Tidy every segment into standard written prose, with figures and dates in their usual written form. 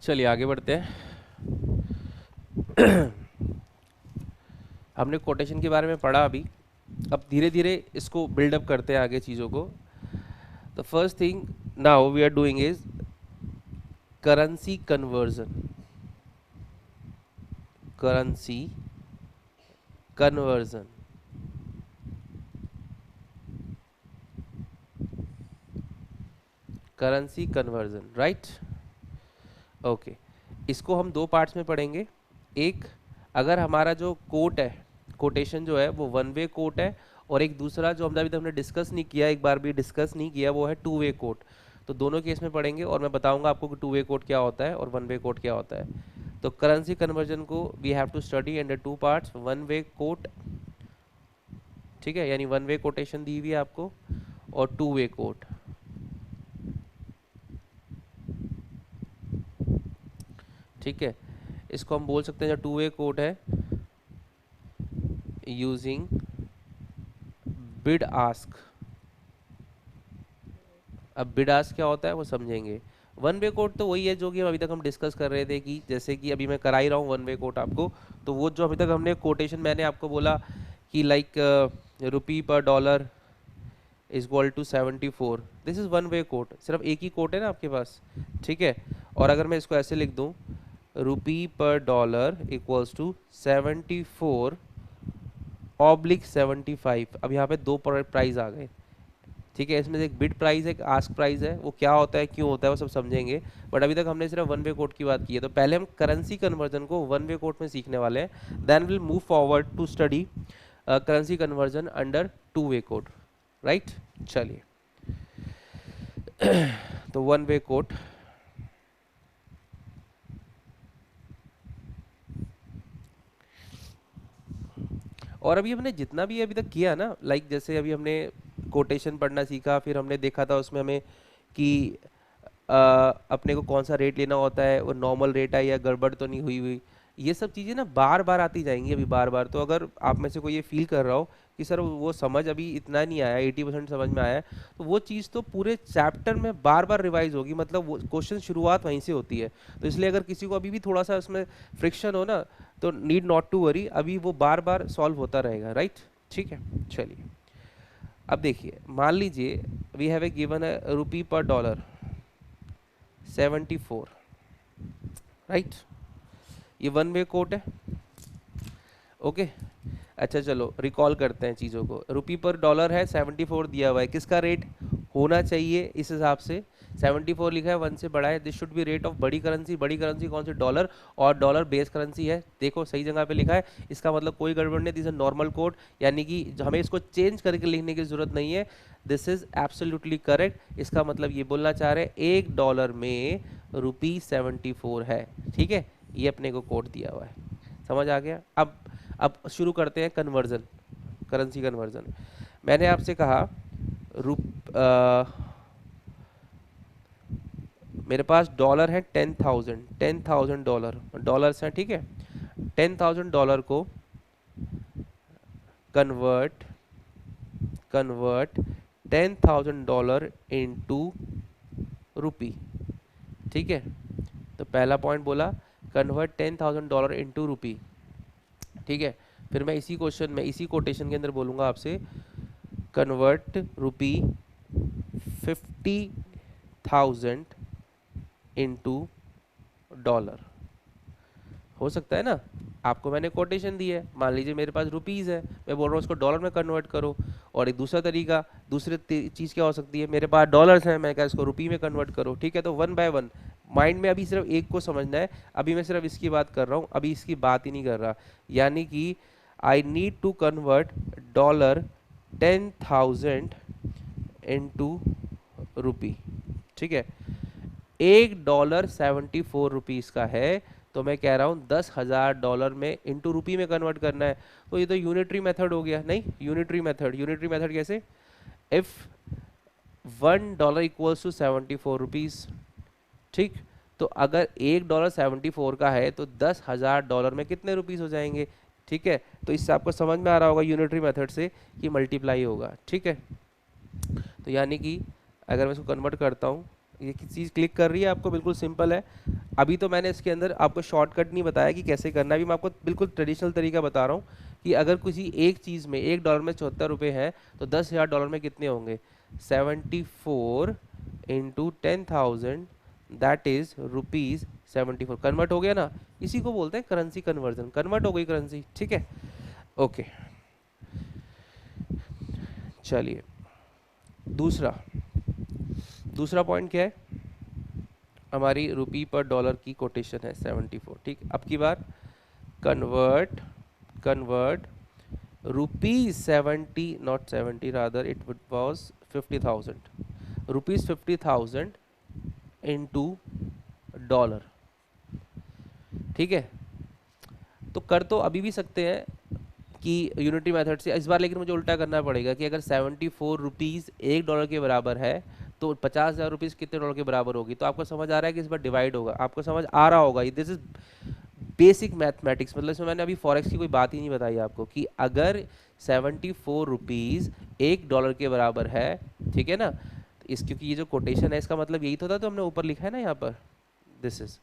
चलिए आगे बढ़ते हैं। हमने कोटेशन के बारे में पढ़ा अभी। अब धीरे धीरे इसको बिल्डअप करते हैं आगे चीज़ों को। The first thing now we are doing is currency conversion. Currency conversion, currency conversion, right. Okay, इसको हम दो पार्ट्स में पढ़ेंगे। एक, अगर हमारा जो कोट है, कोटेशन जो है वो वन वे कोट है, और एक दूसरा जो हमने अभी तक हमने डिस्कस नहीं किया, एक बार भी डिस्कस नहीं किया, वो है टू वे कोट। तो दोनों केस में पढ़ेंगे और मैं बताऊंगा आपको कि टू वे कोट क्या होता है और वन वे कोट क्या होता है। तो करेंसी कन्वर्जन को we have to study under two parts, one way quote, ठीक है, यानी वन वे कोटेशन दी हुई है आपको, और टू वे कोट, ठीक है। इसको हम बोल सकते हैं जो टू वे कोट है, यूजिंग बिड आस्क। अब बिड आस्क क्या होता है वो समझेंगे। वन वे कोट तो वही है जो कि अभी तक हम डिस्कस कर रहे थे, कि जैसे कि अभी मैं करा ही रहा हूँ वन वे कोट आपको। तो वो जो अभी तक हमने कोटेशन मैंने आपको बोला कि like rupee per dollar is equal to 74, this is one way quote. सिर्फ एक ही कोट है ना आपके पास, ठीक है। और अगर मैं इसको ऐसे लिख दूं, रुपी per dollar equals to 74 oblique 75, अब यहाँ पे दो प्राइस आ गए, ठीक है। इसमें से एक बिड प्राइस है, एक आस्क प्राइस है। वो क्या होता है, क्यों होता है, वो सब समझेंगे। बट अभी तक हमने सिर्फ वन वे कोट की बात की है। तो पहले हम करेंसी कन्वर्जन को वन वे कोट में सीखने वाले हैं, then will move forward to study currency conversion under two way quote, right. चलिए, तो वन वे कोट, और अभी हमने जितना भी अभी तक किया ना, लाइक जैसे अभी हमने कोटेशन पढ़ना सीखा, फिर हमने देखा था उसमें हमें कि अपने को कौन सा रेट लेना होता है, वो नॉर्मल रेट है या गड़बड़ तो नहीं हुई हुई। ये सब चीज़ें ना बार बार आती जाएंगी अभी, बार बार। तो अगर आप में से कोई ये फील कर रहा हो कि सर वो समझ अभी इतना नहीं आया, 80% समझ में आया है, तो वो चीज़ तो पूरे चैप्टर में बार बार रिवाइज होगी। मतलब वो क्वेश्चन शुरुआत वहीं से होती है। तो इसलिए अगर किसी को अभी भी थोड़ा सा उसमें फ्रिक्शन हो ना, तो नीड नॉट टू वरी, अभी वो बार बार सॉल्व होता रहेगा, राइट। ठीक है, चलिए। अब देखिए, मान लीजिए वी हैव ए गिवन है रुपी पर डॉलर 74, राइट। ये वन वे कोट है, ओके। अच्छा चलो रिकॉल करते हैं चीज़ों को। रुपी पर डॉलर है, 74 दिया हुआ है, किसका रेट होना चाहिए इस हिसाब से। 74 लिखा है, वन से बड़ा है, this should be rate of बड़ी करेंसी। बड़ी करेंसी कौन सी, डॉलर, और डॉलर बेस करेंसी है। देखो सही जगह पे लिखा है, इसका मतलब कोई गड़बड़ नहीं, दिस इज नॉर्मल कोड, यानी कि हमें इसको चेंज करके लिखने की जरूरत नहीं है। This is absolutely correct. इसका मतलब ये बोलना चाह रहे हैं एक डॉलर में रुपी 74 है, ठीक है। ये अपने को कोड दिया हुआ है, समझ आ गया। अब शुरू करते हैं कन्वर्जन, करेंसी कन्वर्जन। मैंने आपसे कहा मेरे पास डॉलर है 10,000, 10,000 डॉलर, डॉलर्स हैं, ठीक है। 10,000 डॉलर को convert convert 10,000 dollar into rupee, ठीक है। तो पहला पॉइंट बोला, कन्वर्ट 10,000 डॉलर इनटू रुपी, ठीक है। फिर मैं इसी क्वेश्चन में, इसी कोटेशन के अंदर बोलूंगा आपसे, कन्वर्ट रुपी 50,000 इनटू डॉलर। हो सकता है ना, आपको मैंने कोटेशन दी है, मान लीजिए मेरे पास रुपीज़ है, मैं बोल रहा हूँ उसको डॉलर में कन्वर्ट करो। और एक दूसरा तरीका, दूसरी चीज़ क्या हो सकती है, मेरे पास डॉलर्स हैं, मैं क्या इसको रुपी में कन्वर्ट करो, ठीक है। तो वन बाय वन, माइंड में अभी सिर्फ एक को समझना है। अभी मैं सिर्फ इसकी बात कर रहा हूँ, अभी इसकी बात ही नहीं कर रहा। यानी कि I need to convert dollar 10,000 into rupee, ठीक है। एक डॉलर 74 रुपीज़ का है, तो मैं कह रहा हूँ 10,000 डॉलर में इंटू रुपी में कन्वर्ट करना है। तो ये तो यूनिटरी मेथड हो गया, नहीं यूनिटरी मेथड। यूनिटरी मेथड कैसे, इफ $1 इक्वल्स टू 74 रुपीज़, ठीक। तो अगर $1 74 का है, तो 10,000 डॉलर में कितने रुपीज़ हो जाएंगे, ठीक है। तो इससे आपको समझ में आ रहा होगा यूनिटरी मेथड से कि मल्टीप्लाई होगा, ठीक है। तो यानी कि अगर मैं इसको कन्वर्ट करता हूँ, ये चीज़ क्लिक कर रही है आपको? बिल्कुल सिंपल है। अभी तो मैंने इसके अंदर आपको शॉर्टकट नहीं बताया कि कैसे करना है, अभी मैं आपको बिल्कुल ट्रेडिशनल तरीका बता रहा हूँ कि अगर किसी एक चीज़ में $1 में 74 रुपये है तो $10,000 में कितने होंगे? 74 इंटू 10,000 दैट इज ₹74। कन्वर्ट हो गया ना? इसी को बोलते हैं करेंसी कन्वर्जन। कन्वर्ट हो गई करेंसी, ठीक है। ओके, चलिए दूसरा दूसरा पॉइंट क्या है? हमारी रुपी पर डॉलर की कोटेशन है 74, ठीक। अब की बार convert convert ₹70, not 70, rather it was 50,000, ₹50,000 into dollar, ठीक है। तो कर तो अभी भी सकते हैं कि यूनिटी मेथड से, इस बार लेकिन मुझे उल्टा करना पड़ेगा कि अगर 74 रुपीज़ $1 के बराबर है तो 50,000 रुपीज़ कितने डॉलर के बराबर होगी? तो आपको समझ आ रहा है कि इस बार डिवाइड होगा, आपको समझ आ रहा होगा। दिस इज बेसिक मैथमेटिक्स, मतलब इसमें मैंने अभी फॉरेक्स की कोई बात ही नहीं बताई आपको कि अगर 74 रुपीज़ $1 के बराबर है, ठीक है ना, तो इस क्योंकि ये जो कोटेशन है इसका मतलब यही तो था, तो हमने ऊपर लिखा है ना यहाँ पर, दिस इज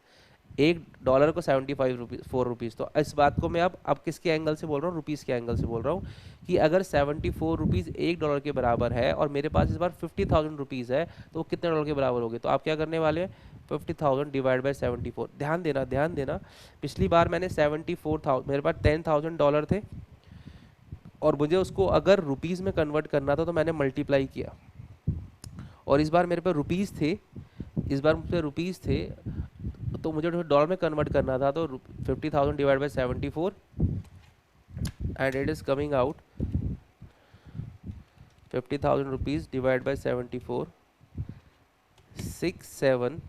$1 को 75 रुपीज़ 4 रुपीज़। तो इस बात को मैं अब किसके एंगल से बोल रहा हूँ? रुपीज़ के एंगल से बोल रहा हूँ कि अगर 74 रुपीज़ $1 के बराबर है और मेरे पास इस बार 50,000 रुपीज़ है तो वो कितने डॉलर के बराबर होगी? तो आप क्या करने वाले हैं? 50,000 डिवाइड बाई 74। ध्यान देना, पिछली बार मैंने 74,000, मेरे पास $10,000 थे और मुझे उसको अगर रुपीज़ में कन्वर्ट करना था तो मैंने मल्टीप्लाई किया, और इस बार मेरे पे रुपीज़ थे, इस बार मुझे रुपीज़ थे तो मुझे डॉलर में कन्वर्ट करना था, तो 50,000 divide by 74 and it is coming out 50,000 rupees divide by 74 67,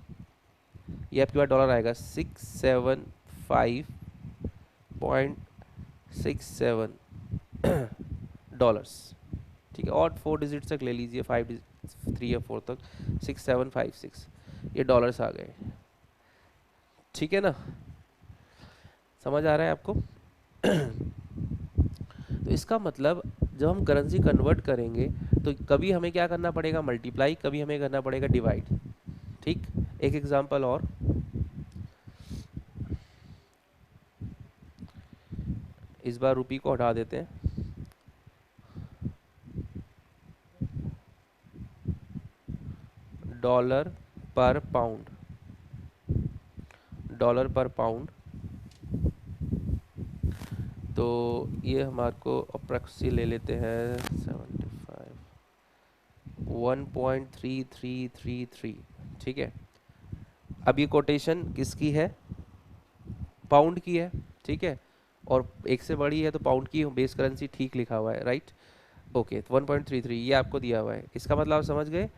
ये आपके पास डॉलर आएगा 675.67 डॉलर्स, ठीक है। और 4 डिजिट तक ले लीजिए, 5 3 या 4 तक, 6756 ये डॉलर्स आ गए, ठीक है ना? समझ आ रहा है आपको? तो इसका मतलब जब हम करेंसी कन्वर्ट करेंगे तो कभी हमें क्या करना पड़ेगा? मल्टीप्लाई, कभी हमें करना पड़ेगा डिवाइड, ठीक। एक एग्जांपल और, इस बार रुपी को हटा देते हैं, dollar per pound, dollar per pound, तो ये हमारे को अप्रॉक्सी ले लेते हैं 75 1.3333, ठीक है। अब ये कोटेशन किसकी है? पाउंड की है, ठीक है, और एक से बड़ी है तो पाउंड की बेस करेंसी ठीक लिखा हुआ है, राइट। ओके, तो 1.33 ये आपको दिया हुआ है, इसका मतलब आप समझ गए,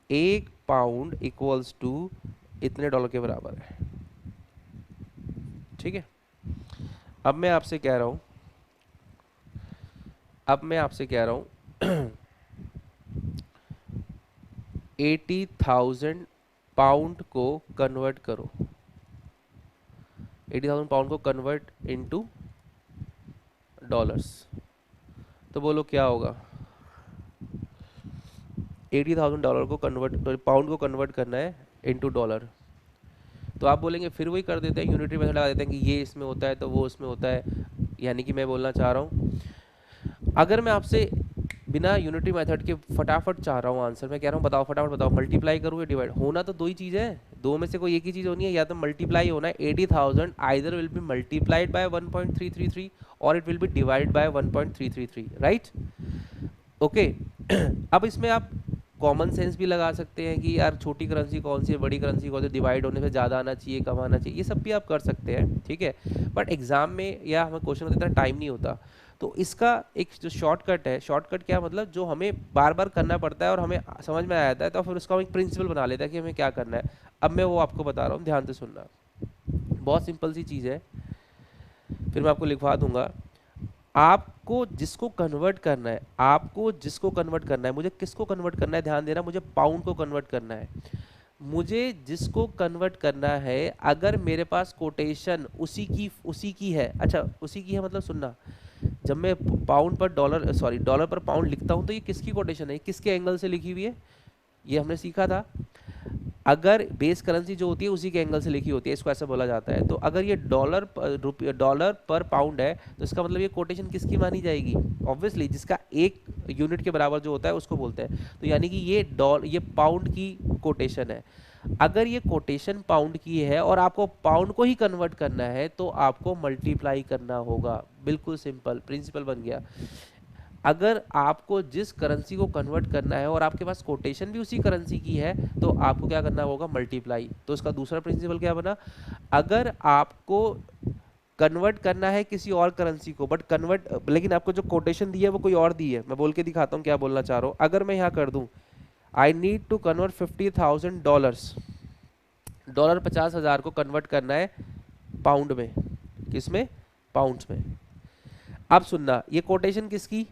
1 पाउंड इक्वल्स टू इतने डॉलर के बराबर है, ठीक है। अब मैं आपसे कह रहा हूँ, अब मैं आपसे कह रहा हूँ 80,000 पाउंड को कन्वर्ट करो, 80,000 पाउंड को कन्वर्ट इनटू डॉलर्स, तो बोलो क्या होगा? 80,000 डॉलर को कन्वर्ट, पाउंड को कन्वर्ट करना है इनटू डॉलर, तो आप बोलेंगे फिर वही कर देते हैं, यूनिटरी मेथड लगा देते हैं कि ये इसमें होता है तो वो उसमें होता है। यानी कि मैं बोलना चाह रहा हूँ, अगर मैं आपसे बिना यूनिटरी मेथड के फटाफट चाह रहा हूँ आंसर, मैं कह रहा हूँ बताओ फटाफट बताओ, मल्टीप्लाई करूँ या डिवाइड? होना तो दो ही चीज़ है, दो में से कोई एक ही चीज़ होनी है, या तो मल्टीप्लाई होना है। 80,000 either will be multiplied by 1.333 और it will be divide by 1.333, right. Okay, अब इसमें आप कॉमन सेंस भी लगा सकते हैं कि यार छोटी करेंसी कौन सी है, बड़ी करेंसी कौन सी, डिवाइड होने से ज़्यादा आना चाहिए, कम आना चाहिए, ये सब भी आप कर सकते हैं, ठीक है। बट एग्जाम में या हमें क्वेश्चन में इतना टाइम नहीं होता, तो इसका एक जो शॉर्टकट है, शॉर्टकट क्या मतलब, जो हमें बार बार करना पड़ता है और हमें समझ में आ जाता है, तो फिर उसका हम एक प्रिंसिपल बना लेता है कि हमें क्या करना है। अब मैं वो आपको बता रहा हूँ, ध्यान से सुनना, बहुत सिंपल सी चीज़ है, फिर मैं आपको लिखवा दूंगा। आपको जिसको कन्वर्ट करना है, आपको जिसको कन्वर्ट करना है, मुझे किसको कन्वर्ट करना है, ध्यान देना, मुझे पाउंड को कन्वर्ट करना है। मुझे जिसको कन्वर्ट करना है, अगर मेरे पास कोटेशन उसी की है, अच्छा उसी की है मतलब सुनना, जब मैं pound per dollar, sorry dollar per pound लिखता हूं तो ये किसकी कोटेशन है, किसके एंगल से लिखी हुई है, ये हमने सीखा था। अगर बेस करेंसी जो होती है उसी के एंगल से लिखी होती है, इसको ऐसा बोला जाता है। तो अगर ये डॉलर पर पाउंड है तो इसका मतलब ये कोटेशन किसकी मानी जाएगी? ऑब्वियसली जिसका एक यूनिट के बराबर जो होता है उसको बोलते हैं। तो यानी कि ये पाउंड की कोटेशन है। अगर ये कोटेशन पाउंड की है और आपको पाउंड को ही कन्वर्ट करना है तो आपको मल्टीप्लाई करना होगा। बिल्कुल सिंपल प्रिंसिपल बन गया। अगर आपको जिस करेंसी को कन्वर्ट करना है और आपके पास कोटेशन भी उसी करेंसी की है तो आपको क्या करना होगा? मल्टीप्लाई। तो इसका दूसरा प्रिंसिपल क्या बना? अगर आपको कन्वर्ट करना है किसी और करेंसी को, बट कन्वर्ट, लेकिन आपको जो कोटेशन दी है वो कोई और दी है। मैं बोल के दिखाता हूँ क्या बोलना चाह रहा हूँ। अगर मैं यहाँ कर दूँ I need to convert $50,000, dollar 50,000 को कन्वर्ट करना है पाउंड में। किसमें? पाउंड्स में। अब सुनना, ये कोटेशन किसकी?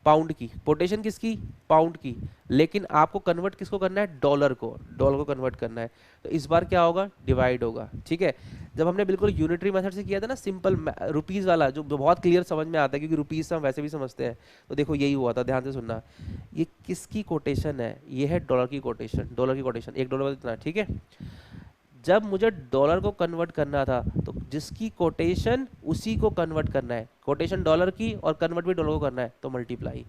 पाउंड की। कोटेशन किसकी? पाउंड की। लेकिन आपको कन्वर्ट किसको करना है? डॉलर को। डॉलर को कन्वर्ट करना है। तो इस बार क्या होगा? डिवाइड होगा। ठीक है। जब हमने बिल्कुल यूनिटरी मेथड से किया था ना, सिंपल रुपीस वाला, जो बहुत क्लियर समझ में आता है क्योंकि रुपीस हम वैसे भी समझते हैं। तो देखो यही हुआ था, ध्यान से सुनना। ये किसकी कोटेशन है? ये है डॉलर की कोटेशन। डॉलर की कोटेशन $1 इतना, ठीक है। जब मुझे डॉलर को कन्वर्ट करना था तो जिसकी कोटेशन उसी को कन्वर्ट करना है। कोटेशन डॉलर की और कन्वर्ट भी डॉलर को करना है, तो मल्टीप्लाई।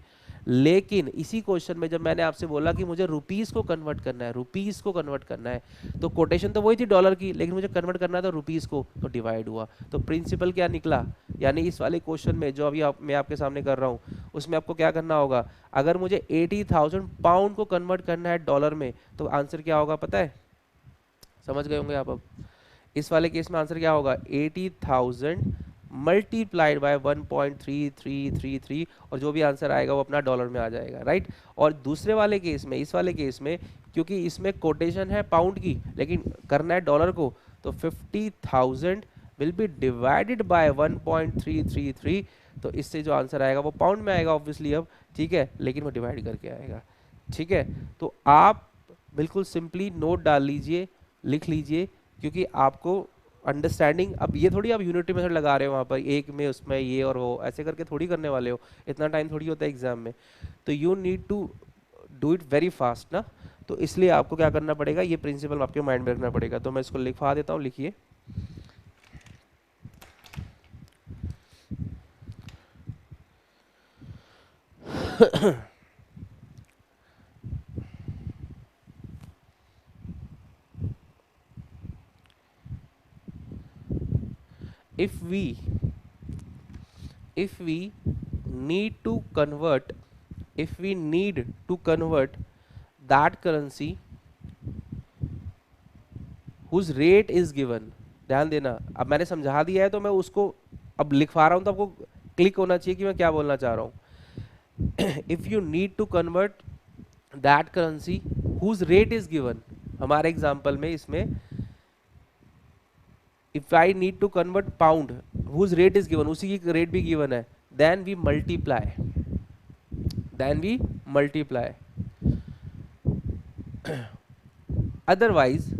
लेकिन इसी क्वेश्चन में जब मैंने आपसे बोला कि मुझे रुपीस को कन्वर्ट करना है, रुपीस को कन्वर्ट करना है, तो कोटेशन तो वही थी डॉलर की, लेकिन मुझे कन्वर्ट करना था रुपीस को, तो डिवाइड हुआ। तो प्रिंसिपल क्या निकला? यानी इस वाले क्वेश्चन में जो अभी मैं आपके सामने कर रहा हूँ उसमें आपको क्या करना होगा? अगर मुझे 80,000 पाउंड को कन्वर्ट करना है डॉलर में तो आंसर क्या होगा पता है? समझ गए होंगे आप अब। इस वाले केस में आंसर क्या होगा? 80,000 मल्टीप्लाइड बाय 1.3333, और जो भी आंसर आएगा वो अपना डॉलर में आ जाएगा, राइट। और दूसरे वाले केस में, इस वाले केस में, क्योंकि इसमें कोटेशन है पाउंड की लेकिन करना है डॉलर को, तो 50,000 विल बी डिवाइडेड बाय 1.333। तो इससे जो आंसर आएगा वो पाउंड में आएगा ऑब्वियसली अब, ठीक है, लेकिन वो डिवाइड करके आएगा। ठीक है। तो आप बिल्कुल सिंपली नोट डाल लीजिए, लिख लीजिए, क्योंकि आपको अंडरस्टैंडिंग, अब ये थोड़ी आप यूनिटी मेथड लगा रहे हो वहाँ पर एक में, उसमें ये और वो ऐसे करके थोड़ी करने वाले हो, इतना टाइम थोड़ी होता है एग्जाम में। तो you need to do it very fast ना। तो इसलिए आपको क्या करना पड़ेगा? ये प्रिंसिपल आपके माइंड में रखना पड़ेगा। तो मैं इसको लिखवा देता हूँ, लिखिए। if we if we need to convert if we need to convert that currency whose rate is given, ध्यान देना, अब मैंने समझा दिया है तो मैं उसको अब लिखवा रहा हूं तो आपको क्लिक होना चाहिए कि मैं क्या बोलना चाह रहा हूं। If you need to convert that currency whose rate is given, हमारे एग्जांपल में इसमें if I need to convert pound whose rate is given, उसी की रेट भी गिवन है, देन वी मल्टीप्लाई अदरवाइज,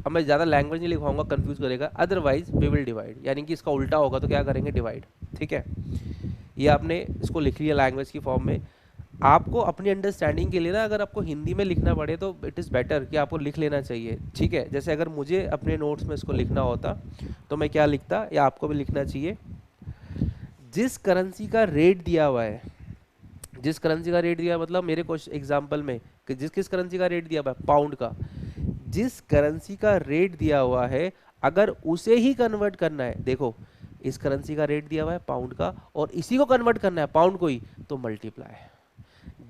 अब मैं ज़्यादा लैंग्वेज नहीं लिखवाऊंगा, कंफ्यूज करेगा, अदरवाइज वी विल डिवाइड, यानी कि इसका उल्टा होगा तो क्या करेंगे? डिवाइड। ठीक है। ये आपने इसको लिख लिया लैंग्वेज की फॉर्म में। आपको अपनी अंडरस्टैंडिंग के लिए ना, अगर आपको हिंदी में लिखना पड़े तो इट इज़ बेटर कि आपको लिख लेना चाहिए। ठीक है। जैसे अगर मुझे अपने नोट्स में इसको लिखना होता तो मैं क्या लिखता, या आपको भी लिखना चाहिए, जिस करेंसी का रेट दिया हुआ है, जिस करेंसी का रेट दिया, मतलब मेरे क्वेश्चन एग्जाम्पल में कि जिस किस करेंसी का रेट दिया हुआ है? पाउंड का। जिस करेंसी का रेट दिया हुआ है अगर उसे ही कन्वर्ट करना है, देखो इस करेंसी का रेट दिया हुआ है पाउंड का और इसी को कन्वर्ट करना है पाउंड को ही, तो मल्टीप्लाई।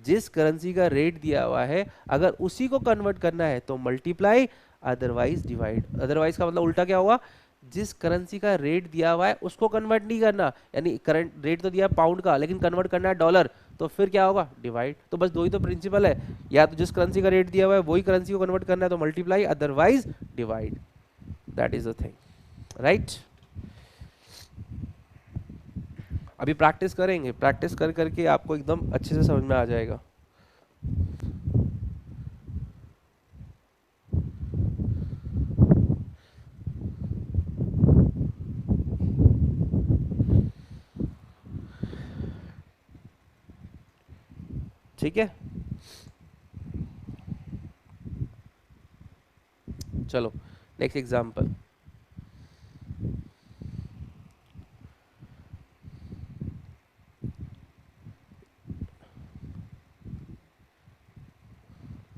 जिस करेंसी का रेट दिया हुआ है अगर उसी को कन्वर्ट करना है तो मल्टीप्लाई, अदरवाइज डिवाइड। अदरवाइज का मतलब उल्टा क्या हुआ? जिस करेंसी का रेट दिया हुआ है उसको कन्वर्ट नहीं करना, यानी करंट रेट तो दिया है पाउंड का लेकिन कन्वर्ट करना है डॉलर, तो फिर क्या होगा? डिवाइड। तो बस दो ही तो प्रिंसिपल है, या तो जिस करेंसी का रेट दिया हुआ है वही करेंसी को कन्वर्ट करना है तो multiply, otherwise divide. That is the thing, right. अभी प्रैक्टिस करेंगे, प्रैक्टिस कर करके आपको एकदम अच्छे से समझ में आ जाएगा। ठीक है। चलो next example,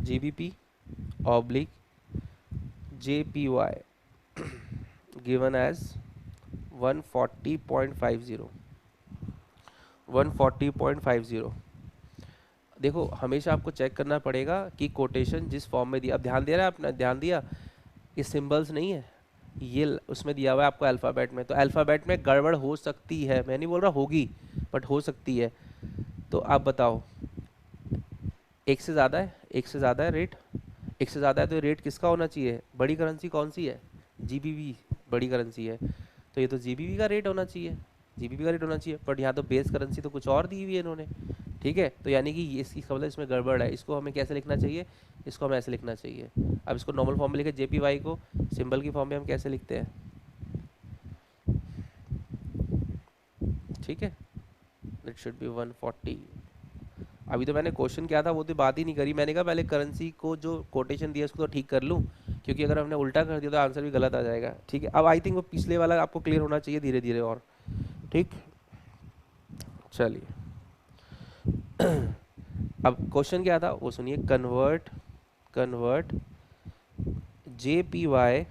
GBP oblique JPY given as 140.50 140.50। देखो हमेशा आपको चेक करना पड़ेगा कि कोटेशन जिस फॉर्म में दिया, अब ध्यान दे रहा है आपने, ध्यान दिया, ये सिंबल्स नहीं है, ये उसमें दिया हुआ है आपको अल्फ़ाबेट में, तो अल्फ़ाबेट में गड़बड़ हो सकती है, मैं नहीं बोल रहा होगी बट हो सकती है। तो आप बताओ, एक से ज़्यादा है, एक से ज़्यादा है रेट, एक से ज़्यादा है तो रेट किसका होना चाहिए, बड़ी करेंसी कौन सी है, जीबीबी बड़ी करेंसी है, तो ये तो जीबीबी का रेट होना चाहिए, जीबीबी का रेट होना चाहिए, बट यहाँ तो बेस करेंसी तो कुछ और दी हुई है इन्होंने। ठीक है, तो यानी कि ये इसकी मतलब इसमें गड़बड़ है, इसको हमें कैसे लिखना चाहिए, इसको हमें ऐसे लिखना चाहिए। अब इसको नॉर्मल फॉर्म में लिखे JPY को सिंबल की फॉर्म में हम कैसे लिखते हैं, ठीक है, इट शुड बी 140। अभी तो मैंने क्वेश्चन किया था वो तो बात ही नहीं करी, मैंने कहा पहले करेंसी को जो कोटेशन दिया उसको तो ठीक कर लूँ, क्योंकि अगर हमने उल्टा कर दिया तो आंसर भी गलत आ जाएगा। ठीक है, अब आई थिंक वो पिछले वाला आपको क्लियर होना चाहिए धीरे धीरे और, ठीक। चलिए अब क्वेश्चन क्या था वो सुनिए, convert convert JPY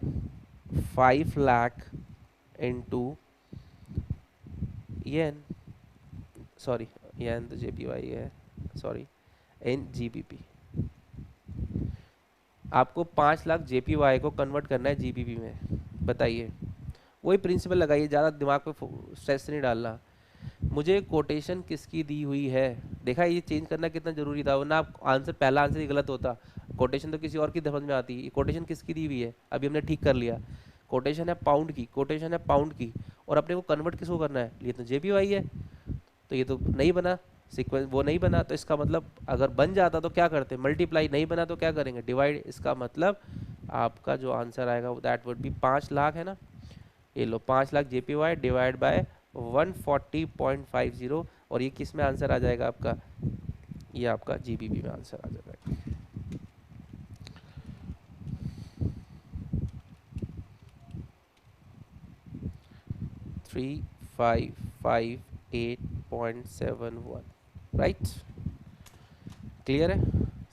5 lakh into yen, sorry yen तो JPY है, सॉरी इन GBP। आपको 5 लाख JPY को कन्वर्ट करना है GBP में, बताइए, वही प्रिंसिपल लगाइए, ज़्यादा दिमाग पे स्ट्रेस नहीं डालना। मुझे कोटेशन किसकी दी हुई है, देखा ये चेंज करना कितना जरूरी था, वरना आप आंसर पहला आंसर ही गलत होता, कोटेशन तो किसी और की समझ में आती, ये कोटेशन किसकी दी हुई है, अभी हमने ठीक कर लिया, कोटेशन है पाउंड की, कोटेशन है पाउंड की, और अपने को कन्वर्ट किसको करना है, ये तो JPY है, तो ये तो नहीं बना सीक्वेंस, वो नहीं बना, तो इसका मतलब अगर बन जाता तो क्या करते, मल्टीप्लाई, नहीं बना तो क्या करेंगे, डिवाइड, इसका मतलब आपका जो आंसर आएगा दैट वुड बी 5 लाख, है ना, ये लो 5 लाख JPY डिवाइड बाय 140.50, और ये किस में आंसर आ जाएगा आपका, ये आपका GBP में आंसर आ जाएगा। 3558.71, राइट, क्लियर है,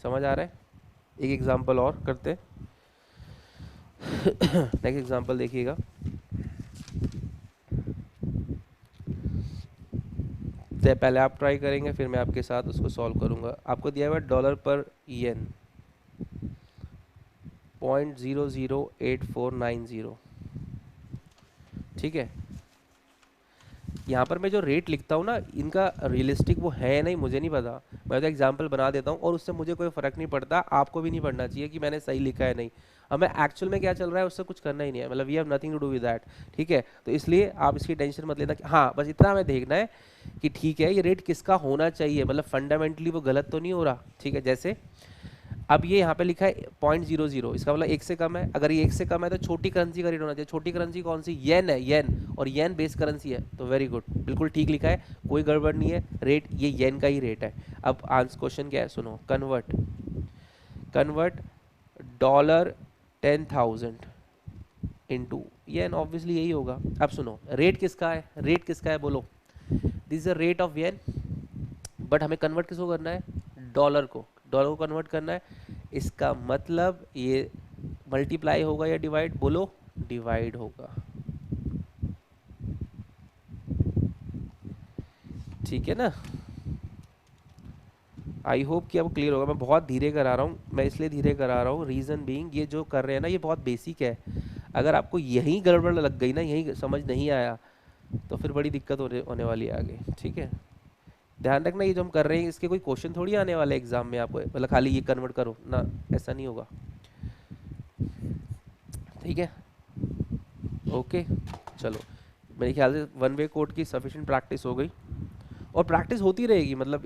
समझ आ रहा है। एक एग्जांपल और करते हैं नेक्स्ट एग्जांपल देखिएगा, पहले आप ट्राई करेंगे फिर मैं आपके साथ उसको सॉल्व करूंगा। आपको दिया हुआ डॉलर पर येन 0.008490, ठीक है, यहाँ पर मैं जो रेट लिखता हूँ ना, इनका रियलिस्टिक वो है नहीं, मुझे नहीं पता, मैं तो एग्जांपल बना देता हूँ और उससे मुझे कोई फ़र्क नहीं पड़ता, आपको भी नहीं पड़ना चाहिए कि मैंने सही लिखा है नहीं, हमें एक्चुअल में क्या चल रहा है उससे कुछ करना ही नहीं है, मतलब we have nothing to do with that. ठीक है, तो इसलिए आप इसकी टेंशन मत लेना कि हाँ, बस इतना हमें देखना है कि ठीक है ये रेट किसका होना चाहिए, मतलब फंडामेंटली वो गलत तो नहीं हो रहा। ठीक है, जैसे अब ये यहाँ पे लिखा है 0.00, इसका मतलब एक से कम है, अगर ये एक से कम है तो छोटी करेंसी का रेट होना चाहिए, छोटी करेंसी कौन सी, येन है, येन, और येन बेस करेंसी है, तो वेरी गुड, बिल्कुल ठीक लिखा है, कोई गड़बड़ नहीं है, रेट ये येन का ही रेट है। अब आंसर क्वेश्चन क्या है सुनो, कन्वर्ट कन्वर्ट डॉलर 10,000 इनटू येन, ऑब्वियसली यही होगा। अब सुनो रेट किसका है, रेट किसका है बोलो, this is the rate of yen, but हमें कन्वर्ट किसको करना है, डॉलर को, डॉलर को कन्वर्ट करना है, इसका मतलब ये मल्टीप्लाई होगा या डिवाइड, बोलो, डिवाइड होगा। ठीक है ना, आई होप कि अब क्लियर होगा, मैं बहुत धीरे करा रहा हूँ, मैं इसलिए धीरे करा रहा हूँ, रीज़न बीइंग ये जो कर रहे हैं ना ये बहुत बेसिक है, अगर आपको यही गड़बड़ लग गई ना, यही समझ नहीं आया तो फिर बड़ी दिक्कत होने वाली है आगे। ठीक है, ध्यान रखना ये जो हम कर रहे हैं इसके कोई क्वेश्चन थोड़ी आने वाले एग्जाम में आपको, मतलब खाली ये कन्वर्ट करो ना, ऐसा नहीं होगा। ठीक है, ओके, चलो, मेरे ख्याल से वन वे कोड की सफिशिएंट प्रैक्टिस हो गई, और प्रैक्टिस होती रहेगी, मतलब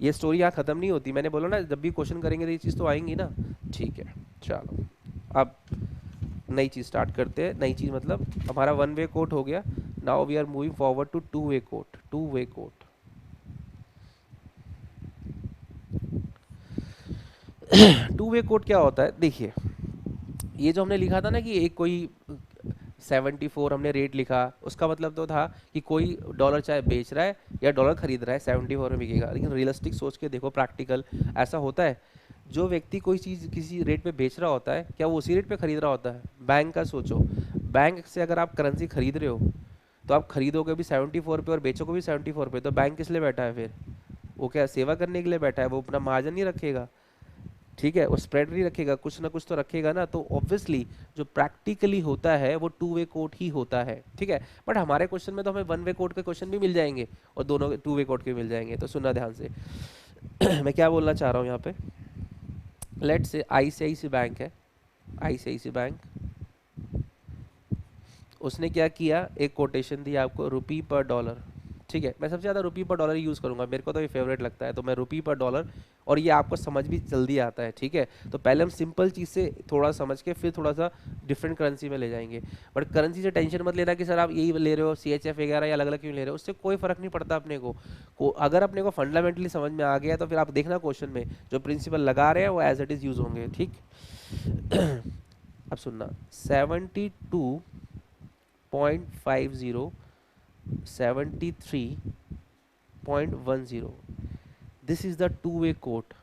ये स्टोरी यहाँ ख़त्म नहीं होती, मैंने बोला ना जब भी क्वेश्चन करेंगे तो ये चीज़ तो आएंगी ना। ठीक है, चलो अब नई चीज़ स्टार्ट करते हैं, नई चीज़ मतलब हमारा वन वे कोड हो गया, now we are moving forward to two way quote. Two way quote two way quote क्या होता है, देखिए ये जो हमने लिखा था ना कि एक कोई 74 हमने रेट लिखा, उसका मतलब तो था कि कोई डॉलर चाहे बेच रहा है या डॉलर खरीद रहा है 74 में बिकेगा। लेकिन रियलिस्टिक सोच के देखो, प्रैक्टिकल ऐसा होता है, जो व्यक्ति कोई चीज़ किसी रेट पे बेच रहा होता है, क्या वो उसी रेट पे खरीद रहा होता है? बैंक का सोचो, बैंक से अगर आप करेंसी खरीद रहे हो तो आप खरीदोगे भी 74 पे और बेचोगे भी 74 पे, तो बैंक किस लिए बैठा है फिर? वो क्या सेवा करने के लिए बैठा है? वो अपना मार्जिन नहीं रखेगा, ठीक है, वो स्प्रेड नहीं रखेगा, कुछ ना कुछ तो रखेगा ना। तो ऑब्वियसली जो प्रैक्टिकली होता है वो टू वे कोट ही होता है, ठीक है। बट हमारे क्वेश्चन में तो हमें वन वे कोट के क्वेश्चन भी मिल जाएंगे और दोनों टू वे कोट के मिल जाएंगे, तो सुनना ध्यान से। मैं क्या बोलना चाह रहा हूँ यहाँ पे, लेट से आईसीआईसी बैंक है, आईसीआईसी बैंक, उसने क्या किया, एक कोटेशन दी आपको रुपी पर डॉलर, ठीक है। मैं सबसे ज़्यादा रुपी पर डॉलर यूज़ करूंगा, मेरे को तो ये फेवरेट लगता है, तो मैं रुपी पर डॉलर, और ये आपको समझ भी जल्दी आता है, ठीक है। तो पहले हम सिंपल चीज़ से थोड़ा समझ के फिर थोड़ा सा डिफरेंट करेंसी में ले जाएंगे। बट करेंसी से टेंशन मत लेना कि सर आप यही ले रहे हो CHF वगैरह या अलग अलग क्यों ले रहे हो, उससे कोई फ़र्क नहीं पड़ता अपने को अगर अपने को फंडामेंटली समझ में आ गया तो फिर आप देखना क्वेश्चन में जो प्रिंसिपल लगा रहे हैं वो एज इट इज़ यूज़ होंगे, ठीक। अब सुनना, 72.50, 73.10, this is the two way quote.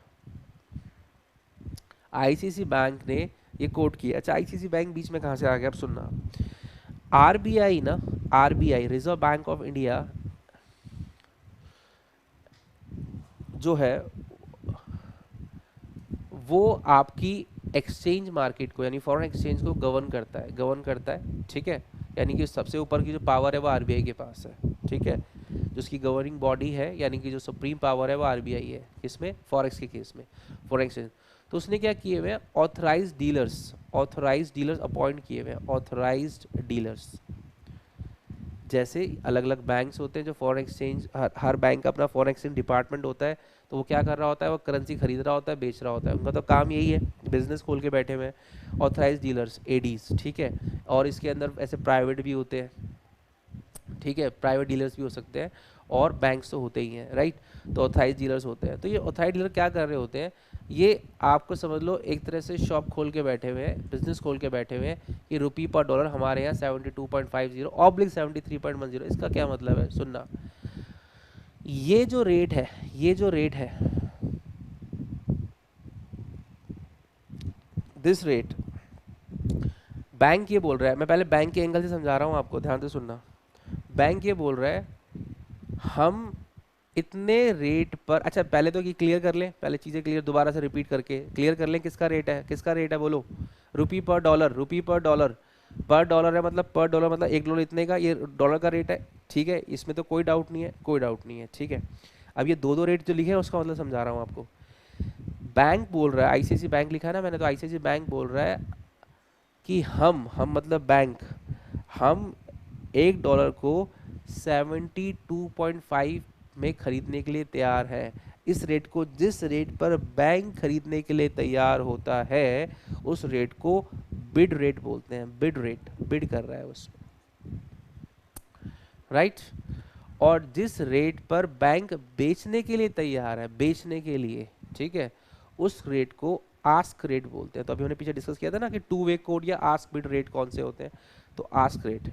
ICC bank ने ये कोट किया। अच्छा, आईसीसी बैंक बीच में कहाँ से आ गया, अब सुनना। आरबीआई ना, RBI reserve bank of India जो है वो आपकी एक्सचेंज मार्केट को यानी फॉरेन एक्सचेंज को गवर्न करता है, ठीक है। यानी कि सबसे ऊपर की जो पावर है वो आरबीआई के पास है, ठीक है। जो उसकी गवर्निंग बॉडी है यानी कि जो सुप्रीम पावर है वो आरबीआई है, किसमें? फॉरेक्स के केस में, फॉरेन एक्सचेंज। तो उसने क्या किए हुए हैं, ऑथराइज्ड डीलर्स अपॉइंट किए हुए हैं, ऑथराइज्ड डीलर्स। जैसे अलग अलग बैंक्स होते हैं जो फॉरेन एक्सचेंज, हर बैंक का अपना फॉरेन एक्सचेंज डिपार्टमेंट होता है, तो वो क्या कर रहा होता है, वो करेंसी खरीद रहा होता है, बेच रहा होता है, उनका तो काम यही है, बिजनेस खोल के बैठे हुए हैं। ऑथराइज डीलर्स, एडीज, ठीक है। और इसके अंदर ऐसे प्राइवेट भी होते हैं, ठीक है, प्राइवेट डीलर्स भी हो सकते हैं, और बैंक्स तो होते ही हैं, राइट। तो ऑथराइज डीलर्स होते हैं। तो ये ऑथराइज डीलर क्या कर रहे होते हैं, ये आपको समझ लो एक तरह से शॉप खोल के बैठे हुए हैं, बिजनेस खोल के बैठे हुए हैं कि रुपी पर डॉलर हमारे यहाँ 72.50 73.10। इसका क्या मतलब है, सुनना। ये जो रेट है, ये जो रेट है, दिस रेट, बैंक ये बोल रहा है, मैं पहले बैंक के एंगल से समझा रहा हूँ आपको, ध्यान से सुनना। बैंक ये बोल रहा है हम इतने रेट पर, अच्छा पहले तो ये क्लियर कर लें, पहले चीज़ें क्लियर दोबारा से रिपीट करके क्लियर कर लें, किसका रेट है, किसका रेट है, बोलो। रुपी पर डॉलर, रुपी पर डॉलर, पर डॉलर है मतलब पर डॉलर मतलब एक डॉलर इतने का, ये डॉलर का रेट है, ठीक है। इसमें तो कोई डाउट नहीं है, कोई डाउट नहीं है, ठीक है। अब ये दो दो रेट जो लिखे हैं उसका मतलब समझा रहा हूँ आपको। बैंक बोल रहा है, आईसीआईसी बैंक लिखा है ना मैंने, तो आईसीआईसी बैंक बोल रहा है कि हम मतलब बैंक, हम एक डॉलर को 72.5 में खरीदने के लिए तैयार है। इस रेट को, जिस रेट पर बैंक खरीदने के लिए तैयार होता है उस रेट को बिड रेट बोलते हैं, बिड रेट, बिड कर रहा है उस, राइट। और जिस रेट पर बैंक बेचने के लिए तैयार है, बेचने के लिए, ठीक है, उस रेट को आस्क रेट बोलते हैं। तो अभी हमने पीछे डिस्कस किया था ना कि टू वे कोड या आस्क बिड रेट कौन से होते हैं, तो ask rate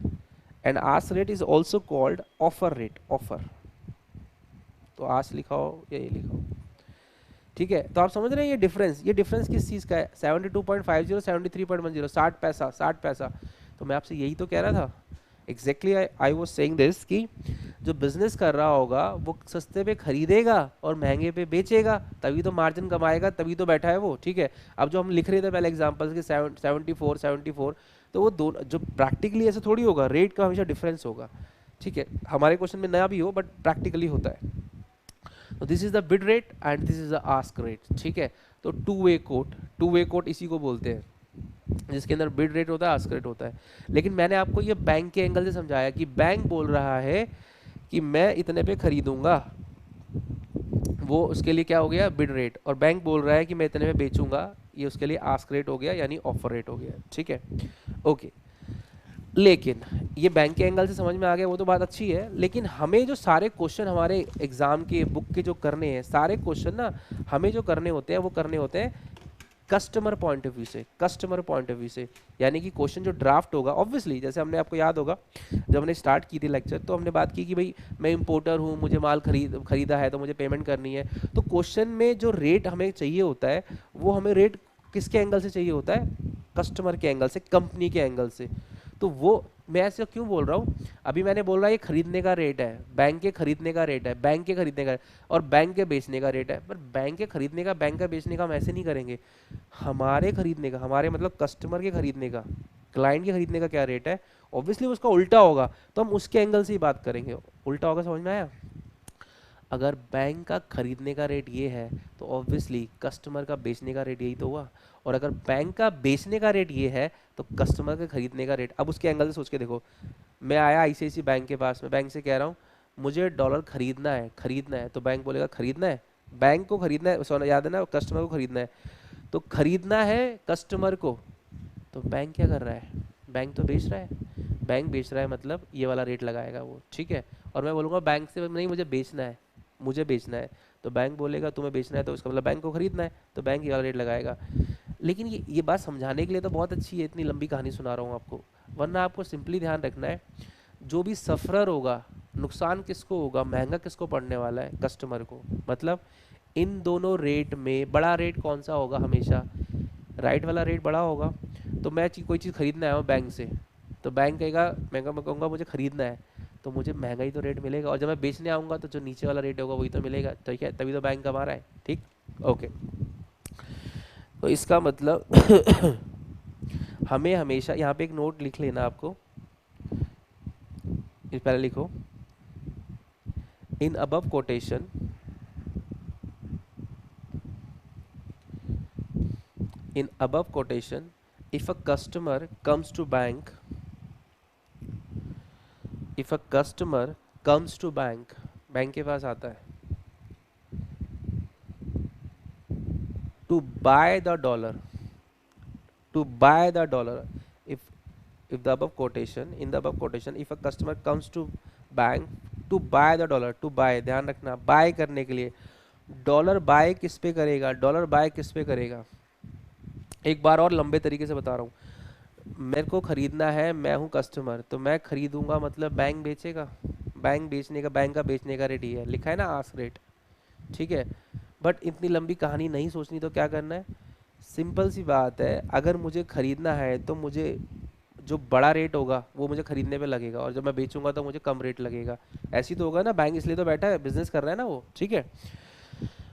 and ask rate is also called offer rate, offer. तो आस्क लिखा हो या ये लिखा हो, ठीक है। तो आप समझ रहे हैं ये डिफरेंस, ये डिफरेंस किस चीज़ का है, 72.50 73.10, 60 पैसा, 60 पैसा। तो मैं आपसे यही तो कह रहा था, exactly I was saying this कि जो बिजनेस कर रहा होगा वो सस्ते पे खरीदेगा और महंगे पे बेचेगा, तभी तो मार्जिन कमाएगा, तभी तो बैठा है वो, ठीक है। अब जो हम लिख रहे थे पहले एग्जांपल्स के 74, तो वो दोनों जो प्रैक्टिकली ऐसे थोड़ी होगा, रेट का हमेशा डिफरेंस होगा, ठीक है। हमारे क्वेश्चन में नया भी हो बट प्रैक्टिकली होता है। तो this is the bid rate and this is the ask rate, ठीक है। तो two way quote, two way quote इसी को बोलते हैं जिसके अंदर बिड रेट होता है, आस्क रेट होता है। लेकिन मैंने आपको ये बैंक के एंगल से समझाया कि बैंक बोल रहा है कि मैं इतने पे खरीदूंगा, वो उसके लिए क्या हो गया, बिड रेट, और बैंक बोल रहा है कि मैं इतने में बेचूंगा, ये उसके लिए आस्क रेट हो गया यानी ऑफर रेट हो गया, ठीक है, ओके। लेकिन ये बैंक के एंगल से समझ में आ गया, वो तो बात अच्छी है। लेकिन हमें जो सारे क्वेश्चन हमारे एग्जाम के बुक के जो करने हैं, सारे क्वेश्चन ना हमें जो करने होते हैं वो करने होते हैं कस्टमर पॉइंट ऑफ व्यू से, कस्टमर पॉइंट ऑफ व्यू से। यानी कि क्वेश्चन जो ड्राफ्ट होगा, ऑब्वियसली जैसे हमने, आपको याद होगा जब हमने स्टार्ट की थी लेक्चर, तो हमने बात की कि भाई मैं इंपोर्टर हूँ, मुझे माल खरीदा है तो मुझे पेमेंट करनी है। तो क्वेश्चन में जो रेट हमें चाहिए होता है, वो हमें रेट किसके एंगल से चाहिए होता है? कस्टमर के एंगल से, कंपनी के एंगल से। तो वो मैं ऐसे क्यों बोल रहा हूँ, अभी मैंने बोला ये खरीदने का रेट है, बैंक के खरीदने का रेट है, बैंक के खरीदने का, और बैंक के बेचने का रेट है। पर बैंक के खरीदने का, बैंक का बेचने का हम ऐसे नहीं करेंगे। हमारे खरीदने का, हमारे मतलब कस्टमर के खरीदने का, क्लाइंट के खरीदने का क्या रेट है, ऑब्वियसली उसका उल्टा होगा, तो हम उसके एंगल से ही बात करेंगे। उल्टा होगा, समझ में आया? अगर बैंक का खरीदने का रेट ये है, तो ऑब्वियसली कस्टमर का बेचने का रेट यही तो हुआ। और अगर बैंक का बेचने का रेट ये है, तो कस्टमर के खरीदने का रेट, अब उसके एंगल से सोच के देखो। मैं आया आईसीआईसी बैंक के पास में, बैंक से कह रहा हूँ मुझे डॉलर खरीदना है, खरीदना है, तो बैंक बोलेगा खरीदना है, बैंक को खरीदना है, सोना याद है ना, कस्टमर को खरीदना है। तो खरीदना है कस्टमर को, तो बैंक क्या कर रहा है? बैंक तो बेच रहा है। बैंक बेच रहा है मतलब ये वाला रेट लगाएगा वो, ठीक है। और मैं बोलूँगा बैंक से नहीं, मुझे बेचना है, मुझे बेचना है। तो बैंक बोलेगा तुम्हें बेचना है, तो उसका मतलब बैंक को खरीदना है, तो बैंक ये वाला रेट लगाएगा। लेकिन ये बात समझाने के लिए तो बहुत अच्छी है, इतनी लंबी कहानी सुना रहा हूँ आपको। वरना आपको सिंपली ध्यान रखना है, जो भी सफरर होगा, नुकसान किसको होगा, महंगा किसको पड़ने वाला है? कस्टमर को। मतलब इन दोनों रेट में बड़ा रेट कौन सा होगा? हमेशा राइट वाला रेट बड़ा होगा। तो मैं कोई चीज़ खरीदना है बैंक से, तो बैंक कहेगा, मैं कहूँगा मुझे खरीदना है, तो मुझे महंगा ही तो रेट मिलेगा। और जब मैं बेचने आऊँगा तो जो नीचे वाला रेट होगा वही तो मिलेगा, ठीक है, तभी तो बैंक कमा रहा है, ठीक। ओके, तो इसका मतलब हमें हमेशा यहाँ पे एक नोट लिख लेना आपको, इस पहले लिखो, in above quotation, in above quotation, if a customer comes to bank, if a customer comes to bank, bank के पास आता है to buy the dollar, to buy the dollar, if the above quotation, in the above quotation, if a customer comes to bank to buy the dollar, to buy, ध्यान रखना, buy करने के लिए, dollar bye किस पे करेगा? Dollar bye किस पे करेगा? एक बार और लंबे तरीके से बता रहा हूँ, मेरे को खरीदना है, मैं हूँ कस्टमर, तो मैं खरीदूंगा मतलब बैंक बेचेगा, बैंक बेचने का, बैंक का बेचने का रेट ही है, लिखा है ना, आस्क रेट, ठीक है। बट इतनी लंबी कहानी नहीं सोचनी, तो क्या करना है, सिंपल सी बात है, अगर मुझे खरीदना है तो मुझे जो बड़ा रेट होगा वो मुझे खरीदने पे लगेगा, और जब मैं बेचूंगा तो मुझे कम रेट लगेगा। ऐसी तो होगा ना, बैंक इसलिए तो बैठा है, बिजनेस कर रहा है ना वो, ठीक है।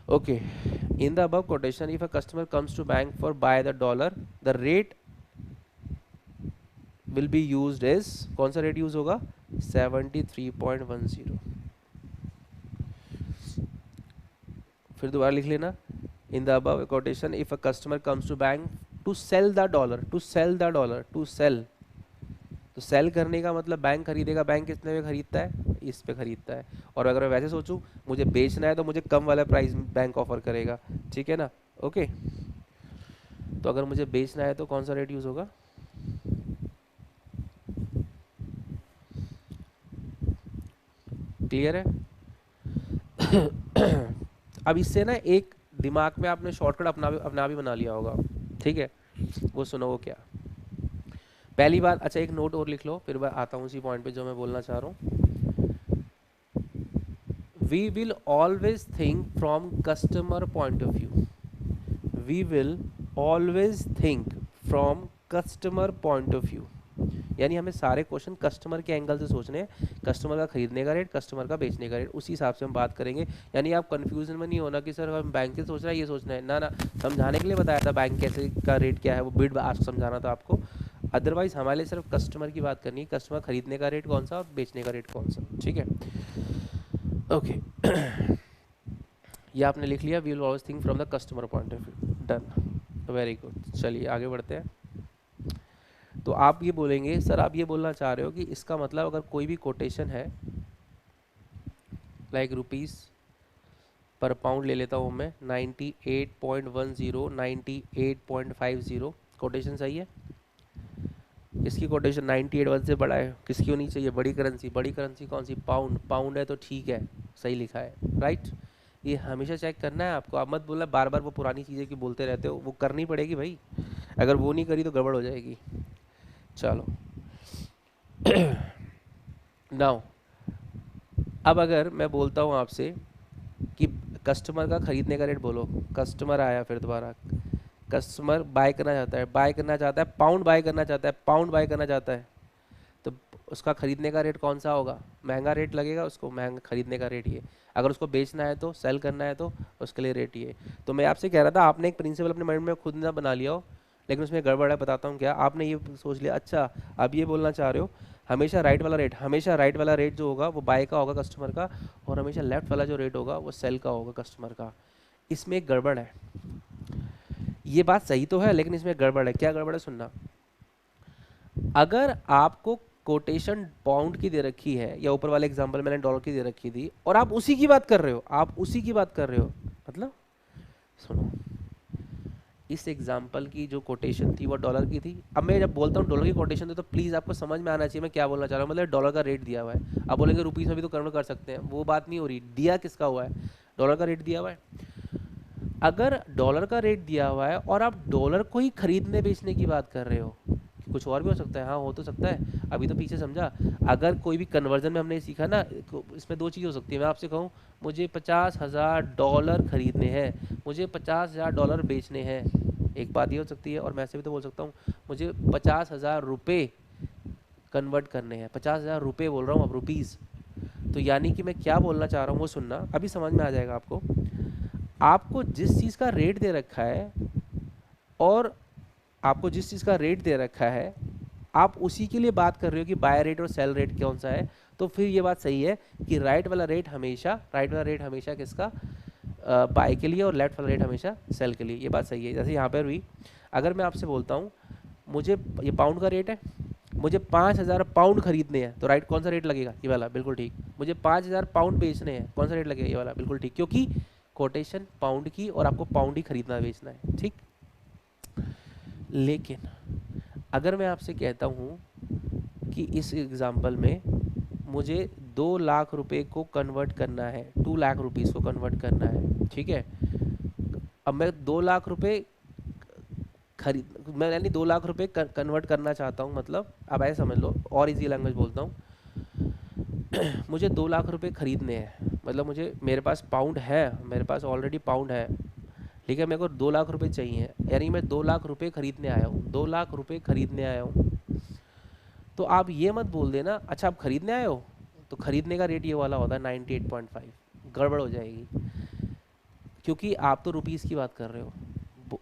Okay, in the above quotation, if a customer comes to bank for buy the dollar, the rate will be used as, कौन सा रेट यूज होगा? 73.10। फिर दोबारा लिख लेना, in the above quotation, if a customer comes to bank to sell the dollar, to sell the dollar, to sell, तो sell करने का मतलब बैंक खरीदेगा, बैंक कितने में खरीदता है? इस पे खरीदता है। और अगर मैं वैसे सोचूं, मुझे बेचना है, तो मुझे कम वाला प्राइस बैंक ऑफर करेगा, ठीक है ना। ओके, तो अगर मुझे बेचना है तो कौन सा रेट यूज होगा? क्लियर है? अब इससे ना एक दिमाग में आपने शॉर्टकट अपना भी बना लिया होगा, ठीक है। वो सुनो, वो क्या? पहली बात, अच्छा एक नोट और लिख लो, फिर मैं आता हूँ उसी पॉइंट पे जो मैं बोलना चाह रहा हूँ। We will always think from customer point of view, we will always think from customer point of view. यानी हमें सारे क्वेश्चन कस्टमर के एंगल से सोचने हैं, कस्टमर का खरीदने का रेट, कस्टमर का बेचने का रेट, उसी हिसाब से हम बात करेंगे। यानी आप कंफ्यूजन में नहीं होना कि सर हम बैंक से सोच रहे हैं, ये सोचना है, ना ना, समझाने के लिए बताया था बैंक कैसे का रेट क्या है, वो बिड आस्क समझाना था आपको। अदरवाइज हमारे लिए सिर्फ कस्टमर की बात करनी है, कस्टमर खरीदने का रेट कौन सा और बेचने का रेट कौन सा, ठीक है। ओके, ये आपने लिख लिया, we will always think from the customer point of view, done, very good. चलिए आगे बढ़ते हैं। तो आप ये बोलेंगे, सर आप ये बोलना चाह रहे हो कि इसका मतलब अगर कोई भी कोटेशन है, लाइक रुपीज़ पर पाउंड ले लेता हूँ मैं, 98.10, 98.50, कोटेशन सही है? इसकी कोटेशन 98.1 से बड़ा है, किसकी होनी चाहिए? बड़ी करेंसी, बड़ी करेंसी कौन सी? पाउंड, पाउंड है तो ठीक है, सही लिखा है, राइट। ये हमेशा चेक करना है आपको। आप मत बोलना बार बार वो पुरानी चीज़ें क्यों बोलते रहते हो, वो करनी पड़ेगी भाई, अगर वो नहीं करी तो गड़बड़ हो जाएगी। चलो नाउ, अब अगर मैं बोलता हूँ आपसे कि कस्टमर का खरीदने का रेट बोलो, कस्टमर आया फिर दोबारा, कस्टमर बाय करना चाहता है, बाय करना चाहता है, पाउंड बाय करना चाहता है, पाउंड बाय करना चाहता है, तो उसका खरीदने का रेट कौन सा होगा? महंगा रेट लगेगा उसको, महंगा खरीदने का रेट ये। अगर उसको बेचना है तो, सेल करना है तो उसके लिए रेट ये। तो मैं आपसे कह रहा था, आपने एक प्रिंसिपल अपने माइंड में खुद ना बना लिया हो, लेकिन उसमें गड़बड़ है, बताता हूँ क्या। आपने ये सोच लिया, अच्छा आप ये बोलना चाह रहे हो हमेशा राइट वाला रेट, हमेशा राइट वाला रेट जो होगा वो बाय का होगा कस्टमर का, और हमेशा लेफ्ट वाला जो रेट होगा वो सेल का होगा कस्टमर का। इसमें एक गड़बड़ है। ये बात सही तो है, लेकिन इसमें गड़बड़ है। क्या गड़बड़ है सुनना। अगर आपको कोटेशन पाउंड की दे रखी है, या ऊपर वाले एग्जांपल मैंने डॉलर की दे रखी थी, और आप उसी की बात कर रहे हो, आप उसी की बात कर रहे हो, मतलब सुनो, इस एग्जांपल की जो कोटेशन थी वो डॉलर की थी। अब मैं जब बोलता हूँ डॉलर की कोटेशन थी, तो प्लीज़ आपको समझ में आना चाहिए मैं क्या बोलना चाह रहा हूँ। मतलब डॉलर का रेट दिया हुआ है, आप बोलेंगे रुपीज़ में भी तो कन्वर्ट कर सकते हैं, वो बात नहीं हो रही। दिया किसका हुआ है? डॉलर का रेट दिया हुआ है। अगर डॉलर का रेट दिया हुआ है और आप डॉलर को ही खरीदने बेचने की बात कर रहे हो, कुछ और भी हो सकता है, हाँ हो तो सकता है, अभी तो पीछे समझा। अगर कोई भी कन्वर्जन में हमने सीखा ना, इसमें दो चीज़ हो सकती है। मैं आपसे कहूँ मुझे $50,000 खरीदने हैं, मुझे $50,000 बेचने हैं, एक बात ये हो सकती है। और मैं ऐसे भी तो बोल सकता हूँ मुझे $50,000 कन्वर्ट करने हैं, $50,000 बोल रहा हूँ, अब रुपीज़। तो यानी कि मैं क्या बोलना चाह रहा हूँ वो सुनना, अभी समझ में आ जाएगा आपको। आपको जिस चीज़ का रेट दे रखा है, और आपको जिस चीज़ का रेट दे रखा है, आप उसी के लिए बात कर रहे हो कि बाय रेट और सेल रेट कौन सा है, तो फिर ये बात सही है कि राइट वाला रेट हमेशा किसका? बाय के लिए, और लेफ्ट वाला रेट हमेशा सेल के लिए। ये बात सही है। जैसे यहाँ पर भी अगर मैं आपसे बोलता हूँ मुझे, ये पाउंड का रेट है, मुझे 5,000 पाउंड खरीदने हैं, तो राइट कौन सा रेट लगेगा? ये वाला, बिल्कुल ठीक। मुझे 5,000 पाउंड बेचने हैं, कौन सा रेट लगेगा? ये वाला, बिल्कुल ठीक, क्योंकि कोटेशन पाउंड की और आपको पाउंड ही खरीदना बेचना है, ठीक। लेकिन अगर मैं आपसे कहता हूँ कि इस एग्जाम्पल में मुझे 2 लाख रुपए को कन्वर्ट करना है, 2 लाख रुपीज़ को कन्वर्ट करना है, ठीक है। अब मैं 2 लाख रुपए खरीद, मैं यानी 2 लाख रुपए कन्वर्ट करना चाहता हूँ, मतलब अब ऐसे समझ लो, और इजी लैंग्वेज बोलता हूँ। मुझे 2 लाख रुपए खरीदने हैं, मतलब मुझे, मेरे पास पाउंड है, मेरे पास ऑलरेडी पाउंड है, ठीक है। मेरे को 2 लाख रुपए चाहिए, यानी मैं 2 लाख रुपए खरीदने आया हूँ, 2 लाख रुपए खरीदने आया हूँ। तो आप ये मत बोल देना अच्छा आप खरीदने आए हो, तो खरीदने का रेट ये वाला होता है 98.5, गड़बड़ हो जाएगी, क्योंकि आप तो रुपीज़ की बात कर रहे हो।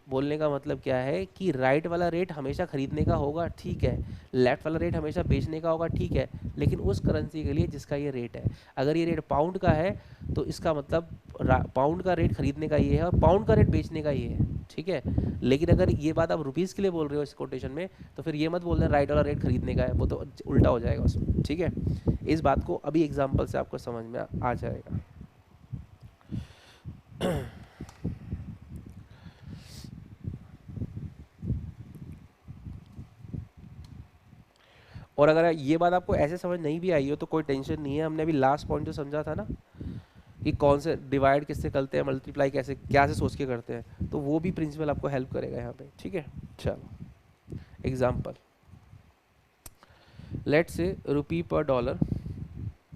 बोलने का मतलब क्या है कि राइट वाला रेट हमेशा खरीदने का होगा, ठीक है, लेफ्ट वाला रेट हमेशा बेचने का होगा, ठीक है, लेकिन उस करेंसी के लिए जिसका ये रेट है। अगर ये रेट पाउंड का है तो इसका मतलब पाउंड का रेट खरीदने का ये है और पाउंड का रेट बेचने का ये है, ठीक है। लेकिन अगर ये बात आप रुपीज़ के लिए बोल रहे हो इस कोटेशन में, तो फिर ये मत बोल देना राइट वाला रेट खरीदने का है, वो तो उल्टा हो जाएगा उसमें, ठीक है। इस बात को अभी एग्जाम्पल से आपको समझ में आ जाएगा। और अगर ये बात आपको ऐसे समझ नहीं भी आई हो तो कोई टेंशन नहीं है, हमने अभी लास्ट पॉइंट जो समझा था ना कि कौन से डिवाइड किससे करते हैं, मल्टीप्लाई कैसे क्या से सोच के करते हैं, तो वो भी प्रिंसिपल आपको हेल्प करेगा यहाँ पे, ठीक है। चलो example, let's say rupee per dollar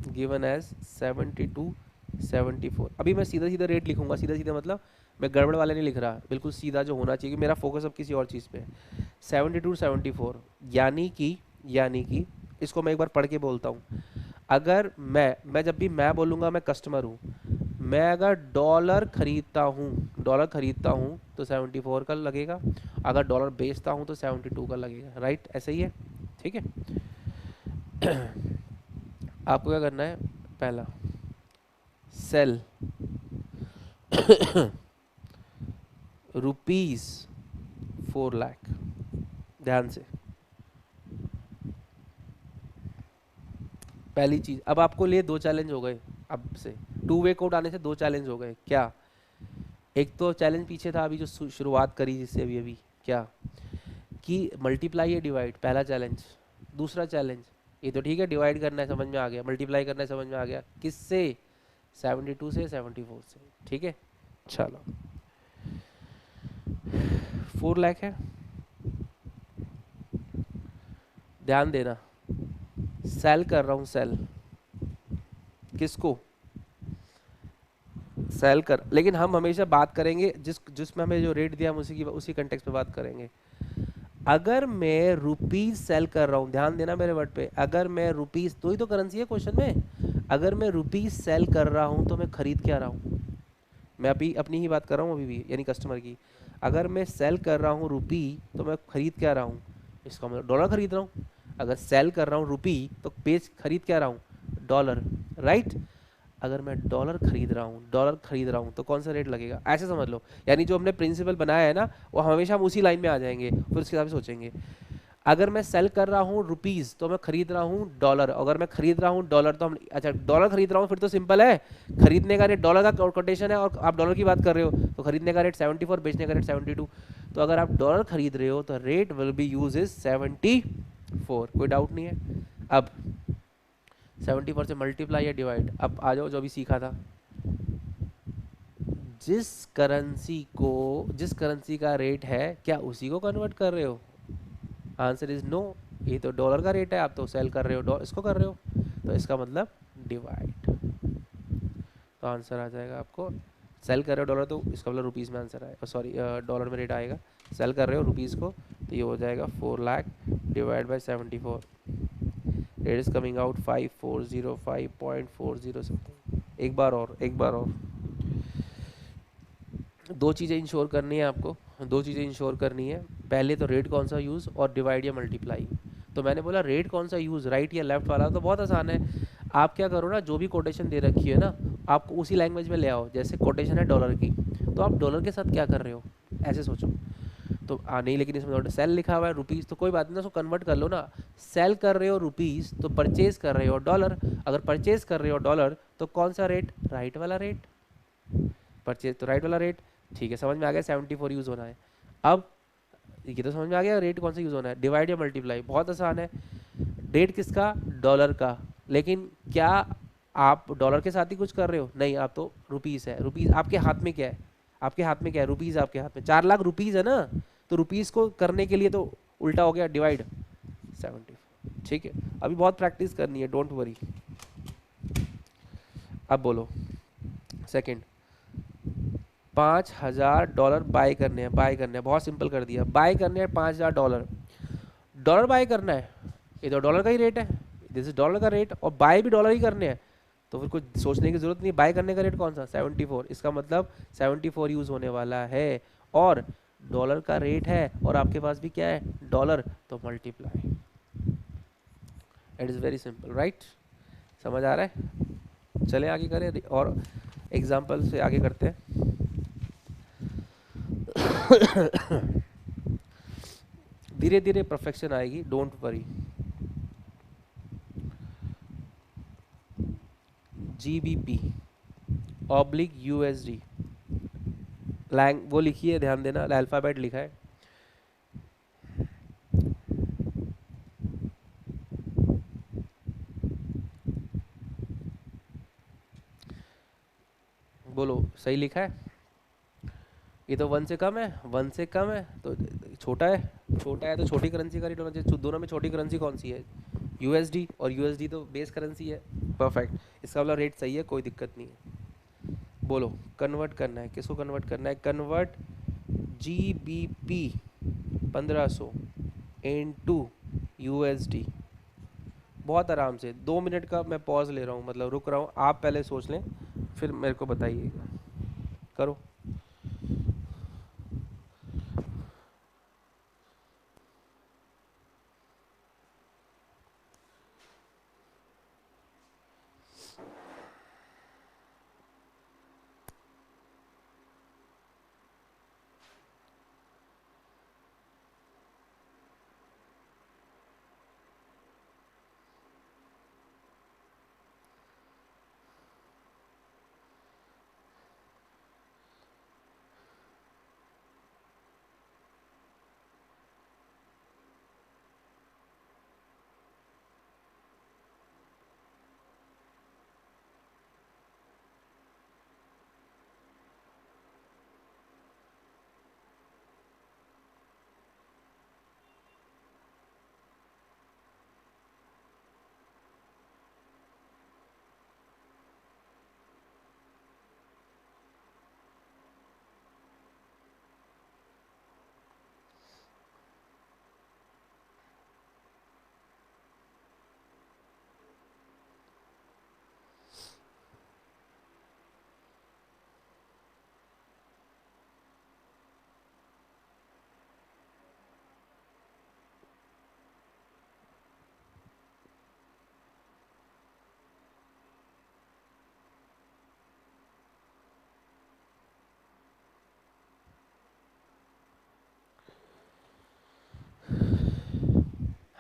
given as 72.74। अभी मैं सीधा सीधा रेट लिखूंगा, सीधा सीधा मतलब मैं गड़बड़ वाले नहीं लिख रहा, बिल्कुल सीधा जो होना चाहिए, मेरा फोकस अब किसी और चीज़ पे है। 72.74 यानी कि इसको मैं एक बार पढ़ के बोलता हूँ। अगर मैं जब भी मैं बोलूँगा मैं कस्टमर हूँ, मैं अगर डॉलर खरीदता हूँ तो 74 का लगेगा, अगर डॉलर बेचता हूँ तो 72 का लगेगा, राइट, ऐसे ही है, ठीक है। आपको क्या करना है, पहला सेल रुपीज 4 लाख, ध्यान से, पहली चीज। अब आपको लिए 2 चैलेंज हो गए, अब से 2 वे कोड आने से 2 चैलेंज हो गए। क्या? एक तो चैलेंज पीछे था अभी जो शुरुआत करी जिससे अभी अभी, क्या कि मल्टीप्लाई या डिवाइड, पहला चैलेंज। दूसरा चैलेंज, ये तो ठीक है डिवाइड करना है समझ में आ गया, मल्टीप्लाई करना है समझ में आ गया, किससे? 72 से 74 से, ठीक है। चलो 4 लाख है, ध्यान देना, सेल कर रहा हूँ, सेल किसको, सेल कर, लेकिन हम हमेशा बात करेंगे जिसमें हमें जो रेट दिया हम उसी कंटेक्स्ट में बात करेंगे। अगर मैं रुपीज सेल कर रहा हूँ, ध्यान देना मेरे वर्ड पे, अगर मैं रुपीज, तो ही तो करेंसी है क्वेश्चन में, अगर मैं रुपीज सेल कर रहा हूँ तो मैं खरीद क्या रहा हूँ, मैं अभी अपनी ही बात कर रहा हूँ अभी भी, यानी कस्टमर की। अगर मैं सेल कर रहा हूँ रुपी तो मैं खरीद क्या रहा हूँ, इसका मतलब डॉलर खरीद रहा हूँ। अगर सेल कर रहा हूँ रुपी तो पेज खरीद क्या रहा हूँ, डॉलर, राइट। अगर मैं डॉलर खरीद रहा हूँ तो कौन सा रेट लगेगा, ऐसे समझ लो। यानी जो हमने प्रिंसिपल बनाया है ना, वो हमेशा हम उसी लाइन में आ जाएंगे, फिर उसके हिसाब से सोचेंगे। अगर मैं सेल कर रहा हूँ रुपीज तो मैं खरीद रहा हूँ डॉलर, अगर मैं खरीद रहा हूँ डॉलर तो हम, अच्छा डॉलर खरीद रहा हूँ फिर तो सिंपल है, खरीदने का रेट डॉलर का कोटेशन है और आप डॉलर की बात कर रहे हो, तो खरीदने का रेट 74, बेचने का रेट 72। तो अगर आप डॉलर खरीद रहे हो तो rate will B use is 74, कोई डाउट नहीं है। अब 74 से मल्टीप्लाई या डिवाइड, अब आ जाओ जो अभी सीखा था, जिस करेंसी को, जिस करेंसी का रेट है क्या उसी को कन्वर्ट कर रहे हो, आंसर इज नो। ये तो डॉलर का रेट है, आप तो सेल कर रहे हो इसको कर रहे हो, तो इसका मतलब डिवाइड, तो आंसर आ जाएगा आपको, सेल कर रहे हो डॉलर तो इसका मतलब रुपीज़ में आंसर आएगा, सॉरी डॉलर में रेट आएगा, सेल कर रहे हो रुपीज़ को तो ये हो जाएगा 4 lakh divide by 74, rate is coming out 5405.40 something. एक बार और दो चीज़ें इंश्योर करनी है आपको, दो चीज़ें इंश्योर करनी है, पहले तो रेट कौन सा यूज़ और डिवाइड या मल्टीप्लाई। तो मैंने बोला रेट कौन सा यूज़, राइट या लेफ्ट वाला, तो बहुत आसान है। आप क्या करो ना, जो भी कोटेशन दे रखी है ना, आपको उसी लैंग्वेज में ले आओ, जैसे कोटेशन है डॉलर की, तो आप डॉलर के साथ क्या कर रहे हो ऐसे सोचो। तो नहीं, लेकिन इसमें सेल लिखा हुआ है रुपीज़, तो कोई बात नहीं ना, उसको कन्वर्ट कर लो ना। सेल कर रहे हो रुपीज़ तो परचेज कर रहे हो डॉलर, अगर परचेज कर रहे हो डॉलर तो कौन सा रेट, राइट वाला रेट, परचेज तो राइट वाला रेट, ठीक है समझ में आ गया, 74 यूज़ होना है। अब ये तो समझ में आ गया रेट कौन सा यूज़ होना है, डिवाइड या मल्टीप्लाई, बहुत आसान है। रेट किसका, डॉलर का, लेकिन क्या आप डॉलर के साथ ही कुछ कर रहे हो, नहीं, आप तो रुपीज़ है, रुपीज़ आपके हाथ में क्या है, आपके हाथ में क्या है, रुपीज़ आपके हाथ में, 4 लाख रुपीज़ है ना, तो रुपीज़ को करने के लिए तो उल्टा हो गया, डिवाइड 74, ठीक है। अभी बहुत प्रैक्टिस करनी है, डोंट वरी। अब बोलो सेकंड, $5000 बाय करने हैं, बाय करने हैं, बहुत सिंपल कर दिया, बाय करने हैं $5000, डॉलर बाय करना है, ये तो डॉलर का ही रेट है, दिस इज डॉलर का रेट, और बाय भी डॉलर ही करने हैं, तो फिर कुछ सोचने की जरूरत नहीं, बाय करने का रेट कौन सा, 74, इसका मतलब 74 यूज होने वाला है, और डॉलर का रेट है और आपके पास भी क्या है डॉलर, तो multiply, it is very simple, right. समझ आ रहा है, चले आगे करें और एग्जाम्पल से आगे करते हैं। धीरे धीरे परफेक्शन आएगी, don't worry. GBP oblique USD, लैंग वो लिखी है, ध्यान देना, अल्फ़ाबेट लिखा है, बोलो सही लिखा है, ये तो 1 से कम है, 1 से कम है तो छोटा है, छोटा है तो छोटी करेंसी का रेट होना चाहिए, दोनों में छोटी करेंसी कौन सी है, USD, और USD तो बेस करेंसी है, परफेक्ट, इसका वाला रेट सही है, कोई दिक्कत नहीं है। बोलो कन्वर्ट करना है, किसको कन्वर्ट करना है, कन्वर्ट GBP 1500 इनटू USD, बहुत आराम से, 2 मिनट का मैं पॉज ले रहा हूँ, मतलब रुक रहा हूँ, आप पहले सोच लें फिर मेरे को बताइएगा, करो।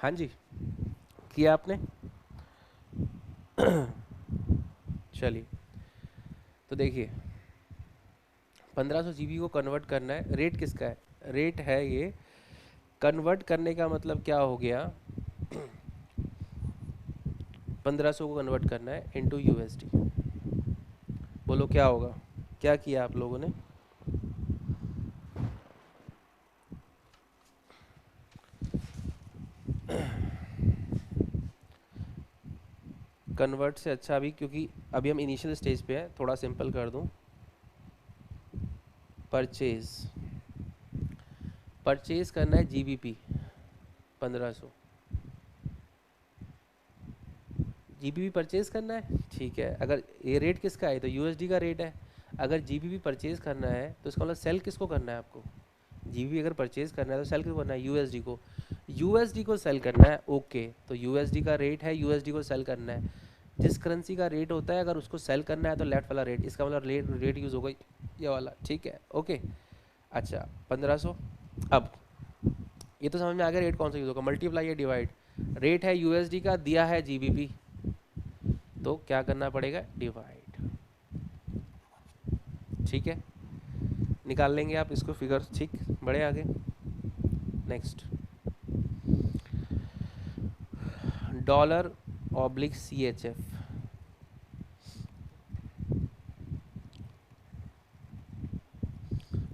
हाँ जी, किया आपने। चलिए, तो देखिए 1500 जीबी को कन्वर्ट करना है, रेट किसका है, रेट है ये, कन्वर्ट करने का मतलब क्या हो गया, 1500 को कन्वर्ट करना है इनटू यूएसडी। बोलो क्या होगा, क्या किया आप लोगों ने। कन्वर्ट से अच्छा अभी, क्योंकि अभी हम इनिशियल स्टेज पे हैं, थोड़ा सिंपल कर दूं। परचेज, परचेज करना है जीबीपी 1500, जीबीपी परचेज करना है, ठीक है। अगर ये रेट किसका है, तो यूएसडी का रेट है। अगर जीबीपी परचेज करना है तो इसका मतलब सेल किसको करना है आपको, जीबीपी अगर परचेज करना है तो सेल किसको करना है, यूएसडी को, यूएसडी को सेल करना है। ओके, तो यूएसडी का रेट है, यूएसडी को सेल करना है। जिस करेंसी का रेट होता है अगर उसको सेल करना है तो लेफ्ट वाला रेट, इसका मतलब रेट यूज़ होगा ये वाला, ठीक है। ओके, अच्छा 1500। अब ये तो समझ में आ गया रेट कौन सा यूज़ होगा, मल्टीप्लाई या डिवाइड। रेट है यूएसडी का, दिया है जीबीपी, तो क्या करना पड़ेगा, डिवाइड, ठीक है। निकाल लेंगे आप इसको फिगर, ठीक। बढ़े आगे, next, dollar oblique C H F.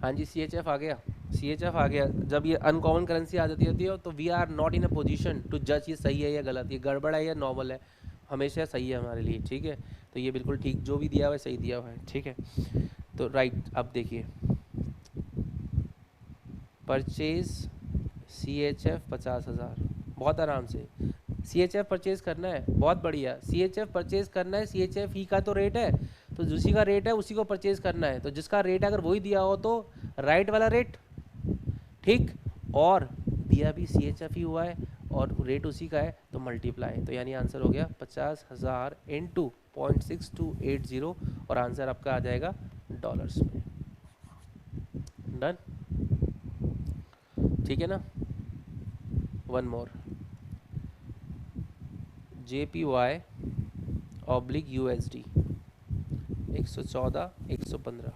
हाँ जी, सी एच एफ आ गया, सी एच एफ आ गया। जब ये अनकॉमन करेंसी आ जाती होती है तो we are not in a position to जज ये सही है या गलत, ये गड़बड़ है या नॉर्मल है, हमेशा सही है हमारे लिए, ठीक है। तो ये बिल्कुल ठीक, जो भी दिया हुआ है सही दिया हुआ है, ठीक है। तो राइट, अब देखिए परचेज सी एच एफ 50,000, बहुत आराम से सी एच एफ परचेज करना है, बहुत बढ़िया। सी एच एफ परचेज करना है, सी एच एफ ई का तो रेट है, तो जिसी का रेट है उसी को परचेज करना है। तो जिसका रेट अगर वही दिया हो तो राइट वाला रेट, ठीक, और दिया भी सी एच एफ ही हुआ है और रेट उसी का है तो मल्टीप्लाई, तो यानी आंसर हो गया 50,000 इंटू 0.6280, और आंसर आपका आ जाएगा डॉलर्स में। डन, ठीक है ना। One more, J P Y oblique U S D 114 115,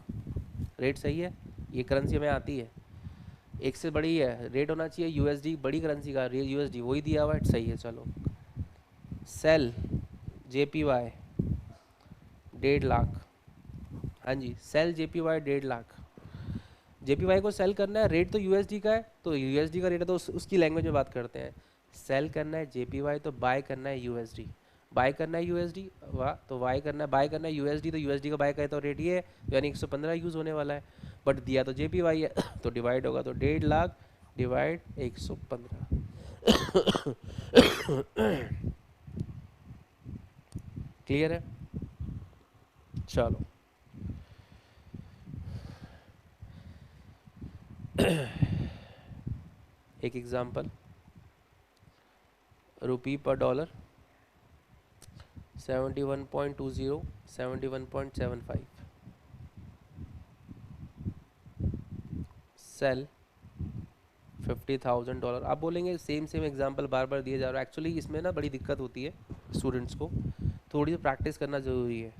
rate सही है, ये करेंसी हमें आती है, एक से बड़ी है, रेट होना चाहिए यूएसडी, बड़ी करेंसी का यूएसडी वही दिया हुआ है, सही है। चलो, sell J P Y 1.5 lakh, हाँ जी, sell J P Y 1.5 lakh, J P Y को सेल करना है, रेट तो यूएसडी का है, तो यूएसडी का रेट है तो उसकी लैंग्वेज में बात करते हैं। सेल करना है जे पी वाई तो बाय करना है यूएसडी, बाय करना है यूएसडी, वाह, तो बाय करना है, बाय करना है यूएसडी, तो यूएसडी का बाय करे तो रेट ये है, यानी 115 यूज़ होने वाला है, बट दिया तो जे पी वाई है तो डिवाइड होगा, तो 1.5 लाख डिवाइड 115। क्लियर है, चलो। एक एग्जांपल, रुपी पर डॉलर 71.20, 71.75, सेल $50,000। आप बोलेंगे सेम सेम एग्जांपल बार बार दिए जा रहा है, एक्चुअली इसमें ना बड़ी दिक्कत होती है स्टूडेंट्स को, थोड़ी सी प्रैक्टिस करना ज़रूरी है।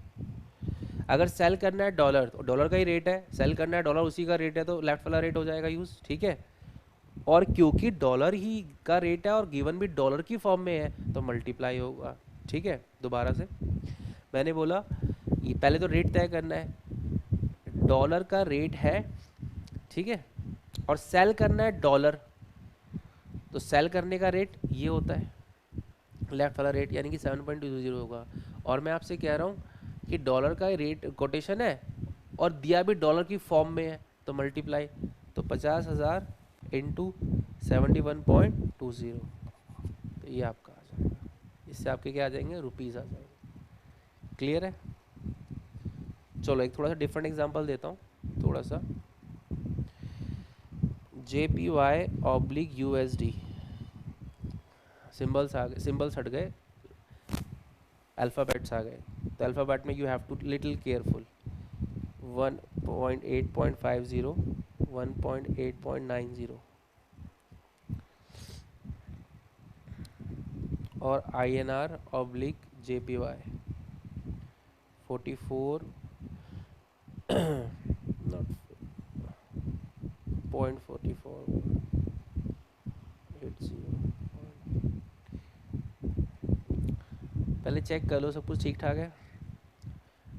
अगर सेल करना है डॉलर तो डॉलर का ही रेट है, सेल करना है डॉलर उसी का रेट है तो लेफ्ट वाला रेट हो जाएगा यूज़, ठीक है। और क्योंकि डॉलर ही का रेट है और गिवन भी डॉलर की फॉर्म में है तो मल्टीप्लाई होगा, ठीक है। दोबारा से मैंने बोला, ये पहले तो रेट तय करना है, डॉलर का रेट है, ठीक है, और सेल करना है डॉलर, तो सेल करने का रेट ये होता है लेफ्ट वाला रेट, यानी कि 7.20 होगा। और मैं आपसे कह रहा हूँ कि डॉलर का रेट कोटेशन है और दिया भी डॉलर की फॉर्म में है तो मल्टीप्लाई, तो 50,000 इंटू 71.20, तो ये आपका आ जाएगा, इससे आपके क्या आ जाएंगे, रुपीज़ आ जाएंगे। क्लियर है। चलो एक थोड़ा सा डिफरेंट एग्जांपल देता हूँ, थोड़ा सा, J P Y oblique U S D, symbols आ गए, सिम्बल्स हट गए, अल्फ़ाबेट्स आ गए, तो अल्फ़ाबेट में you have to little careful, 1.8.50, 1.8.90, और INR ऑब्लिक JPY 44 नॉट 0.4480। पहले चेक कर लो सब कुछ ठीक ठाक है।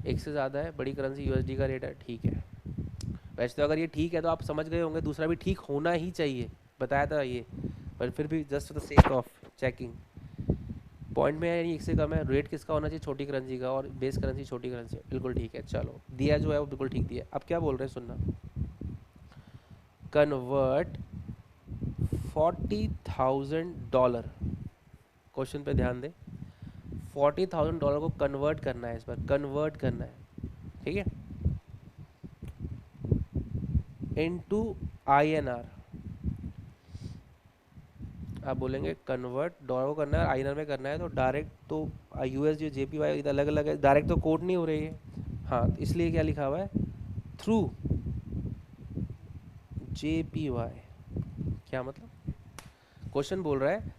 एक से ज़्यादा है, बड़ी करेंसी USD का रेट है, ठीक है। वैसे तो अगर ये ठीक है तो आप समझ गए होंगे दूसरा भी ठीक होना ही चाहिए, बताया था ये, पर फिर भी just for the sake of checking. Point में है यानी एक से कम है, रेट किसका होना चाहिए, छोटी करेंसी का, और बेस करेंसी छोटी करेंसी, बिल्कुल ठीक है। चलो दिया जो है वो बिल्कुल ठीक दिया। अब क्या बोल रहे हैं सुनना, कन्वर्ट $40,000, क्वेश्चन पे ध्यान दे, $40,000 को कन्वर्ट करना है, इस बार कन्वर्ट करना है, ठीक है, इनटू INR। आप बोलेंगे कन्वर्ट डॉलर को करना है INR में करना है, तो डायरेक्ट तो USD JPY अलग अलग है, डायरेक्ट तो कोड नहीं हो रही है। हाँ, इसलिए क्या लिखा हुआ है, थ्रू JPY। क्या मतलब, क्वेश्चन बोल रहा है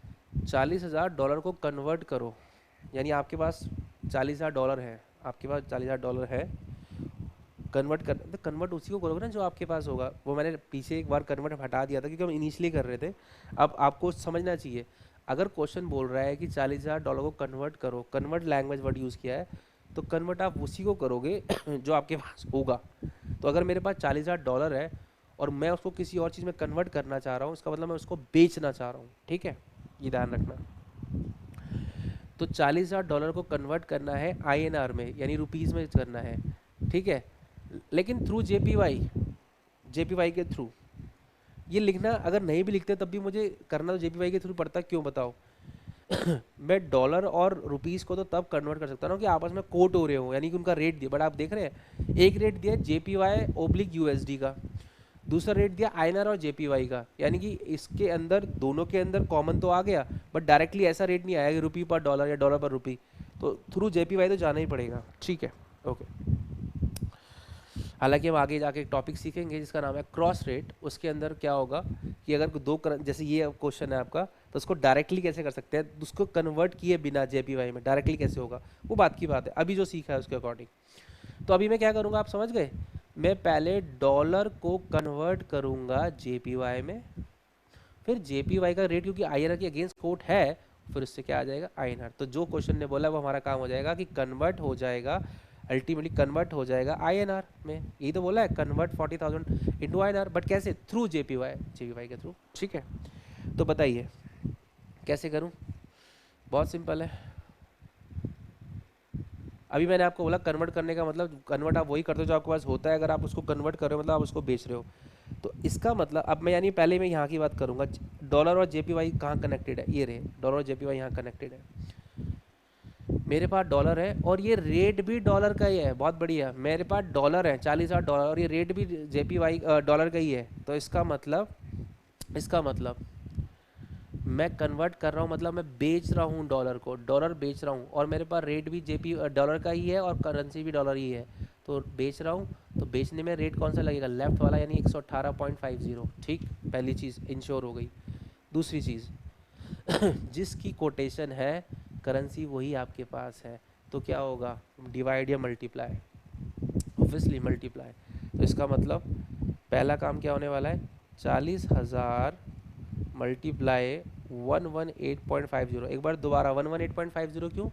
$40,000 को कन्वर्ट करो, यानी आपके पास $40,000 है, आपके पास $40,000 है, कन्वर्ट कर, तो कन्वर्ट उसी को करोगे ना जो आपके पास होगा। वो मैंने पीछे एक बार कन्वर्ट हटा दिया था क्योंकि हम इनिशियली कर रहे थे। अब आपको समझना चाहिए, अगर क्वेश्चन बोल रहा है कि $40,000 को कन्वर्ट करो, कन्वर्ट लैंग्वेज वर्ड यूज़ किया है, तो कन्वर्ट आप उसी को करोगे जो आपके पास होगा। तो अगर मेरे पास $40,000 है और मैं उसको किसी और चीज़ में कन्वर्ट करना चाह रहा हूँ, इसका मतलब मैं उसको बेचना चाह रहा हूँ, ठीक है, ये ध्यान रखना। तो $40,000 को कन्वर्ट करना है INR में, यानी रुपीज़ में करना है, ठीक है, लेकिन थ्रू JPY के थ्रू। ये लिखना अगर नहीं भी लिखते तब भी मुझे करना तो JPY के थ्रू पड़ता, क्यों बताओ मैं डॉलर और रुपीस को तो तब कन्वर्ट कर सकता हूँ कि आपस में कोट हो रहे हो, यानी कि उनका रेट दिया, बट आप देख रहे हैं एक रेट दिया JPY ओब्लिक USD का, दूसरा रेट दिया INR और JPY का, यानी कि इसके अंदर दोनों के अंदर कॉमन तो आ गया, बट डायरेक्टली ऐसा रेट नहीं आया कि रुपी पर डॉलर या डॉलर पर रुपी, तो थ्रू JPY तो जाना ही पड़ेगा, ठीक है, ओके। हालांकि हम आगे जाके एक टॉपिक सीखेंगे जिसका नाम है क्रॉस रेट, उसके अंदर क्या होगा कि अगर दो जैसे ये क्वेश्चन है आपका, तो उसको डायरेक्टली कैसे कर सकते हैं, उसको कन्वर्ट किए बिना JPY में डायरेक्टली कैसे होगा, वो बात की बात है, अभी जो सीखा है उसके अकॉर्डिंग। तो अभी मैं क्या करूँगा आप समझ गए, मैं पहले डॉलर को कन्वर्ट करूँगा JPY में, फिर JPY का रेट क्योंकि INR के अगेंस्ट कोट है, फिर उससे क्या आ जाएगा INR, तो जो क्वेश्चन ने बोला वो हमारा काम हो जाएगा कि कन्वर्ट हो जाएगा, अल्टीमेटली कन्वर्ट हो जाएगा INR में, यही तो बोला है कन्वर्ट 40,000 इंटू INR, बट कैसे, थ्रू JPY के थ्रू, ठीक है। तो बताइए कैसे करूं, बहुत सिंपल है। अभी मैंने आपको बोला कन्वर्ट करने का मतलब, कन्वर्ट आप वही करते हो जो आपके पास होता है, अगर आप उसको कन्वर्ट कर रहे हो मतलब आप उसको बेच रहे हो, तो इसका मतलब अब मैं यानी पहले मैं यहाँ की बात करूँगा, डॉलर और JPY कहाँ कनेक्टेड है, ये रहे डॉलर और JPY यहाँ कनेक्टेड है, मेरे पास डॉलर है और ये रेट भी डॉलर का ही है, बहुत बढ़िया, मेरे पास डॉलर है $40,000 और ये रेट भी JPY डॉलर का ही है, तो इसका मतलब मैं कन्वर्ट कर रहा हूँ, मतलब मैं बेच रहा हूँ डॉलर को, डॉलर बेच रहा हूँ, और मेरे पास रेट भी JP डॉलर का ही है और करेंसी भी डॉलर ही है, तो बेच रहा हूँ, तो बेचने में रेट कौन सा लगेगा, लेफ्ट वाला, यानी 118.50, ठीक, पहली चीज़ इंश्योर हो गई। दूसरी चीज़ जिसकी कोटेशन है करेंसी वही आपके पास है, तो क्या होगा, डिवाइड या मल्टीप्लाई, ऑब्वियसली मल्टीप्लाई। तो इसका मतलब पहला काम क्या होने वाला है, 40,000 मल्टीप्लाई 118.50, एक बार दोबारा 118.50 क्यों,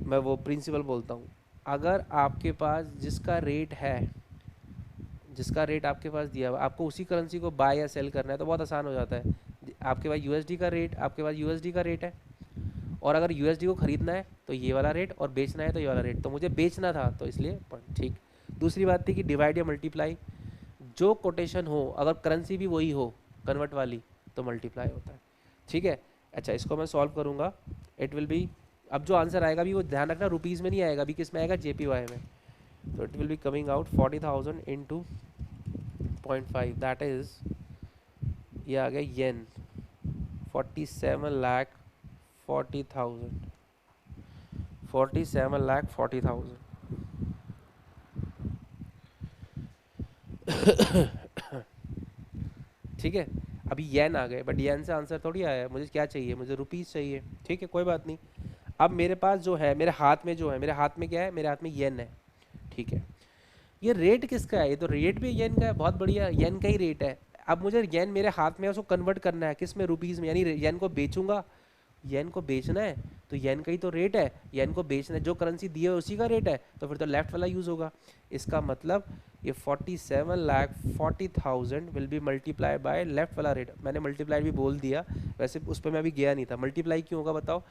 मैं वो प्रिंसिपल बोलता हूँ, अगर आपके पास जिसका रेट आपके पास दिया हुआ, आपको उसी करेंसी को बाय या सेल करना है तो बहुत आसान हो जाता है, आपके पास USD का रेट है, और अगर USD को खरीदना है तो ये वाला रेट, और बेचना है तो ये वाला रेट, तो मुझे बेचना था तो इसलिए ठीक। दूसरी बात थी कि डिवाइड या मल्टीप्लाई, जो कोटेशन हो अगर करेंसी भी वही हो कन्वर्ट वाली, तो मल्टीप्लाई होता है, ठीक है। अच्छा, इसको मैं सॉल्व करूँगा, इट विल बी, अब जो आंसर आएगा भी वो ध्यान रखना रुपीज़ में नहीं आएगा, अभी किस में आएगा, JPY में, तो it will be coming out 40,000 into 0.5, that is, ये आ गया येन, 47,40,000, 47,40,000। ठीक है, अभी येन आ गए, बट येन से आंसर थोड़ी आया है, मुझे क्या चाहिए, मुझे रुपीस चाहिए। ठीक है, कोई बात नहीं। अब मेरे पास जो है, मेरे हाथ में जो है, मेरे हाथ में क्या है, मेरे हाथ में येन है। ठीक है, ये रेट किसका है, ये तो रेट भी येन का है, बहुत बढ़िया, येन का ही रेट है। अब मुझे येन मेरे हाथ में है, उसको कन्वर्ट करना है किस में, रुपीज़ में, यानी येन को बेचूंगा, येन को बेचना है, तो येन का ही तो रेट है, येन को बेचना है, जो करेंसी दी है उसी का रेट है, तो फिर तो लेफ्ट वाला यूज़ होगा। इसका मतलब ये 47,40,000 will be multiply by left वाला रेट। मैंने मल्टीप्लाई भी बोल दिया, वैसे उस पर मैं अभी गया नहीं था। मल्टीप्लाई क्यों होगा बताओ,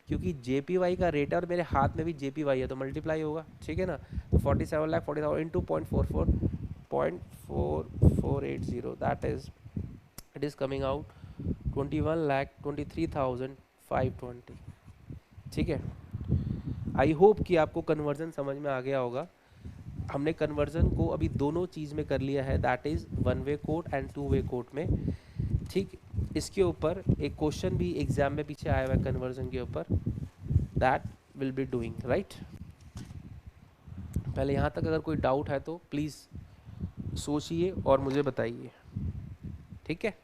क्योंकि JPY का रेट है और मेरे हाथ में भी JPY है, तो मल्टीप्लाई होगा। ठीक है ना, तो 47,40,000 into 0.44, that is, it is coming out 21,23,520। ठीक है, आई होप कि आपको कन्वर्जन समझ में आ गया होगा। हमने कन्वर्जन को अभी दोनों चीज़ में कर लिया है, that is one way code and to way code में। ठीक, इसके ऊपर एक क्वेश्चन भी एग्जाम में पीछे आया हुआ है कन्वर्जन के ऊपर, that will be doing right. पहले यहाँ तक अगर कोई डाउट है तो प्लीज़ सोचिए और मुझे बताइए। ठीक है,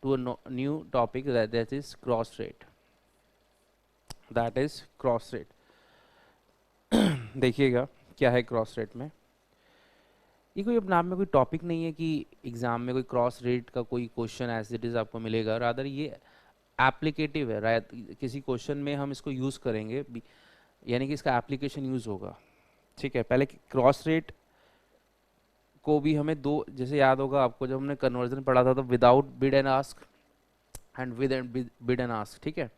to a new topic, that is cross rate, that is cross rate। देखिएगा क्या है क्रॉस रेट में। ये कोई अपने आप में कोई टॉपिक नहीं है कि एग्जाम में कोई क्रॉस रेट का कोई क्वेश्चन एज इट इज़ आपको मिलेगा, रादर ये एप्लीकेटिव है, राइट। किसी क्वेश्चन में हम इसको यूज़ करेंगे, यानी कि इसका एप्लीकेशन यूज़ होगा। ठीक है, पहले क्रॉस रेट को भी हमें दो, जैसे याद होगा आपको जब हमने कन्वर्जन पढ़ा था, तो without bid and ask and with and bid and ask. ठीक है,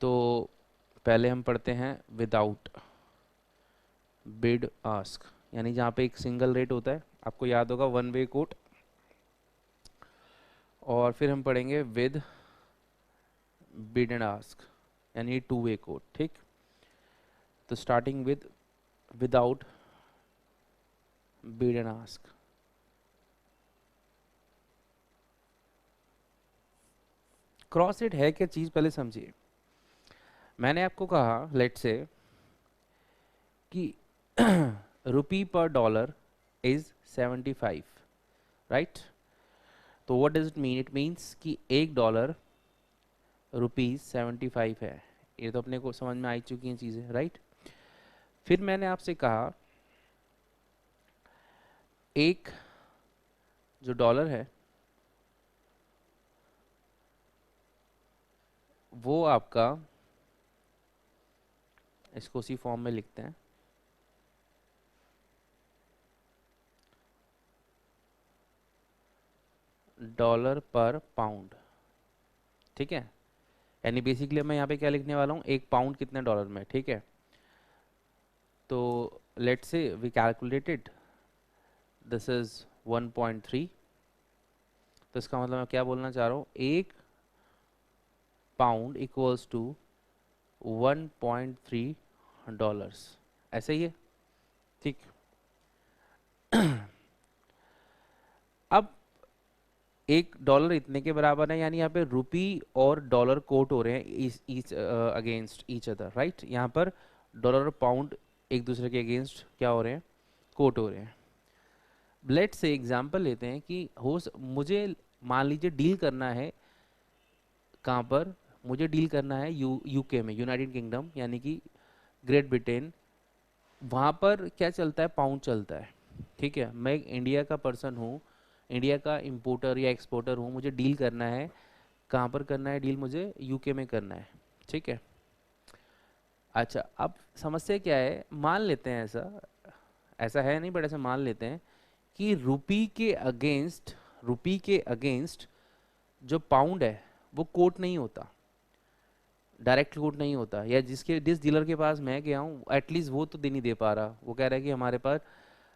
तो पहले हम पढ़ते हैं विदाउट बिड आस्क, यानी जहाँ पे एक सिंगल रेट होता है, आपको याद होगा वन वे कोट। और फिर हम पढ़ेंगे विद बिड एंड आस्क, यानी टू वे कोट। ठीक, तो starting with without bid and ask. Cross rate है क्या चीज़, पहले समझिए। मैंने आपको कहा लेट से कि रुपी पर डॉलर इज 75, राइट। तो what does it mean, it means कि $1 रुपीज 75 है। ये तो अपने को समझ में आ चुकी हैं चीज़ें, राइट। फिर मैंने आपसे कहा एक जो डॉलर है वो आपका, इसको उसी फॉर्म में लिखते हैं, डॉलर पर पाउंड। ठीक है, यानी बेसिकली मैं यहाँ पे क्या लिखने वाला हूँ, एक पाउंड कितने डॉलर में। ठीक है, तो let's say we calculated this is 1.3, तो इसका मतलब मैं क्या बोलना चाह रहा हूँ, एक पाउंड इक्वल्स टू 1.3 डॉलर्स, ऐसे ही है। ठीक, अब एक डॉलर इतने के बराबर है, यानी यहाँ पे रुपी और डॉलर कोट हो रहे हैं each against each other, right. यहाँ पर डॉलर और पाउंड एक दूसरे के अगेंस्ट क्या हो रहे हैं, कोट हो रहे हैं। लेट से एग्जांपल लेते हैं कि मुझे मान लीजिए डील करना है, कहाँ पर मुझे डील करना है, यूके में, यूनाइटेड किंगडम, यानी कि ग्रेट ब्रिटेन। वहाँ पर क्या चलता है, पाउंड चलता है। ठीक है, मैं एक इंडिया का पर्सन हूँ, इंडिया का इंपोर्टर या एक्सपोर्टर हूँ, मुझे डील करना है, कहाँ पर करना है डील, मुझे यूके में करना है। ठीक है, अच्छा अब समस्या क्या है, मान लेते हैं ऐसा, ऐसा है नहीं बट ऐसा मान लेते हैं कि रुपी के अगेंस्ट जो पाउंड है वो कोट नहीं होता, डायरेक्ट कोट नहीं होता, या जिस डीलर के पास मैं गया हूँ एटलीस्ट वो तो दे नहीं दे पा रहा, वो कह रहा है कि हमारे पास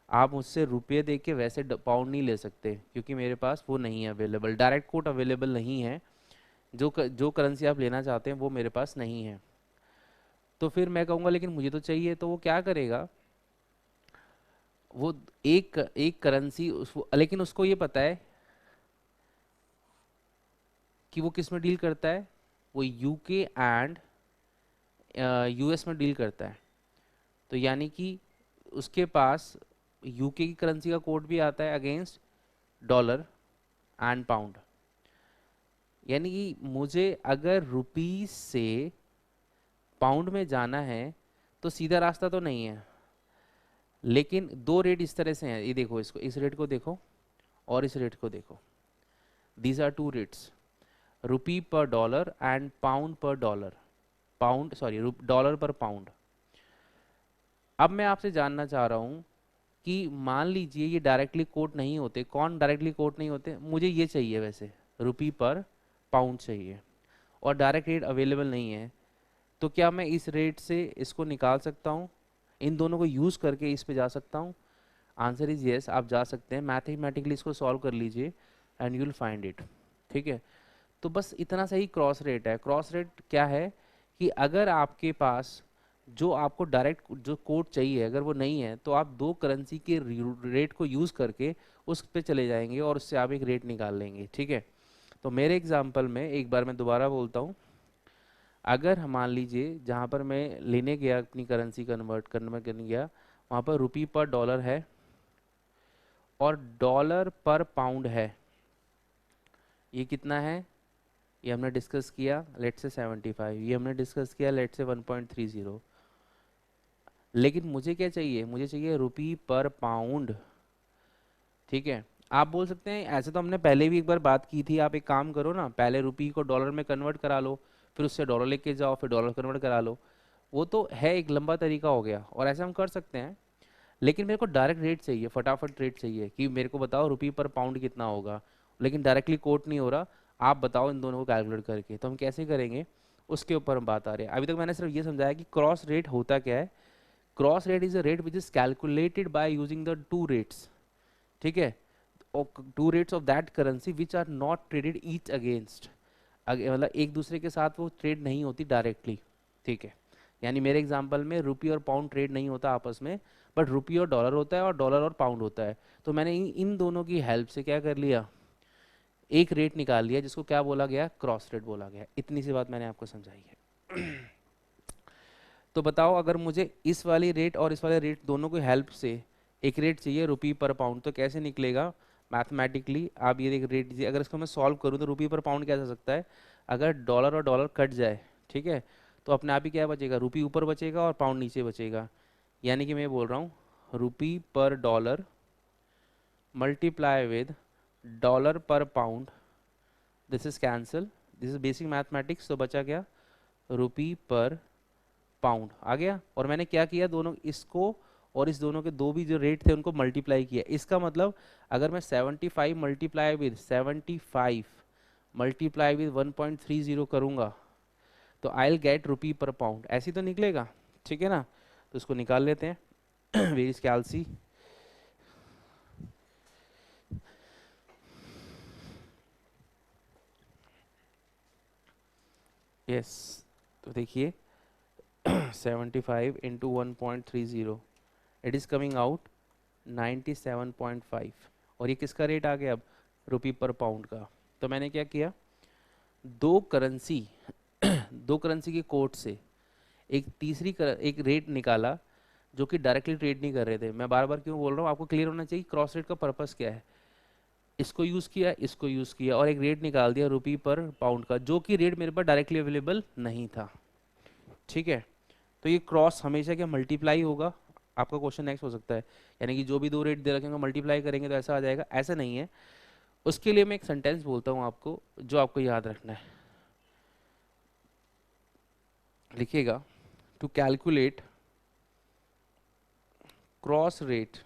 आप मुझसे रुपये दे के वैसे पाउंड नहीं ले सकते, क्योंकि मेरे पास वो नहीं है अवेलेबल, डायरेक्ट कोट अवेलेबल नहीं है। जो करेंसी आप लेना चाहते हैं वो मेरे पास नहीं है। तो फिर मैं कहूँगा लेकिन मुझे तो चाहिए, तो वो क्या करेगा, वो एक एक करेंसी लेकिन उसको ये पता है कि वो किस में डील करता है, वो यूके एंड यूएस में डील करता है। तो यानी कि उसके पास यूके की करेंसी का कोड भी आता है अगेंस्ट डॉलर एंड पाउंड। यानी कि मुझे अगर रुपीस से पाउंड में जाना है तो सीधा रास्ता तो नहीं है, लेकिन दो रेट इस तरह से हैं, ये देखो, इसको, इस रेट को देखो और इस रेट को देखो, these are to rates, rupee per dollar and pound per dollar, pound sorry dollar per pound. अब मैं आपसे जानना चाह रहा हूँ कि मान लीजिए ये डायरेक्टली कोट नहीं होते, कौन डायरेक्टली कोट नहीं होते, मुझे ये चाहिए वैसे, रुपी पर पाउंड चाहिए और डायरेक्ट रेट अवेलेबल नहीं है, तो क्या मैं इस रेट से इसको निकाल सकता हूँ, इन दोनों को यूज़ करके इस पे जा सकता हूँ? आंसर इज येस, आप जा सकते हैं, मैथमेटिकली इसको सॉल्व कर लीजिए and you will find it. ठीक है, तो बस इतना सही क्रॉस रेट है। क्रॉस रेट क्या है कि अगर आपके पास जो आपको डायरेक्ट जो कोड चाहिए अगर वो नहीं है, तो आप दो करेंसी के रेट को यूज़ करके उस पे चले जाएंगे और उससे आप एक रेट निकाल लेंगे। ठीक है, तो मेरे एग्जांपल में एक बार मैं दोबारा बोलता हूँ, अगर हम मान लीजिए जहाँ पर मैं लेने गया अपनी करेंसी करने गया, वहाँ पर रुपी पर डॉलर है और डॉलर पर पाउंड है, ये कितना है, ये हमने डिस्कस किया लेट से 75, ये हमने डिस्कस किया लेट से 1.30। लेकिन मुझे क्या चाहिए, मुझे चाहिए रुपी पर पाउंड। ठीक है, आप बोल सकते हैं ऐसे तो हमने पहले भी एक बार बात की थी, आप एक काम करो ना, पहले रुपी को डॉलर में कन्वर्ट करा लो, फिर उससे डॉलर लेके जाओ, फिर डॉलर कन्वर्ट करा लो। वो तो है, एक लंबा तरीका हो गया और ऐसे हम कर सकते हैं, लेकिन मेरे को डायरेक्ट रेट चाहिए, फटाफट रेट चाहिए कि मेरे को बताओ रुपी पर पाउंड कितना होगा, लेकिन डायरेक्टली कोट नहीं हो रहा, आप बताओ इन दोनों को कैलकुलेट करके। तो हम कैसे करेंगे उसके ऊपर हम बात आ रहे हैं। अभी तक मैंने सिर्फ ये समझाया कि क्रॉस रेट होता क्या है। Cross rate is a rate which is calculated by using the two rates. ठीक है, two rates of that currency which are not traded each against, मतलब एक दूसरे के साथ वो ट्रेड नहीं होती डायरेक्टली। ठीक है, यानी मेरे एग्जांपल में रुपी और पाउंड ट्रेड नहीं होता आपस में, बट रुपी और डॉलर होता है और डॉलर और पाउंड होता है। तो मैंने इन दोनों की हेल्प से क्या कर लिया, एक रेट निकाल लिया जिसको क्या बोला गया, क्रॉस रेट बोला गया। इतनी सी बात मैंने आपको समझाई है। तो बताओ, अगर मुझे इस वाली रेट और इस वाले रेट दोनों की हेल्प से एक रेट चाहिए रुपी पर पाउंड, तो कैसे निकलेगा मैथमेटिकली? आप ये एक रेट दीजिए, अगर इसको मैं सॉल्व करूँ तो रुपी पर पाउंड कैसा सकता है, अगर डॉलर और डॉलर कट जाए, ठीक है, तो अपने आप ही क्या बचेगा, रुपी ऊपर बचेगा और पाउंड नीचे बचेगा। यानी कि मैं बोल रहा हूँ रुपी per dollar multiply with dollar per pound, this is cancel, this is basic mathematics, तो बचा क्या, रुपी पर पाउंड आ गया। और मैंने क्या किया, दोनों इसको और इस दोनों के दो भी जो रेट थे उनको मल्टीप्लाई किया। इसका मतलब अगर मैं 75 मल्टीप्लाई विद 75 मल्टीप्लाई विद 1.30 करूंगा तो आई विल गेट रुपी पर पाउंड, ऐसी तो निकलेगा। ठीक है ना, तो इसको निकाल लेते हैं। वेरी कैलसी, यस, तो देखिए 75 into 1.30, it is coming out 97.5। और ये किसका रेट आ गया अब, रुपी पर पाउंड का। तो मैंने क्या किया, दो करेंसी दो करेंसी के कोड से एक रेट निकाला जो कि डायरेक्टली ट्रेड नहीं कर रहे थे। मैं बार बार क्यों बोल रहा हूँ, आपको क्लियर होना चाहिए क्रॉस रेट का पर्पस क्या है। इसको यूज़ किया, इसको यूज़ किया और एक रेट निकाल दिया रुपी पर पाउंड का, जो कि रेट मेरे पास डायरेक्टली अवेलेबल नहीं था। ठीक है, तो ये क्रॉस हमेशा क्या मल्टीप्लाई होगा। आपका क्वेश्चन नेक्स्ट हो सकता है, यानी कि जो भी दो रेट दे रखेंगे मल्टीप्लाई करेंगे तो ऐसा आ जाएगा, ऐसा नहीं है। उसके लिए मैं एक सेंटेंस बोलता हूँ आपको, जो आपको याद रखना है, लिखिएगा, to calculate cross rate,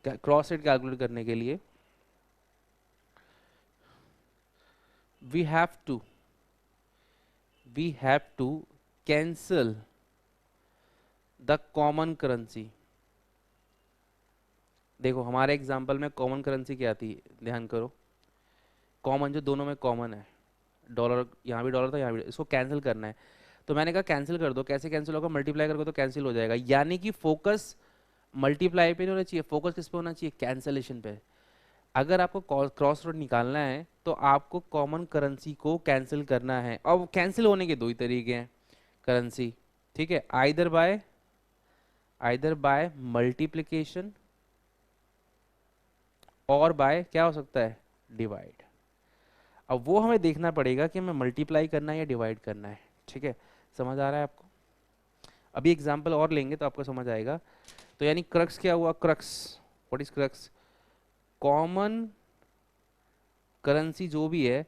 cross rate calculate करने के लिए we have to we have to cancel the common currency, देखो हमारे एग्जाम्पल में कॉमन करेंसी क्या थी, ध्यान करो, कॉमन जो दोनों में कॉमन है, डॉलर, यहाँ भी डॉलर था यहाँ भी, इसको कैंसिल करना है। तो मैंने कहा कैंसिल कर दो, कैसे कैंसिल होगा, मल्टीप्लाई करोगे तो कैंसिल हो जाएगा, यानी कि फोकस मल्टीप्लाई पे नहीं होना चाहिए, फोकस किस पे होना चाहिए, कैंसिलेशन पे। अगर आपको क्रॉस रोड निकालना है तो आपको कॉमन करेंसी को कैंसिल करना है, और कैंसिल होने के दो ही तरीके हैं करेंसी, ठीक है, आइदर बाय मल्टीप्लिकेशन और बाय क्या हो सकता है, डिवाइड। अब वो हमें देखना पड़ेगा कि हमें मल्टीप्लाई करना है या डिवाइड करना है, ठीक है, समझ आ रहा है आपको। अभी एग्जांपल और लेंगे तो आपको समझ आएगा। तो यानी क्रक्स क्या हुआ, crux, what is crux, common currency जो भी है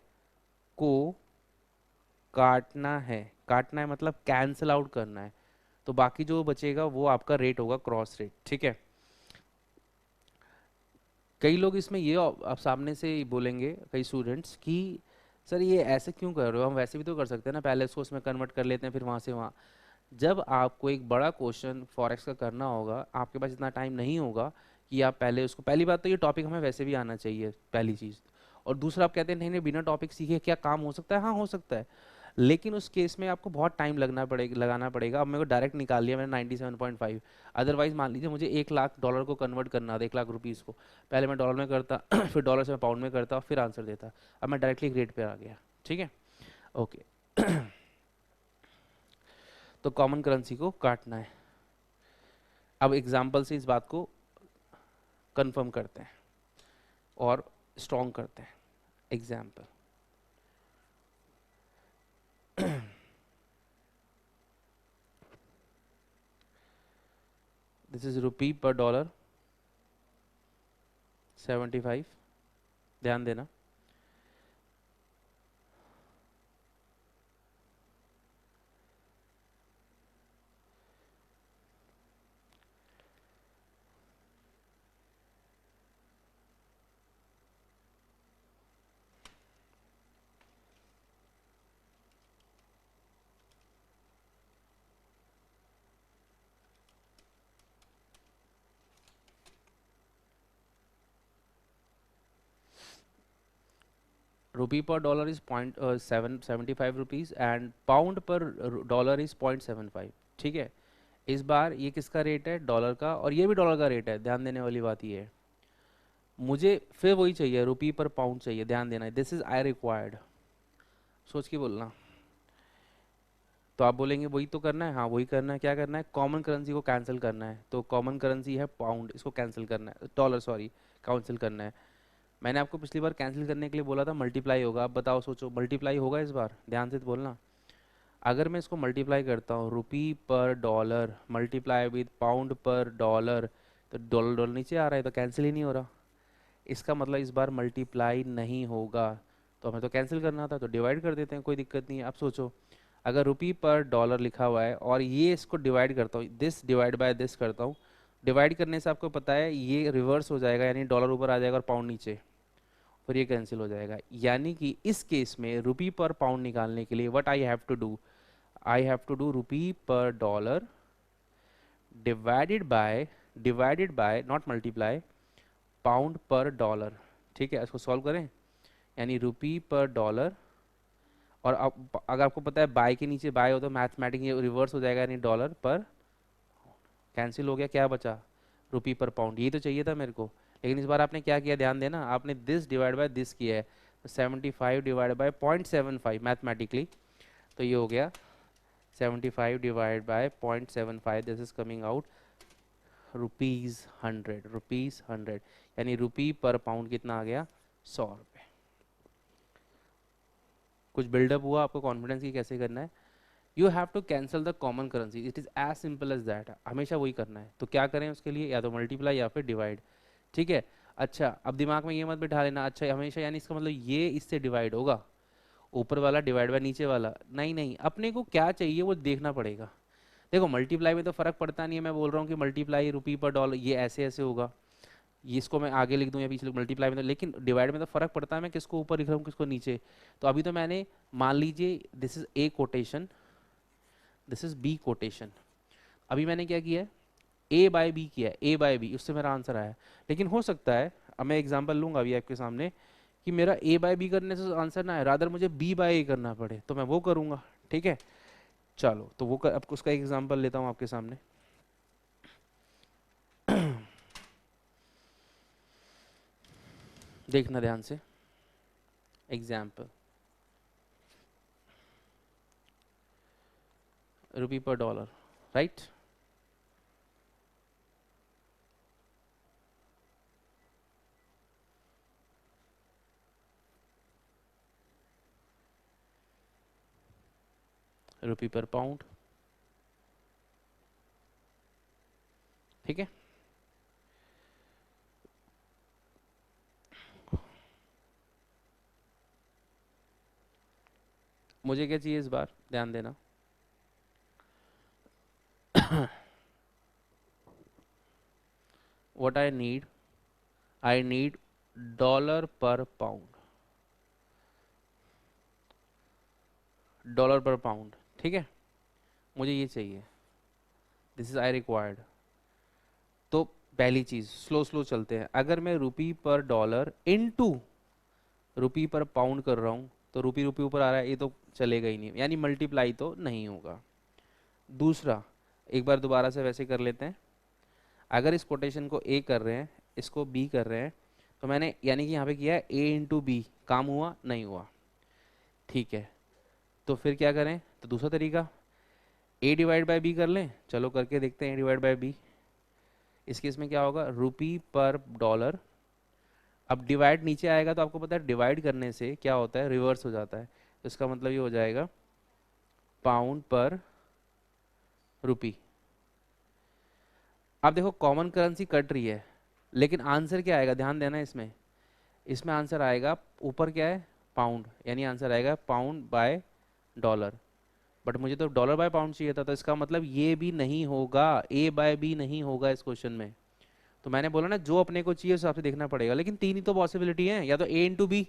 को काटना है, काटना है मतलब कैंसिल आउट करना है, तो बाकी जो बचेगा वो आपका रेट होगा, क्रॉस रेट, ठीक है। कई लोग इसमें ये आप सामने से ही बोलेंगे, कई स्टूडेंट्स, कि सर ये ऐसे क्यों कर रहे हो, हम वैसे भी तो कर सकते हैं ना, पहले इसको उसमें कन्वर्ट कर लेते हैं फिर वहाँ से वहाँ। जब आपको एक बड़ा क्वेश्चन फॉरेक्स का करना होगा, आपके पास इतना टाइम नहीं होगा कि आप पहले उसको, पहली बात तो ये टॉपिक हमें वैसे भी आना चाहिए, पहली चीज़। और दूसरा, आप कहते हैं नहीं नहीं बिना टॉपिक सीखे क्या काम हो सकता है, हाँ हो सकता है, लेकिन उस केस में आपको बहुत टाइम लगाना पड़ेगा। अब मेरे को डायरेक्ट निकाल लिया मैंने 97.5, अदरवाइज मान लीजिए मुझे 1 लाख डॉलर को कन्वर्ट करना था, 1 लाख रुपीज़ को, पहले मैं डॉलर में करता फिर डॉलर से मैं पाउंड में करता, फिर आंसर देता। अब मैं डायरेक्टली ग्रेड पे आ गया, ठीक है, ओके। तो कॉमन करेंसी को काटना है। अब एग्जाम्पल से इस बात को कंफर्म करते हैं और स्ट्रॉन्ग करते हैं। Example, this is rupee per dollar 75, ध्यान देना। रुपी per dollar is 0.75 rupees and pound per dollar is 0.75, ठीक है। इस बार ये किसका रेट है, डॉलर का, और ये भी डॉलर का रेट है, ध्यान देने वाली बात ये है। मुझे फिर वही चाहिए, रुपी पर पाउंड चाहिए, ध्यान देना, दिस इज आई रिक्वायर्ड, सोच के बोलना। तो आप बोलेंगे वही तो करना है, हाँ वही करना है, क्या करना है, कॉमन करेंसी को कैंसिल करना है। तो कॉमन करेंसी है पाउंड, इसको कैंसिल करना है, डॉलर सॉरी, कैंसिल करना है। मैंने आपको पिछली बार कैंसिल करने के लिए बोला था मल्टीप्लाई होगा, अब बताओ सोचो मल्टीप्लाई होगा इस बार, ध्यान से बोलना। अगर मैं इसको मल्टीप्लाई करता हूँ, रुपी per dollar multiply with pound per dollar, तो डॉलर डॉलर नीचे आ रहा है तो कैंसिल ही नहीं हो रहा, इसका मतलब इस बार मल्टीप्लाई नहीं होगा। तो हमें तो कैंसिल करना था, तो डिवाइड कर देते हैं, कोई दिक्कत नहीं है। अब सोचो, अगर रुपी पर डॉलर लिखा हुआ है और ये इसको डिवाइड करता हूँ, दिस डिवाइड बाय दिस करता हूँ, डिवाइड करने से आपको पता है ये रिवर्स हो जाएगा, यानी डॉलर ऊपर आ जाएगा और पाउंड नीचे, फिर ये कैंसिल हो जाएगा। यानी कि इस केस में रुपी पर पाउंड निकालने के लिए what I have to do, I have to do rupee per dollar divided by not multiply pound per dollar, ठीक है। इसको सॉल्व करें, यानी रुपी पर डॉलर, और अब अगर आपको पता है बाय के नीचे बाय हो तो मैथमेटिक ये रिवर्स हो जाएगा, यानी डॉलर पर, कैंसिल हो गया, क्या बचा, रुपी पर पाउंड, ये तो चाहिए था मेरे को। लेकिन इस बार आपने क्या किया, ध्यान देना, आपने दिस डिवाइड बाय दिस किया है, तो 75 डिवाइड बाय 0.75 मैथमेटिकली, तो ये हो गया 75 divide by 0.75, this is coming out rupees 100, यानी रुपी पर पाउंड कितना आ गया, 100 रुपये। कुछ बिल्डअप हुआ आपको कॉन्फिडेंस की कैसे करना है। You have to cancel the common currency, it is as simple as that, हमेशा वही करना है। तो क्या करें उसके लिए, या तो मल्टीप्लाई या फिर डिवाइड, ठीक है। अच्छा अब दिमाग में ये मत बिठा लेना, अच्छा हमेशा यानी इसका मतलब ये इससे डिवाइड होगा, ऊपर वाला डिवाइड बाय नीचे वाला, नहीं नहीं, अपने को क्या चाहिए वो देखना पड़ेगा। देखो मल्टीप्लाई में तो फर्क पड़ता नहीं है, मैं बोल रहा हूँ कि मल्टीप्लाई रुपी पर डॉलर ये ऐसे ऐसे होगा, ये इसको मैं आगे लिख दूं या पीछे मल्टीप्लाई में तो, लेकिन डिवाइड में तो फर्क पड़ता है, मैं किसको ऊपर लिख रहा हूँ किसको नीचे। तो अभी तो मैंने, मान लीजिए this is A quotation, this is B quotation, अभी मैंने क्या किया है, ए बाय बी किया है, ए बाय बी, उससे मेरा आंसर आया है। लेकिन हो सकता है, अब मैं एग्जांपल लूंगा अभी आपके सामने, कि मेरा ए बाय बी करने से आंसर ना आए, रादर मुझे बी बाय ए करना पड़े, तो मैं वो करूंगा। ठीक है, चलो तो वो अब उसका एग्जांपल लेता हूँ आपके सामने। देखना ध्यान से, एग्जाम्पल, रुपी पर डॉलर, राइट। रुपी पर पाउंड, ठीक है। मुझे क्या चाहिए इस बार, ध्यान देना। What I need dollar per pound, dollar per pound, ठीक है, मुझे ये चाहिए, दिस इज आई रिक्वायर्ड। तो पहली चीज, स्लो स्लो चलते हैं, अगर मैं रुपी पर डॉलर इनटू रुपी पर पाउंड कर रहा हूं, तो रुपी रुपी ऊपर आ रहा है, ये तो चलेगा ही नहीं, यानी मल्टीप्लाई तो नहीं होगा। दूसरा, एक बार दोबारा से वैसे कर लेते हैं, अगर इस कोटेशन को ए कर रहे हैं, इसको बी कर रहे हैं, तो मैंने यानी कि यहाँ पे किया है ए इंटू बी, काम हुआ नहीं हुआ, ठीक है। तो फिर क्या करें, तो दूसरा तरीका, ए डिवाइड बाय बी कर लें, चलो करके देखते हैं ए डिवाइड बाय बी। इस केस में क्या होगा, रुपी पर डॉलर, अब डिवाइड नीचे आएगा तो आपको पता है डिवाइड करने से क्या होता है, रिवर्स हो जाता है, तो इसका मतलब ये हो जाएगा पाउंड पर रुपी। अब देखो कॉमन करेंसी कट रही है, लेकिन आंसर क्या आएगा, ध्यान देना इसमें, इसमें आंसर आएगा ऊपर क्या है, पाउंड, यानी आंसर आएगा पाउंड बाय डॉलर। बट मुझे तो डॉलर बाय पाउंड चाहिए था, तो इसका मतलब ये भी नहीं होगा, ए बाय बी नहीं होगा इस क्वेश्चन में। तो मैंने बोला ना, जो अपने को चाहिए उस हिसाब से देखना पड़ेगा, लेकिन तीन ही तो पॉसिबिलिटी है, या तो ए into B,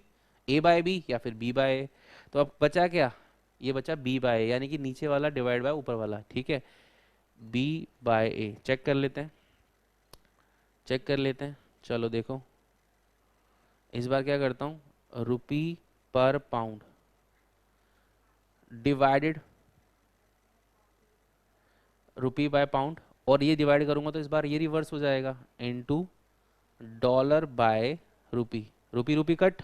A by B, या फिर बी बाय ए। तो अब बचा क्या, ये बचा बी बाय ए, यानी कि नीचे वाला डिवाइड बाय ऊपर वाला, ठीक है, बी बाय ए। चेक कर लेते हैं, चेक कर लेते हैं, चलो देखो, इस बार क्या करता हूँ, रुपी पर पाउंड डिवाइडेड रुपी बाय पाउंड, और ये डिवाइड करूंगा तो इस बार ये रिवर्स हो जाएगा, into dollar by rupee, rupee rupee cut,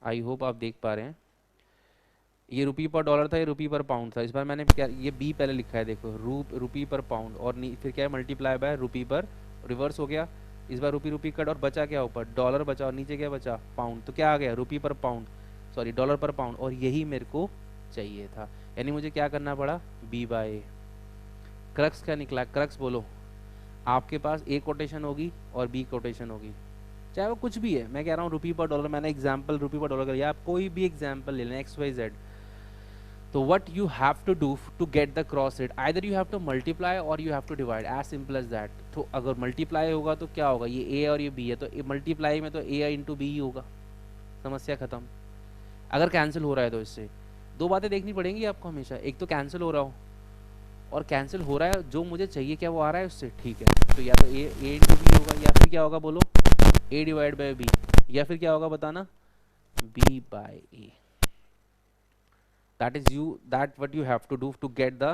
I hope आप देख पा रहे हैं, ये रुपी पर डॉलर था, ये रुपी पर पाउंड था, इस बार मैंने क्या, ये बी पहले लिखा है देखो, रुपी पर पाउंड, और फिर क्या है, मल्टीप्लाई बाय रुपी पर, रिवर्स हो गया, इस बार रुपी रुपी कट, और बचा क्या ऊपर, डॉलर बचा, और नीचे क्या बचा, पाउंड, तो क्या आ गया, रुपी पर pound, sorry dollar per pound, और यही मेरे को चाहिए था, यानी मुझे क्या करना पड़ा, बी बाय ए। क्रक्स क्या निकला, क्रक्स बोलो, आपके पास ए कोटेशन होगी और बी कोटेशन होगी, चाहे वो कुछ भी है, मैं कह रहा हूँ रुपी पर डॉलर, मैंने एग्जाम्पल रुपी पर डॉलर कर लिया, आप कोई भी एग्जाम्पल ले लें, एक्स वाई जेड। तो what you have to do to get the cross rate, either you have to multiply or you have to divide, as simple as that। तो अगर multiply होगा तो क्या होगा, ये a और ये b है, तो multiply में तो a इंटू बी ही होगा, समस्या खत्म। अगर कैंसिल हो रहा है तो इससे दो बातें देखनी पड़ेंगी आपको हमेशा, एक तो कैंसिल हो रहा हो, और कैंसिल हो रहा है जो मुझे चाहिए क्या वो आ रहा है उससे, ठीक है, तो या तो a इंटू बी होगा, या फिर क्या होगा बोलो, a डिवाइड बाई बी, या फिर क्या होगा बताना, b by a। that is you, that what you have to do to get the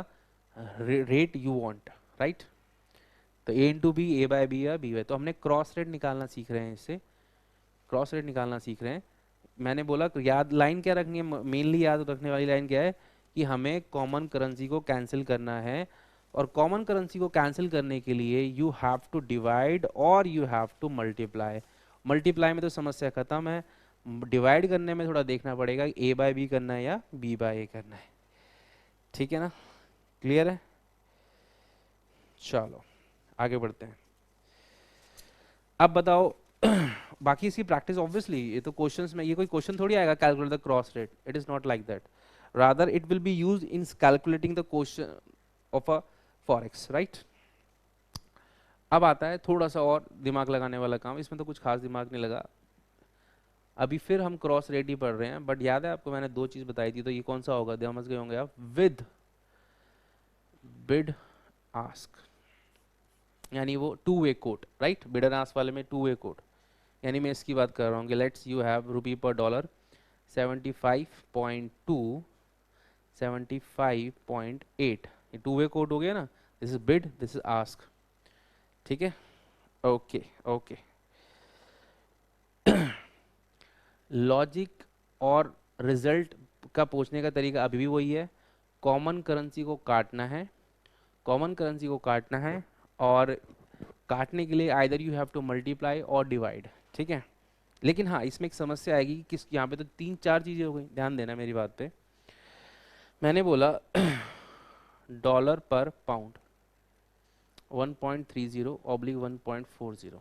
rate you want, right। तो a into B, A by B या बी बाय, तो हमने cross rate निकालना सीख रहे हैं, इससे क्रॉस रेट निकालना सीख रहे हैं। मैंने बोला याद लाइन क्या रखनी है, मेनली याद रखने वाली लाइन क्या है, कि हमें कॉमन करेंसी को कैंसिल करना है, और कॉमन करेंसी को कैंसिल करने के लिए यू हैव टू डिवाइड और you have to multiply. Multiply में तो समस्या खत्म है, डिवाइड करने में थोड़ा देखना पड़ेगा, ए बाय बी करना है या बी बाय ए करना है, ठीक है ना, क्लियर है। चलो आगे बढ़ते हैं, अब बताओ बाकी इसकी प्रैक्टिस, ऑब्वियसली ये तो क्वेश्चंस में, ये कोई क्वेश्चन थोड़ी आएगा calculate the cross rate, it is not like that, rather it will be used in calculating the question of a forex, right. अब आता है थोड़ा सा और दिमाग लगाने वाला काम, इसमें तो कुछ खास दिमाग नहीं लगा, अभी फिर हम क्रॉस रेट ही पढ़ रहे हैं, बट याद है आपको मैंने दो चीज बताई थी, तो ये कौन सा होगा, समझ गए होंगे आप, विद बिड आस्क, यानी वो two way quote, right, bidder ask वाले में टू वे कोट, यानी मैं इसकी बात कर रहा हूँ कि let's you have rupee per dollar 75.2 75.8, ये टू वे कोट हो गया ना, this is bid, this is ask, ठीक है, ओके ओके। लॉजिक और रिजल्ट का पूछने का तरीका अभी भी वही है, कॉमन करेंसी को काटना है, कॉमन करेंसी को काटना है, और काटने के लिए either you have to multiply और डिवाइड, ठीक है। लेकिन हाँ, इसमें एक समस्या आएगी कि यहाँ पे तो 3-4 चीज़ें हो गई, ध्यान देना मेरी बात पे। मैंने बोला डॉलर पर पाउंड 1.30/1.40,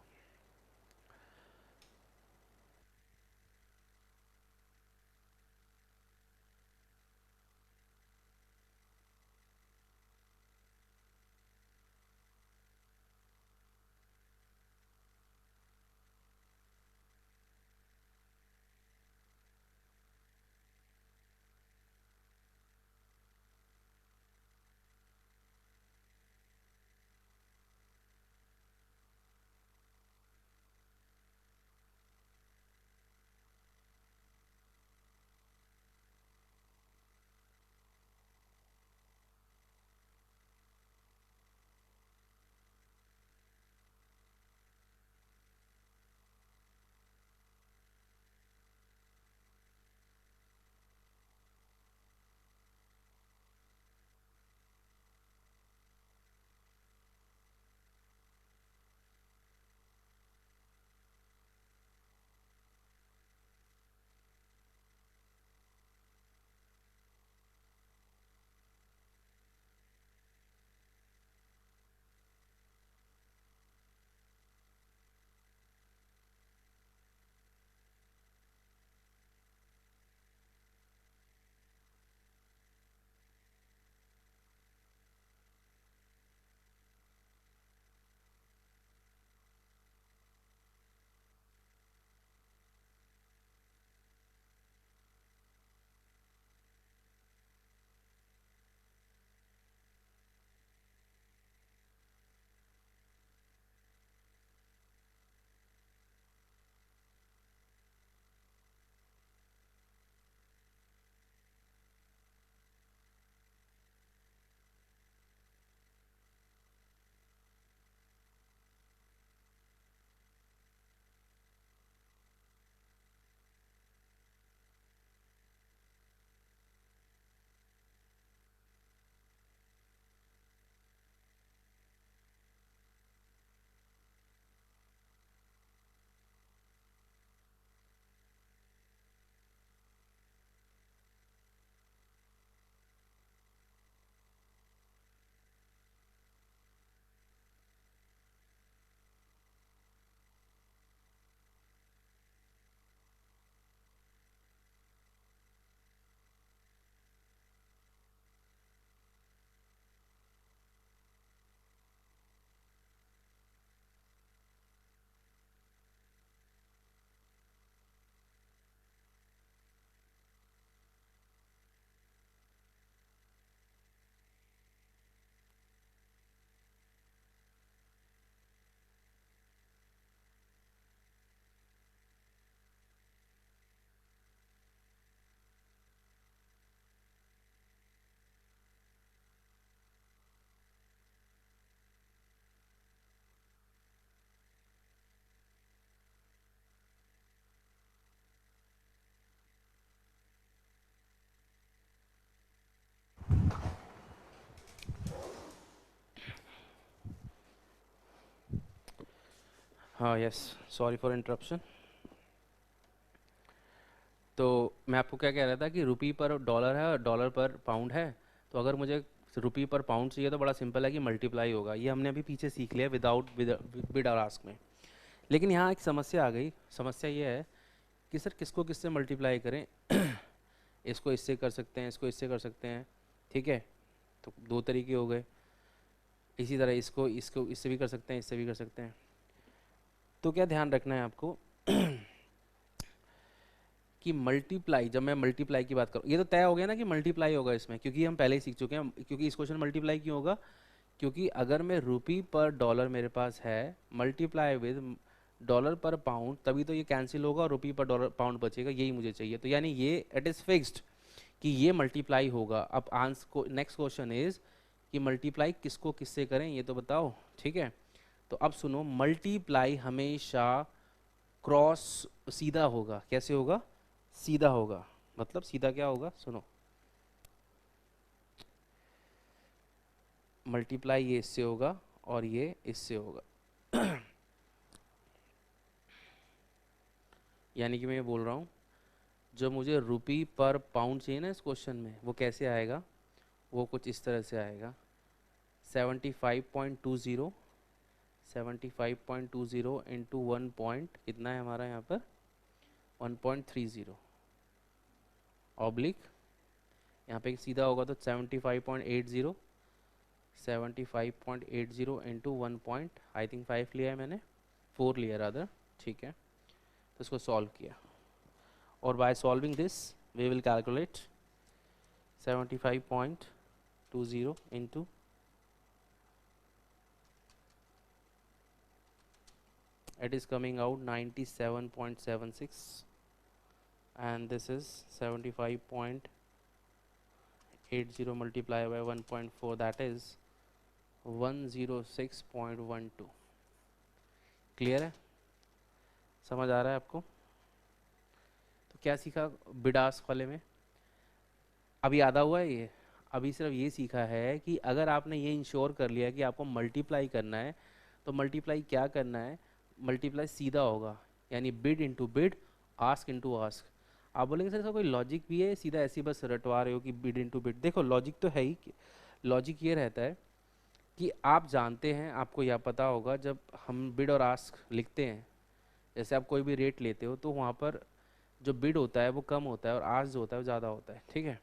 हाँ यस, सॉरी फॉर इंटरप्शन। तो मैं आपको क्या कह रहा था कि रुपी पर डॉलर है और डॉलर पर पाउंड है, तो अगर मुझे रुपी पर पाउंड चाहिए तो बड़ा सिंपल है कि मल्टीप्लाई होगा, ये हमने अभी पीछे सीख लिया विदाउट बिड और आस्क में। लेकिन यहाँ एक समस्या आ गई, समस्या ये है कि सर किसको किससे मल्टीप्लाई करें इसको इससे कर सकते हैं, इसको इससे कर सकते हैं, ठीक है, तो दो तरीके हो गए। इसी तरह इसको इसको इससे भी कर सकते हैं, इससे भी कर सकते हैं। तो क्या ध्यान रखना है आपको कि मल्टीप्लाई, जब मैं मल्टीप्लाई की बात करूँ, ये तो तय हो गया ना कि मल्टीप्लाई होगा इसमें, क्योंकि हम पहले ही सीख चुके हैं, क्योंकि इस क्वेश्चन मल्टीप्लाई क्यों होगा क्योंकि अगर मैं रुपी पर डॉलर मेरे पास है multiply with dollar per pound, तभी तो ये कैंसिल होगा और रुपी पर डॉलर पाउंड बचेगा, यही मुझे चाहिए। तो यानी ये इट इज़ फिक्स्ड कि ये मल्टीप्लाई होगा। अब आंसर को नेक्स्ट क्वेश्चन इज कि मल्टीप्लाई किसको किससे करें ये तो बताओ, ठीक है। तो अब सुनो, मल्टीप्लाई हमेशा क्रॉस सीधा होगा। कैसे होगा? सीधा होगा। मतलब सीधा क्या होगा, सुनो, मल्टीप्लाई ये इससे होगा और ये इससे होगा। यानी कि मैं ये बोल रहा हूँ, जो मुझे रुपी पर पाउंड चाहिए ना इस क्वेश्चन में, वो कैसे आएगा? वो कुछ इस तरह से आएगा, 75.20, 75.20 इंटू 1 पॉइंट कितना है हमारा यहाँ पर 1.30 ऑब्लिक, यहाँ पे सीधा होगा तो 75.80, 75.80 इंटू 1 पॉइंट, आई थिंक 5 लिया है मैंने, 4 लिया रादर, ठीक है। तो इसको सॉल्व किया और by solving this we will calculate 75.20 into, it is coming out 97.76 and this is 75.80 multiplied by 1.4, that is 106.12। Clear है? समझ आ रहा है आपको? तो क्या सीखा बिडास्क वाले में? अभी याद हुआ है ये? अभी सिर्फ ये सीखा है कि अगर आपने ये इंश्योर कर लिया कि आपको मल्टीप्लाई करना है, तो मल्टीप्लाई क्या करना है, मल्टीप्लाई सीधा होगा, यानी bid into bid, ask into ask. आप बोलेंगे सर इसका कोई लॉजिक भी है, सीधा ऐसे ही बस रटवा रहे हो कि बिड इंटू बिड? देखो लॉजिक तो है ही। लॉजिक ये रहता है कि आप जानते हैं, आपको यह पता होगा, जब हम बिड और आस्क लिखते हैं, जैसे आप कोई भी रेट लेते हो तो वहाँ पर जो बिड होता है वो कम होता है और आस्क जो होता है वो ज़्यादा होता है, ठीक है।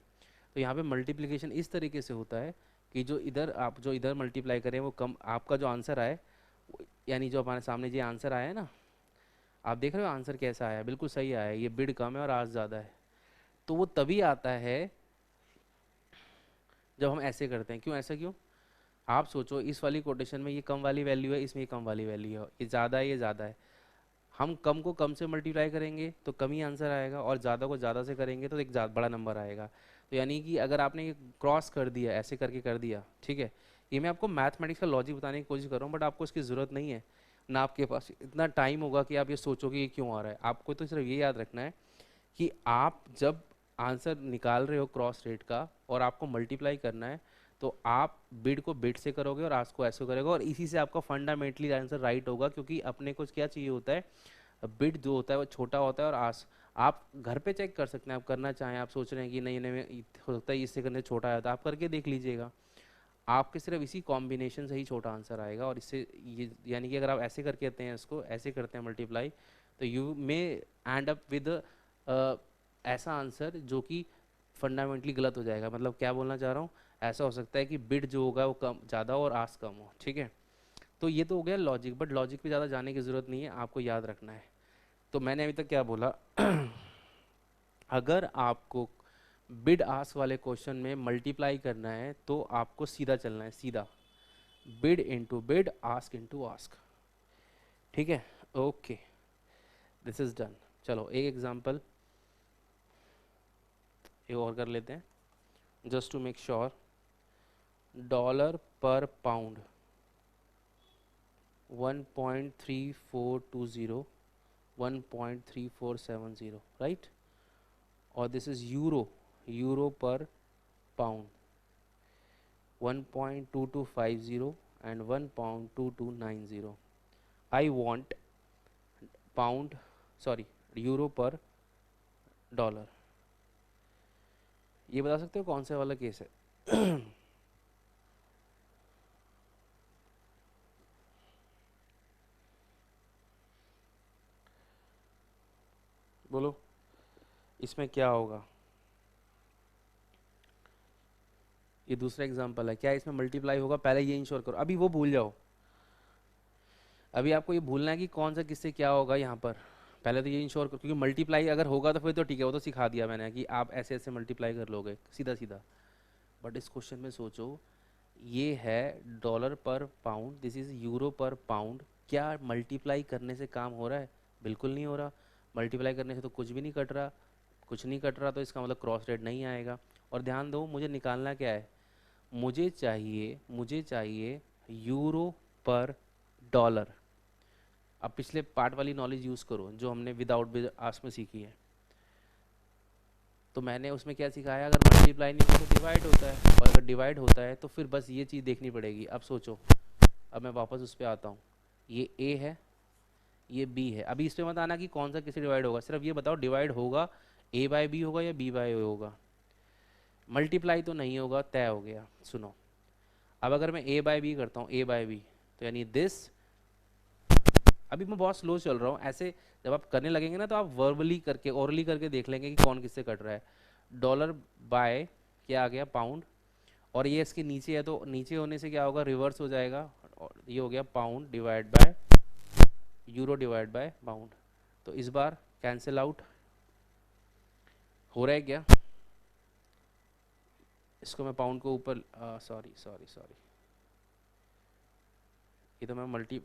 तो यहाँ पे मल्टीप्लिकेशन इस तरीके से होता है कि जो इधर मल्टीप्लाई करें वो कम, आपका जो आंसर आए, यानी जो हमारे सामने जो आंसर आया है ना, आप देख रहे हो आंसर कैसा आया, बिल्कुल सही आया है, ये बिड कम है और आस्क ज़्यादा है। तो वो तभी आता है जब हम ऐसे करते हैं। क्यों ऐसा क्यों? आप सोचो, इस वाली कोटेशन में ये कम वाली वैल्यू है, इसमें ये कम वाली वैल्यू है, ये ज़्यादा है, ये ज़्यादा है। हम कम को कम से मल्टीप्लाई करेंगे तो कम ही आंसर आएगा, और ज़्यादा को ज़्यादा से करेंगे तो एक बड़ा नंबर आएगा। तो यानी कि अगर आपने ये क्रॉस कर दिया, ऐसे करके कर दिया, ठीक है। ये मैं आपको मैथमेटिक्स का लॉजिक बताने की कोशिश कर रहा हूँ, बट आपको इसकी ज़रूरत नहीं है ना, आपके पास इतना टाइम होगा कि आप ये सोचो कि ये क्यों आ रहा है। आपको तो सिर्फ ये याद रखना है कि आप जब आंसर निकाल रहे हो क्रॉस रेट का और आपको मल्टीप्लाई करना है, तो आप बिड को बिड से करोगे और आस्क को ऐसे करोगे, और इसी से आपका फंडामेंटली आंसर राइट होगा। क्योंकि अपने को क्या चाहिए होता है, बिट जो होता है वो छोटा होता है और आस, आप घर पे चेक कर सकते हैं, आप करना चाहें, आप सोच रहे हैं कि नहीं नहीं हो सकता है इससे करने छोटा आया, तो आप करके देख लीजिएगा, आपके सिर्फ इसी कॉम्बिनेशन से ही छोटा आंसर आएगा। और इससे ये यानी कि अगर आप ऐसे करके करते हैं, इसको ऐसे करते हैं मल्टीप्लाई, तो you may and up with ऐसा आंसर जो कि फंडामेंटली गलत हो जाएगा। मतलब क्या बोलना चाह रहा हूँ, ऐसा हो सकता है कि बिड जो होगा वो कम ज़्यादा और आस कम हो, ठीक है। तो ये तो हो गया लॉजिक, बट लॉजिक पे ज़्यादा जाने की ज़रूरत नहीं है, आपको याद रखना है। तो मैंने अभी तक क्या बोला? अगर आपको बिड आस्क वाले क्वेश्चन में मल्टीप्लाई करना है तो आपको सीधा चलना है, सीधा bid into bid, ask into ask, ठीक है। Okay, this is done. चलो एक एग्जांपल एक और कर लेते हैं, just to make sure. Dollar per pound 1.3420, 1.3470, right. और this is euro per pound 1.2250 and 1.2290। I want pound, sorry, euro per dollar. ये बता सकते हो कौन सा वाला केस है? बोलो, इसमें क्या होगा? ये दूसरा एग्जांपल है, क्या इसमें मल्टीप्लाई होगा? पहले ये इंश्योर करो, अभी वो भूल जाओ, अभी आपको ये भूलना है कि कौन सा किससे क्या होगा यहाँ पर। पहले तो ये इंश्योर करो, क्योंकि मल्टीप्लाई अगर होगा तो फिर तो ठीक है, वो तो सिखा दिया मैंने कि आप ऐसे ऐसे मल्टीप्लाई कर लोगे सीधा सीधा। बट इस क्वेश्चन में सोचो ये है dollar per pound, this is euro per pound. क्या मल्टीप्लाई करने से काम हो रहा है? बिल्कुल नहीं हो रहा। मल्टीप्लाई करने से तो कुछ भी नहीं कट रहा, कुछ नहीं कट रहा, तो इसका मतलब क्रॉस रेट नहीं आएगा। और ध्यान दो, मुझे निकालना क्या है, मुझे चाहिए यूरो पर डॉलर। अब पिछले पार्ट वाली नॉलेज यूज़ करो जो हमने विदाउट बिग आस्क में सीखी है। तो मैंने उसमें क्या सिखाया, अगर मल्टीप्लाई नहीं होता तो डिवाइड होता है, और अगर डिवाइड होता है तो फिर बस ये चीज़ देखनी पड़ेगी। अब सोचो, अब मैं वापस उस पर आता हूँ, ये ए है, ये बी है। अभी इस पे मत आना कि कौन सा किससे डिवाइड होगा, सिर्फ ये बताओ डिवाइड होगा ए बाय बी होगा या बी बाय ए होगा। मल्टीप्लाई तो नहीं होगा, तय हो गया। सुनो, अब अगर मैं ए बाय बी करता हूँ, ए बाय बी, तो यानी दिस, अभी मैं बहुत स्लो चल रहा हूँ, ऐसे जब आप करने लगेंगे ना तो आप वर्बली करके ओरली करके देख लेंगे कि कौन किससे कट रहा है। डॉलर बाय क्या आ गया, पाउंड, और ये इसके नीचे है तो नीचे होने से क्या होगा, रिवर्स हो जाएगा, और ये हो गया pound divide by euro divide by pound. तो इस बार कैंसिल आउट हो रहा है क्या? इसको मैं पाउंड को ऊपर, सॉरी सॉरी सॉरी, ये तो मैं मल्टी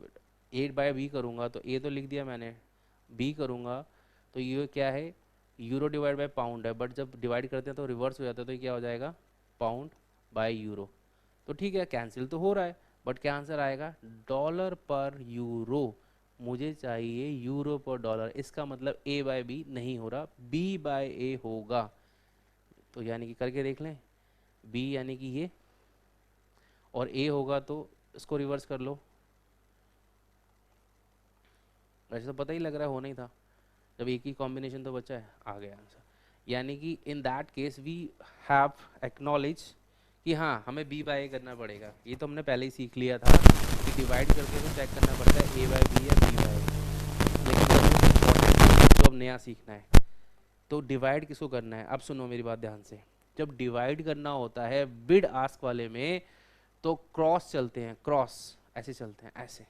ए बाय बी करूँगा तो ए तो लिख दिया मैंने, बी करूँगा तो ये क्या है, यूरो डिवाइड बाय पाउंड है, बट जब डिवाइड करते हैं तो रिवर्स हो जाता है, तो ये क्या हो जाएगा, पाउंड बाय यूरो। तो ठीक है, कैंसिल तो हो रहा है, बट क्या आंसर आएगा, डॉलर पर यूरो। मुझे चाहिए यूरो पर डॉलर, इसका मतलब ए बाय बी नहीं हो रहा, बी बाय ए होगा। तो यानी कि करके देख लें, बी यानी कि ये, और ए होगा तो इसको रिवर्स कर लो। वैसे तो पता ही लग रहा है होना ही था, जब एक ही कॉम्बिनेशन तो बचा है, आ गया आंसर। यानी कि in that case we have acknowledge कि हाँ हमें बी बाय ए करना पड़ेगा। ये तो हमने पहले ही सीख लिया था कि डिवाइड करके तो चेक करना पड़ता है ए बाय बी या बी बाय ए, लेकिन वो इम्पोर्टेंट जो अब नया सीखना है, तो डिवाइड किसको करना है। अब सुनो मेरी बात ध्यान से, जब डिवाइड करना होता है बिड आस्क वाले में, तो क्रॉस चलते हैं, क्रॉस ऐसे चलते हैं, ऐसे।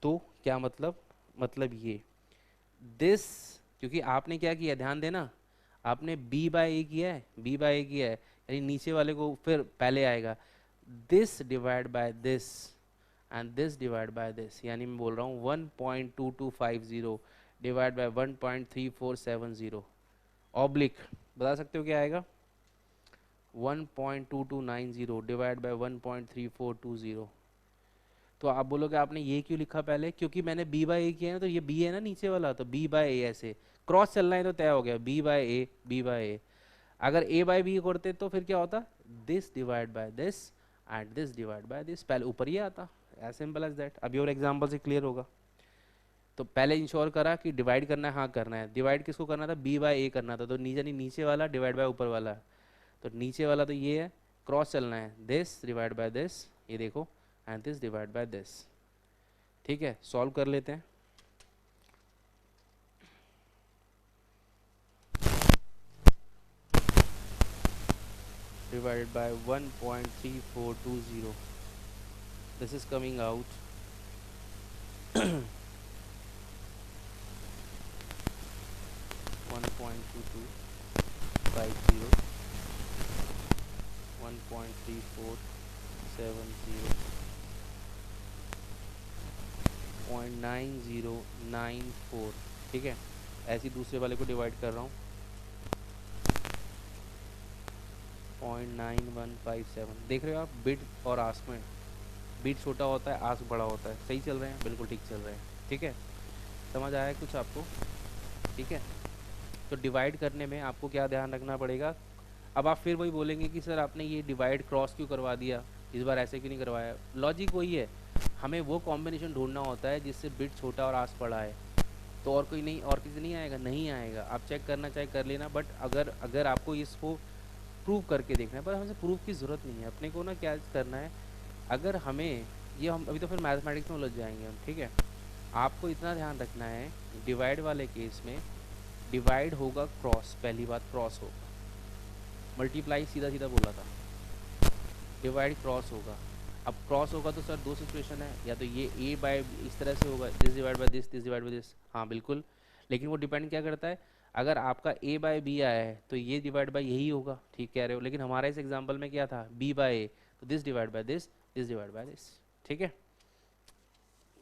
तो क्या मतलब, मतलब ये दिस, क्योंकि आपने क्या किया, ध्यान देना, आपने बी बाय ए किया है, बी बाय ए किया है, यानी नीचे वाले को फिर पहले आएगा this divide by this and this divide by this, यानी मैं बोल रहा हूँ 1.2250 डिवाइड बाय 1.3470, ऑब्लिक बता सकते हो क्या आएगा, 1.2290 डिवाइड बाय 1.3420। तो आप बोलोगे आपने ये क्यों लिखा पहले, क्योंकि मैंने बी बाय ए किया है ना, तो ये बी है ना नीचे वाला, तो बी बाय ए ऐसे क्रॉस चलना है तो तय हो गया, बी बाय ए, बी बाय ए। अगर ए बाय बी करते तो फिर क्या होता, this divide by this and this divide by this, पहले ऊपर ही आता, एज सिंपल एज दैट। अभी और एग्जांपल से क्लियर होगा। तो पहले इंश्योर करा कि डिवाइड करना है, हाँ करना है। डिवाइड किसको करना था, बी बाय ए करना था, तो नीचे नहीं, नीचे वाला डिवाइड बाय ऊपर वाला, तो नीचे वाला तो ये है, क्रॉस चलना है, दिस डिवाइड बाय दिस, ये देखो, and this divide by this. ठीक है, सॉल्व कर लेते हैं। Divided by 1.3420, this is coming out 1.2250, 1.3470, 0.9094। ठीक है, ऐसे ही दूसरे वाले को डिवाइड कर रहा हूँ, 0.9157। देख रहे हो आप, बिट और आस्क में बीट छोटा होता है, आस्क बड़ा होता है। सही चल रहे हैं, बिल्कुल ठीक चल रहे हैं। ठीक है, समझ आया कुछ आपको? ठीक है, तो डिवाइड करने में आपको क्या ध्यान रखना पड़ेगा। अब आप फिर वही बोलेंगे कि सर आपने ये डिवाइड क्रॉस क्यों करवा दिया, इस बार ऐसे क्यों नहीं करवाया। लॉजिक वही है, हमें वो कॉम्बिनेशन ढूंढना होता है जिससे बिट छोटा और आस्क बड़ा है, तो और कोई नहीं, और किसी नहीं आएगा, नहीं आएगा। आप चेक करना चाहे कर लेना, बट अगर अगर आपको इसको प्रूव करके देखना है, पर हमसे प्रूफ की ज़रूरत नहीं है। अपने को ना क्या करना है, अगर हमें ये, हम अभी तो फिर मैथमेटिक्स में उलझ जाएंगे हम। ठीक है, आपको इतना ध्यान रखना है, डिवाइड वाले केस में डिवाइड होगा क्रॉस, पहली बात क्रॉस होगा, मल्टीप्लाई सीधा सीधा बोला था, डिवाइड क्रॉस होगा। अब क्रॉस होगा तो सर दो सिचुएशन है, या तो ये ए बाय इस तरह से होगा, this divide by this, this divide by this, हाँ बिल्कुल। लेकिन वो डिपेंड क्या करता है, अगर आपका ए बाय बी आया है तो ये डिवाइड बाय यही होगा, ठीक कह रहे हो। लेकिन हमारा इस एग्जांपल में क्या था, बी बाय ए, तो this divide by this divide by this. ठीक है,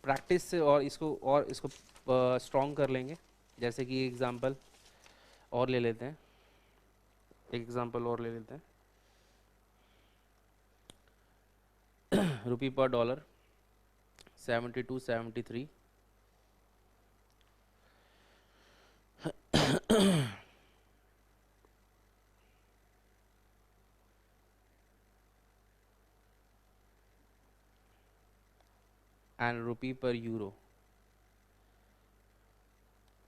प्रैक्टिस से और इसको स्ट्रॉन्ग कर लेंगे। जैसे कि एग्जांपल और ले लेते हैं, एक एग्जांपल और ले लेते हैं। रुपी पर डॉलर 72.73, एंड रुपी पर यूरो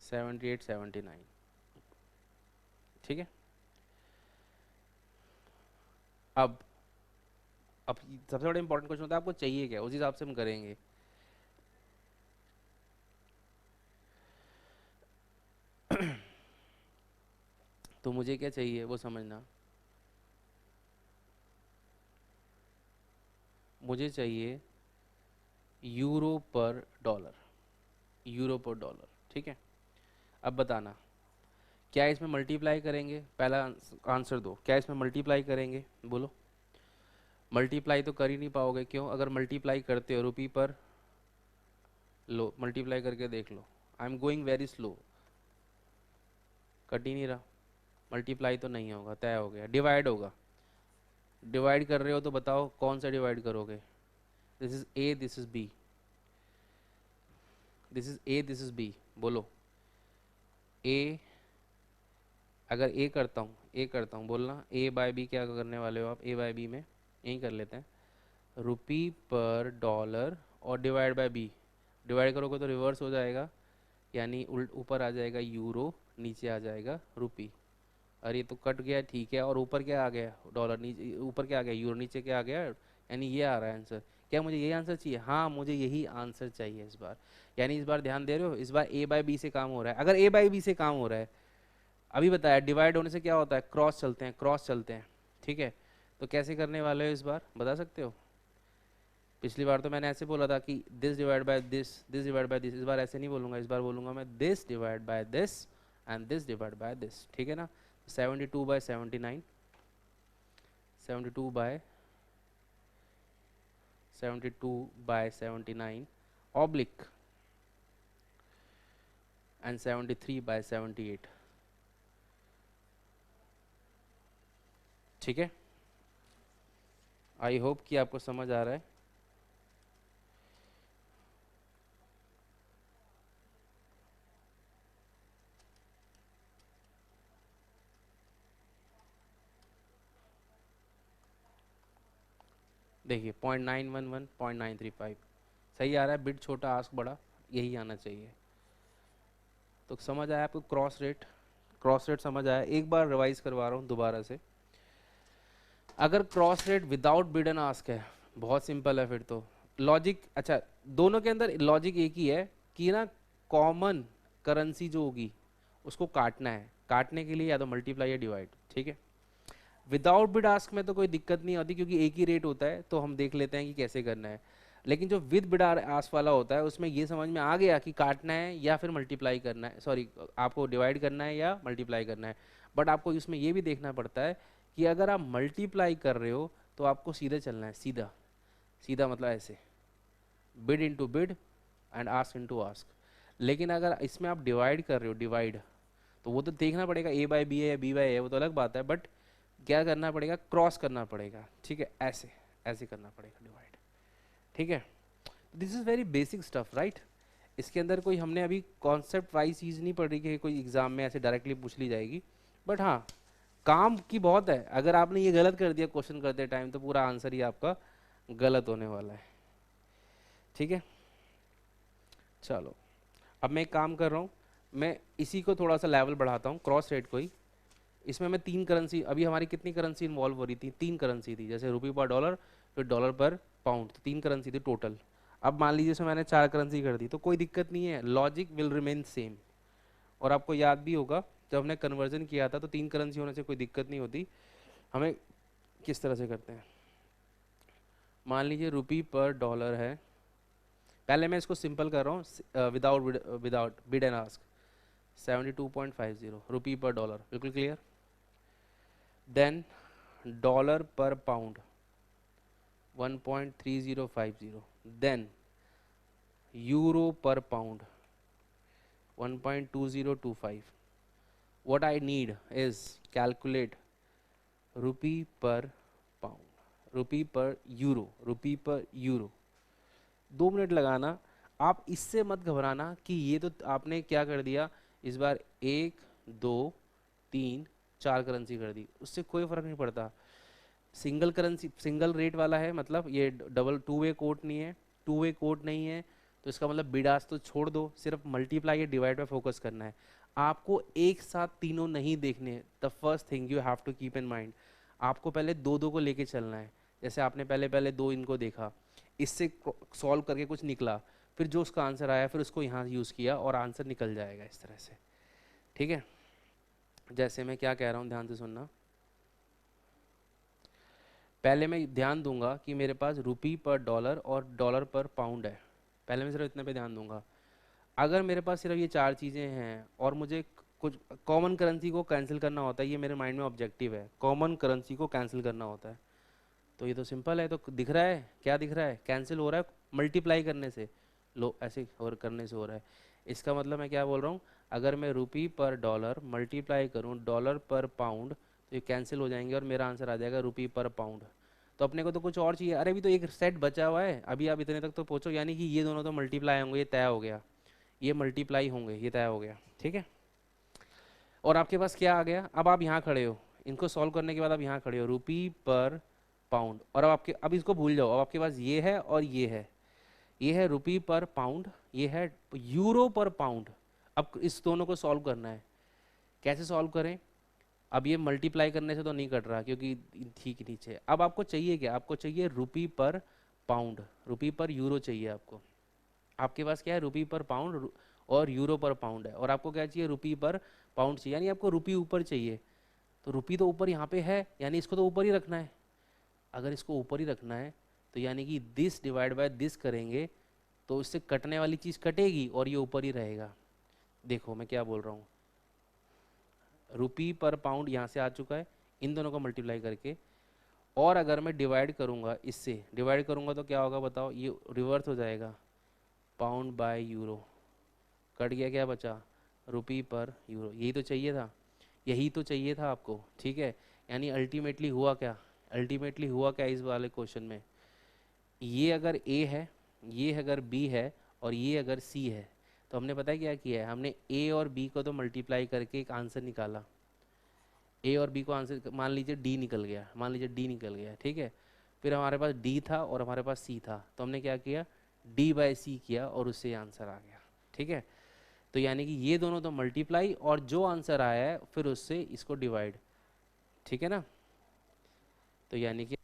78.79। ठीक है, अब सबसे बड़ा इंपॉर्टेंट क्वेश्चन होता है आपको चाहिए क्या, उस हिसाब से हम करेंगे। तो मुझे क्या चाहिए वो समझना, मुझे चाहिए euro per dollar, euro per dollar. ठीक है, अब बताना क्या इसमें मल्टीप्लाई करेंगे, पहला आंसर दो, क्या इसमें मल्टीप्लाई करेंगे, बोलो। मल्टीप्लाई तो कर ही नहीं पाओगे, क्यों? अगर मल्टीप्लाई करते हो रुपी पर, लो मल्टीप्लाई करके देख लो, I am going very slow, cut ही नहीं रहा, मल्टीप्लाई तो नहीं होगा, तय हो गया। डिवाइड होगा, डिवाइड कर रहे हो तो बताओ कौन सा डिवाइड करोगे। This is A, this is B, this is A, this is B, बोलो। ए, अगर ए करता हूँ, ए करता हूँ, बोलना ए बाय बी, क्या करने वाले हो आप ए बाय बी में, यही कर लेते हैं, रुपी पर डॉलर और डिवाइड बाय बी, डिवाइड करोगे तो रिवर्स हो जाएगा, यानी उल्ट ऊपर आ जाएगा यूरो, नीचे आ जाएगा रुपी। अरे ये तो कट गया, ठीक है, और ऊपर क्या आ गया, डॉलर, नीचे ऊपर क्या आ गया यूरो, नीचे क्या आ गया, यानी ये आ रहा है आंसर। क्या मुझे यही आंसर चाहिए? हाँ, मुझे यही आंसर चाहिए इस बार। यानी इस बार ध्यान दे रहे हो, इस बार ए बाय बी से काम हो रहा है। अगर ए बाय बी से काम हो रहा है, अभी बताया डिवाइड होने से क्या होता है, क्रॉस चलते हैं, क्रॉस चलते हैं। ठीक है, तो कैसे करने वाले हो इस बार, बता सकते हो? पिछली बार तो मैंने ऐसे बोला था कि this divide by this, this divide by this, इस बार ऐसे नहीं बोलूँगा, इस बार बोलूँगा मैं this divide by this and this divide by this. ठीक है ना, 72/79, 72/79 ऑब्लिक एंड 73/78। ठीक है, आई होप कि आपको समझ आ रहा है। देखिए 0.911, 0.935 सही आ रहा है, बिट छोटा आस्क बड़ा, यही आना चाहिए। तो समझ आया आपको क्रॉस रेट, क्रॉस रेट समझ आया? एक बार रिवाइज करवा रहा हूँ दोबारा से। अगर cross rate without bid and ask है, बहुत सिंपल है फिर तो लॉजिक, अच्छा दोनों के अंदर लॉजिक एक ही है कि ना कॉमन करेंसी जो होगी उसको काटना है, काटने के लिए या तो मल्टीप्लाई या डिवाइड। ठीक है, विदाउट बिड आस्क में तो कोई दिक्कत नहीं होती क्योंकि एक ही रेट होता है, तो हम देख लेते हैं कि कैसे करना है। लेकिन जो विद बिड आस्क वाला होता है उसमें ये समझ में आ गया कि काटना है या फिर मल्टीप्लाई करना है, सॉरी आपको डिवाइड करना है या मल्टीप्लाई करना है। बट आपको इसमें ये भी देखना पड़ता है कि अगर आप मल्टीप्लाई कर रहे हो तो आपको सीधे चलना है, सीधा सीधा मतलब ऐसे, bid into bid and ask into ask. लेकिन अगर इसमें आप डिवाइड कर रहे हो, डिवाइड, तो वो तो देखना पड़ेगा ए बाय बी है या बी बाय है, वो तो अलग बात है, बट क्या करना पड़ेगा, क्रॉस करना पड़ेगा। ठीक है, ऐसे ऐसे करना पड़ेगा डिवाइड। ठीक है, this is very basic stuff right. इसके अंदर कोई हमने अभी कॉन्सेप्ट वाइज चीज़ नहीं पढ़ रही कि कोई एग्जाम में ऐसे डायरेक्टली पूछ ली जाएगी, बट हाँ काम की बहुत है। अगर आपने ये गलत कर दिया क्वेश्चन करते टाइम तो पूरा आंसर ही आपका गलत होने वाला है। ठीक है, चलो अब मैं एक काम कर रहा हूँ, मैं इसी को थोड़ा सा लेवल बढ़ाता हूँ, क्रॉस रेट को ही। इसमें मैं तीन करेंसी, अभी हमारी कितनी करेंसी इन्वॉल्व हो रही थी, तीन करेंसी थी, जैसे रुपी पर डॉलर, फिर डॉलर पर पाउंड, तो तीन करेंसी थी टोटल। अब मान लीजिए इसमें मैंने चार करेंसी कर दी तो कोई दिक्कत नहीं है, लॉजिक विल रिमेन सेम। और आपको याद भी होगा जब हमने कन्वर्जन किया था तो तीन करेंसी होने से कोई दिक्कत नहीं होती। हमें किस तरह से करते हैं, मान लीजिए रुपी पर डॉलर है, पहले मैं इसको सिंपल कर रहा हूँ without bid and ask, 72.50 rupee per dollar, बिल्कुल clear. Then dollar per pound 1.3050, then euro per pound 1.2025. What I need is calculate rupee per pound, rupee per euro. 2 minute लगाना, आप इससे मत घबराना कि ये तो आपने क्या कर दिया इस बार, 1 2 3 4 करेंसी कर दी, उससे कोई फर्क नहीं पड़ता। सिंगल करेंसी सिंगल रेट वाला है, मतलब ये डबल टू वे कोट नहीं है, टू वे कोट नहीं है, तो इसका मतलब बिडास तो छोड़ दो, सिर्फ मल्टीप्लाई या डिवाइड पे फोकस करना है। आपको एक साथ तीनों नहीं देखने। The first thing you have to keep in mind, आपको पहले दो दो को लेके चलना है। जैसे आपने पहले पहले दो इनको देखा, इससे सॉल्व करके कुछ निकला, फिर जो उसका आंसर आया फिर उसको यहाँ यूज़ किया और आंसर निकल जाएगा इस तरह से। ठीक है, जैसे मैं क्या कह रहा हूँ ध्यान से सुनना। पहले मैं ध्यान दूंगा कि मेरे पास रुपी पर डॉलर और डॉलर पर पाउंड है, पहले मैं सिर्फ इतने पे ध्यान दूंगा। अगर मेरे पास सिर्फ ये चार चीज़ें हैं और मुझे कुछ कॉमन करेंसी को कैंसिल करना होता है, ये मेरे माइंड में ऑब्जेक्टिव है, कॉमन करेंसी को कैंसिल करना होता है, तो ये तो सिंपल है। तो दिख रहा है, क्या दिख रहा है, कैंसिल हो रहा है मल्टीप्लाई करने से, लो ऐसे और करने से हो रहा है। इसका मतलब मैं क्या बोल रहा हूँ, अगर मैं रुपी पर डॉलर मल्टीप्लाई करूँ डॉलर पर पाउंड, तो ये कैंसिल हो जाएंगे और मेरा आंसर आ जाएगा रुपी पर पाउंड। तो अपने को तो कुछ और चाहिए, अरे अभी तो एक सेट बचा हुआ है, अभी आप इतने तक तो पहुँचो, यानी कि ये दोनों तो मल्टीप्लाई होंगे, ये तय हो गया, ये मल्टीप्लाई होंगे, ये तय हो गया। ठीक है, और आपके पास क्या आ गया, अब आप यहाँ खड़े हो, इनको सॉल्व करने के बाद आप यहाँ खड़े हो रुपी पर पाउंड, और अब आपके, अब इसको भूल जाओ, अब आपके पास ये है और ये है, ये है रुपी पर पाउंड, ये है यूरो पर पाउंड। अब इस दोनों को सॉल्व करना है, कैसे सॉल्व करें। अब ये मल्टीप्लाई करने से तो नहीं कट रहा क्योंकि ठीक नीचे है। अब आपको चाहिए क्या, आपको चाहिए रुपी पर पाउंड, रुपी पर यूरो चाहिए आपको। आपके पास क्या है, रुपी पर पाउंड और यूरो पर पाउंड है, और आपको क्या चाहिए, रुपी पर पाउंड चाहिए, यानी आपको रुपी ऊपर चाहिए। तो रुपी तो ऊपर यहाँ पे है, यानी इसको तो ऊपर ही रखना है। अगर इसको ऊपर ही रखना है तो यानी कि दिस डिवाइड बाय दिस करेंगे तो इससे कटने वाली चीज़ कटेगी और ये ऊपर ही रहेगा। देखो मैं क्या बोल रहा हूँ, रुपी पर पाउंड यहाँ से आ चुका है, इन दोनों को मल्टीप्लाई करके, और अगर मैं डिवाइड करूँगा, इससे डिवाइड करूँगा तो क्या होगा बताओ, ये रिवर्स हो जाएगा, पाउंड बाय यूरो, कट गया, क्या बचा, रुपी पर यूरो। यही तो चाहिए था, यही तो चाहिए था आपको। ठीक है, यानी अल्टीमेटली हुआ क्या, अल्टीमेटली हुआ क्या इस वाले क्वेश्चन में, ये अगर ए है, ये अगर बी है और ये अगर सी है, तो हमने पता है क्या किया है, हमने ए और बी को तो मल्टीप्लाई करके एक आंसर निकाला, ए और बी को आंसर, मान लीजिए डी निकल गया, मान लीजिए डी निकल गया, ठीक है। फिर हमारे पास डी था और हमारे पास सी था, तो हमने क्या किया, डी बाय सी किया और उससे आंसर आ गया। ठीक है, तो यानी कि ये दोनों तो मल्टीप्लाई और जो आंसर आया है फिर उससे इसको डिवाइड। ठीक है ना, तो यानी कि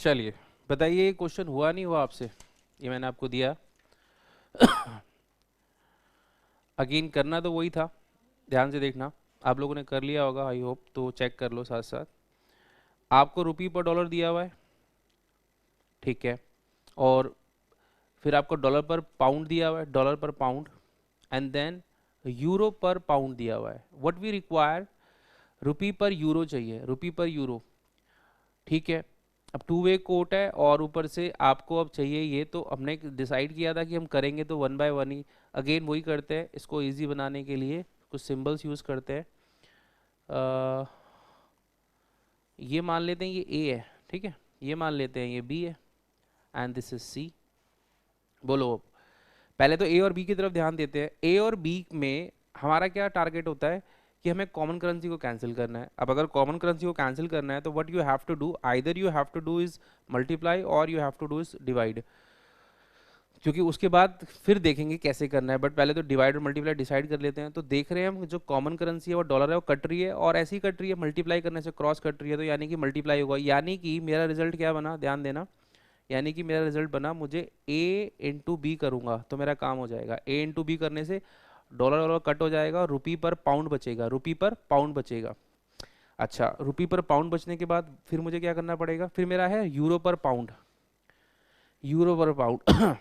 चलिए बताइए, ये क्वेश्चन हुआ नहीं हुआ आपसे? ये मैंने आपको दिया, अगेन करना तो वही था, ध्यान से देखना। आप लोगों ने कर लिया होगा आई होप, तो चेक कर लो साथ साथ। आपको रुपी पर डॉलर दिया हुआ है, ठीक है, और फिर आपको डॉलर पर पाउंड दिया हुआ है, dollar per pound, and then euro per pound दिया हुआ है। व्हाट वी रिक्वायर, रुपी पर यूरो चाहिए, रुपी पर यूरो, ठीक है। अब टू वे कोट है और ऊपर से आपको अब चाहिए ये, तो हमने डिसाइड किया था कि हम करेंगे तो one by one he, again वही करते हैं। इसको इजी बनाने के लिए कुछ सिंबल्स यूज़ करते हैं। ये मान लेते हैं ये ए है, ठीक है, ये मान लेते हैं ये बी है, एंड दिस इज सी। बोलो अब, पहले तो ए और बी की तरफ ध्यान देते हैं। ए और बी में हमारा क्या टारगेट होता है कि हमें कॉमन करेंसी को कैंसिल करना है। अब अगर कॉमन करेंसी को कैंसिल करना है तो what you have to do, either you have to do is multiply और you have to do is divide, क्योंकि उसके बाद फिर देखेंगे कैसे करना है, बट पहले तो डिवाइड और मल्टीप्लाई डिसाइड कर लेते हैं। तो देख रहे हैं हम जो कॉमन करेंसी है वो डॉलर है, वो कट रही है और ऐसी ही कट रही है, मल्टीप्लाई करने से क्रॉस कट रही है, तो यानी कि मल्टीप्लाई होगा। यानी कि मेरा रिजल्ट क्या बना, ध्यान देना, यानी कि मेरा रिजल्ट बना, मुझे ए इंटू बी करूंगा तो मेरा काम हो जाएगा। ए इंटू बी करने से डॉलर डॉलर कट हो जाएगा और रुपी पर पाउंड बचेगा, रुपी पर पाउंड बचेगा। अच्छा, रुपी पर पाउंड बचने के बाद फिर मुझे क्या करना पड़ेगा, फिर मेरा है euro per pound, euro per pound.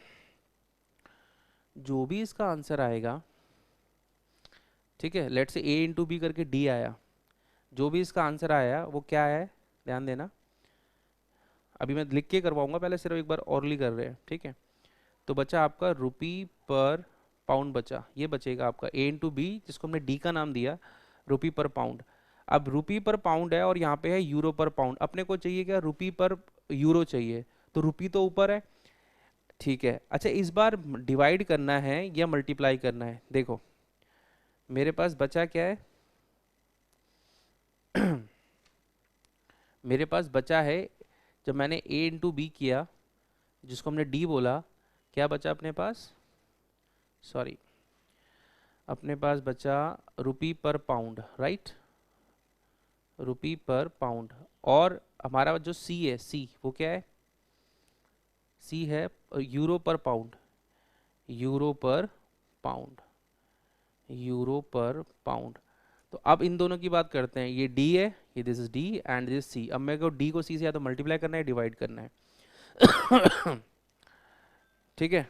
जो भी इसका आंसर आएगा, ठीक है, लेट से ए इंटू बी करके डी आया, जो भी इसका आंसर आया वो क्या है, ध्यान देना। अभी मैं लिख के करवाऊंगा, पहले सिर्फ एक बार औरली कर रहे हैं, ठीक है। तो बचा आपका रुपी पर पाउंड, बचा ये बचेगा आपका ए इंटू बी, जिसको हमने डी का नाम दिया, रुपी पर पाउंड। अब रुपी पर पाउंड है और यहाँ पे है यूरो पर पाउंड, अपने को चाहिए क्या, रुपी पर यूरो चाहिए, तो रुपी तो ऊपर है, ठीक है। अच्छा, इस बार डिवाइड करना है या मल्टीप्लाई करना है, देखो मेरे पास बचा क्या है, मेरे पास बचा है, जब मैंने ए इंटू बी किया, जिसको हमने डी बोला, क्या बचा अपने पास, सॉरी, अपने पास बचा रुपी पर पाउंड, राइट, रुपी पर पाउंड। और हमारा जो सी है, सी वो क्या है, सी है euro per pound, euro per pound, euro per pound. तो अब इन दोनों की बात करते हैं, ये डी है, ये this is D and this C. अब मेरे को डी को सी से या तो मल्टीप्लाई करना है, डिवाइड करना है। ठीक है,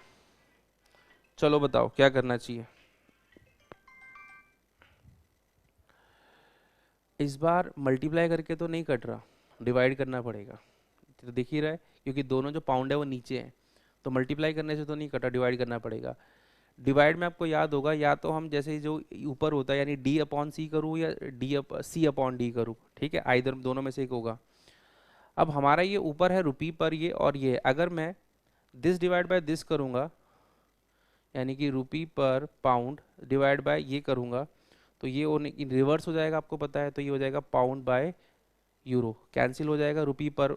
चलो बताओ क्या करना चाहिए। इस बार मल्टीप्लाई करके तो नहीं कट रहा, डिवाइड करना पड़ेगा, तो दिख ही रहा है, क्योंकि दोनों जो पाउंड है वो नीचे है, तो मल्टीप्लाई करने से तो नहीं कटा, डिवाइड करना पड़ेगा। डिवाइड में आपको याद होगा, या तो हम जैसे जो ऊपर होता है यानी डी अपॉन सी करूँ या सी अपॉन डी करूँ, ठीक है, आइदर दोनों में से एक होगा। अब हमारा ये ऊपर है रुपी पर ये, और ये अगर मैं दिस डिवाइड बाय दिस करूँगा, यानी कि रुपी पर पाउंड डिवाइड बाय ये करूँगा, तो ये होने की रिवर्स हो जाएगा, आपको पता है, तो ये हो जाएगा पाउंड बाय यूरो, कैंसिल हो जाएगा, रुपी पर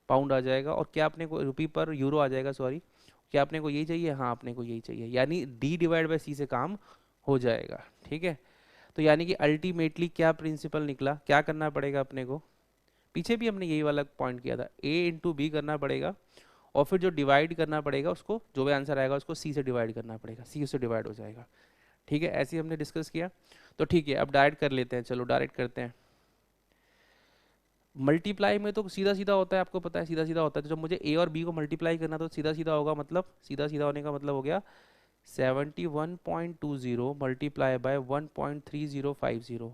पाउंड आ जाएगा, और क्या अपने को रुपी पर यूरो आ जाएगा, सॉरी, क्या अपने को यही चाहिए, हाँ अपने को यही चाहिए, यानी डी डिवाइड बाय सी से काम हो जाएगा, ठीक है। तो यानी कि अल्टीमेटली क्या प्रिंसिपल निकला, क्या करना पड़ेगा अपने को, पीछे भी हमने यही वाला पॉइंट किया था, ए इंटू बी करना पड़ेगा, और फिर जो डिवाइड करना पड़ेगा उसको, जो भी आंसर आएगा उसको सी से डिवाइड करना पड़ेगा, सी उससे डिवाइड हो जाएगा, ठीक है, ऐसे ही हमने डिस्कस किया। तो ठीक है, अब डायरेक्ट कर लेते हैं, चलो डायरेक्ट करते हैं। मल्टीप्लाई में तो सीधा सीधा होता है, आपको पता है सीधा सीधा होता है, तो जब मुझे ए और बी को मल्टीप्लाई करना तो सीधा सीधा होगा, मतलब सीधा सीधा होने का मतलब हो गया 71.20 मल्टीप्लाई बाय 1.3050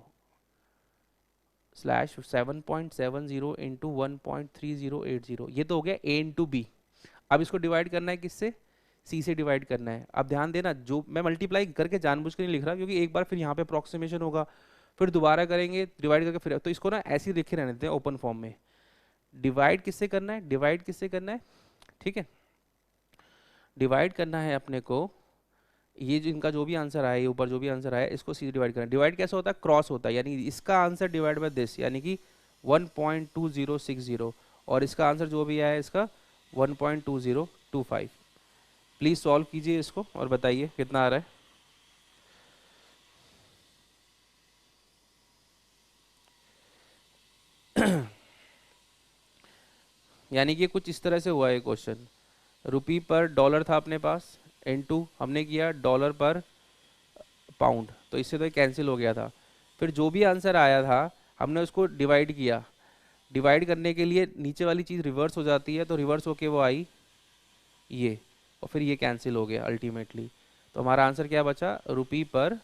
स्लैश 7.70 इंटू 1.3080, ये तो हो गया ए इंटू बी। अब इसको डिवाइड करना है किससे, सी से डिवाइड करना है। अब ध्यान देना, जो मैं मल्टीप्लाई करके जानबूझ के नहीं लिख रहा, क्योंकि एक बार फिर यहाँ पे अप्रोक्सीमेशन होगा, फिर दोबारा करेंगे डिवाइड करके, फिर तो इसको ना ऐसे ही लिखे रहने देते हैं ओपन फॉर्म में। डिवाइड किससे करना है, डिवाइड किससे करना है, ठीक है, डिवाइड करना है अपने को, ये जो इनका जो भी आंसर आया, ये ऊपर जो भी आंसर आया, इसको सी डिवाइड करना है। डिवाइड कैसे होता है, क्रॉस होता है, यानी इसका आंसर डिवाइड बाय दिस, यानी कि 1.2060, और इसका आंसर जो भी आया है इसका 1.2025। प्लीज सॉल्व कीजिए इसको और बताइए कितना आ रहा है। यानी कि कुछ इस तरह से हुआ है क्वेश्चन, रुपी पर डॉलर था अपने पास, इनटू हमने किया डॉलर पर पाउंड, तो इससे तो ये कैंसिल हो गया था। फिर जो भी आंसर आया था हमने उसको डिवाइड किया, डिवाइड करने के लिए नीचे वाली चीज़ रिवर्स हो जाती है, तो रिवर्स होके वो आई ये, और फिर ये कैंसिल हो गया अल्टीमेटली। तो हमारा आंसर क्या बचा, रुपी पर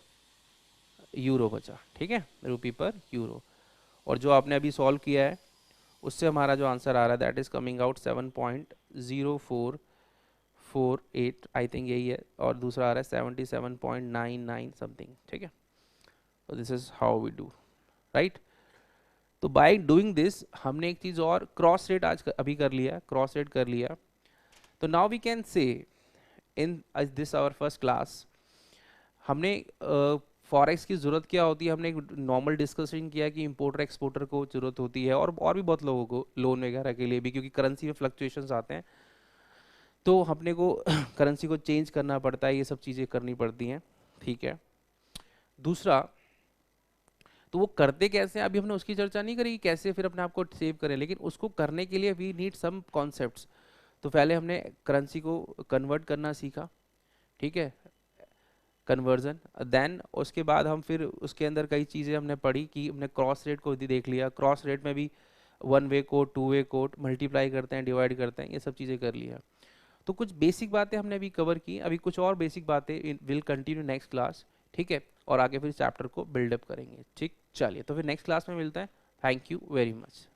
यूरो बचा। ठीक है, रुपी पर यूरो। और जो आपने अभी सॉल्व किया है उससे हमारा जो आंसर आ रहा है that is coming out 7.0448, I think यही है, और दूसरा आ रहा है 77.99 समथिंग। ठीक है, तो this is how we do, right. तो बाय डूइंग दिस हमने एक चीज़ और, क्रॉस रेट अभी कर लिया, क्रॉस रेट कर लिया। तो now we can say in this our first class हमने फॉरेक्स की ज़रूरत क्या होती है, हमने एक नॉर्मल डिस्कशन किया कि इंपोर्टर एक्सपोर्टर को ज़रूरत होती है, और भी बहुत लोगों को लोन वगैरह के लिए भी, क्योंकि करेंसी में फ्लक्चुएशंस आते हैं, तो अपने को करेंसी को चेंज करना पड़ता है, ये सब चीज़ें करनी पड़ती हैं। ठीक है, दूसरा, तो वो करते कैसे हैं अभी हमने उसकी चर्चा नहीं करी कि कैसे फिर अपने आप को सेव करें, लेकिन उसको करने के लिए वी नीड सम कॉन्सेप्ट्स। तो पहले हमने करेंसी को कन्वर्ट करना सीखा, ठीक है, कन्वर्जन। देन उसके बाद हम फिर उसके अंदर कई चीज़ें हमने पढ़ी कि हमने क्रॉस रेट को भी देख लिया, क्रॉस रेट में भी one way quote, two way code, multiply करते हैं, डिवाइड करते हैं, ये सब चीज़ें कर लिया। तो कुछ बेसिक बातें हमने अभी कवर की, अभी कुछ और बेसिक बातें विल कंटिन्यू नेक्स्ट क्लास। ठीक है, और आगे फिर चैप्टर को बिल्डअप करेंगे। ठीक, चलिए तो फिर नेक्स्ट क्लास में मिलते हैं। Thank you very much.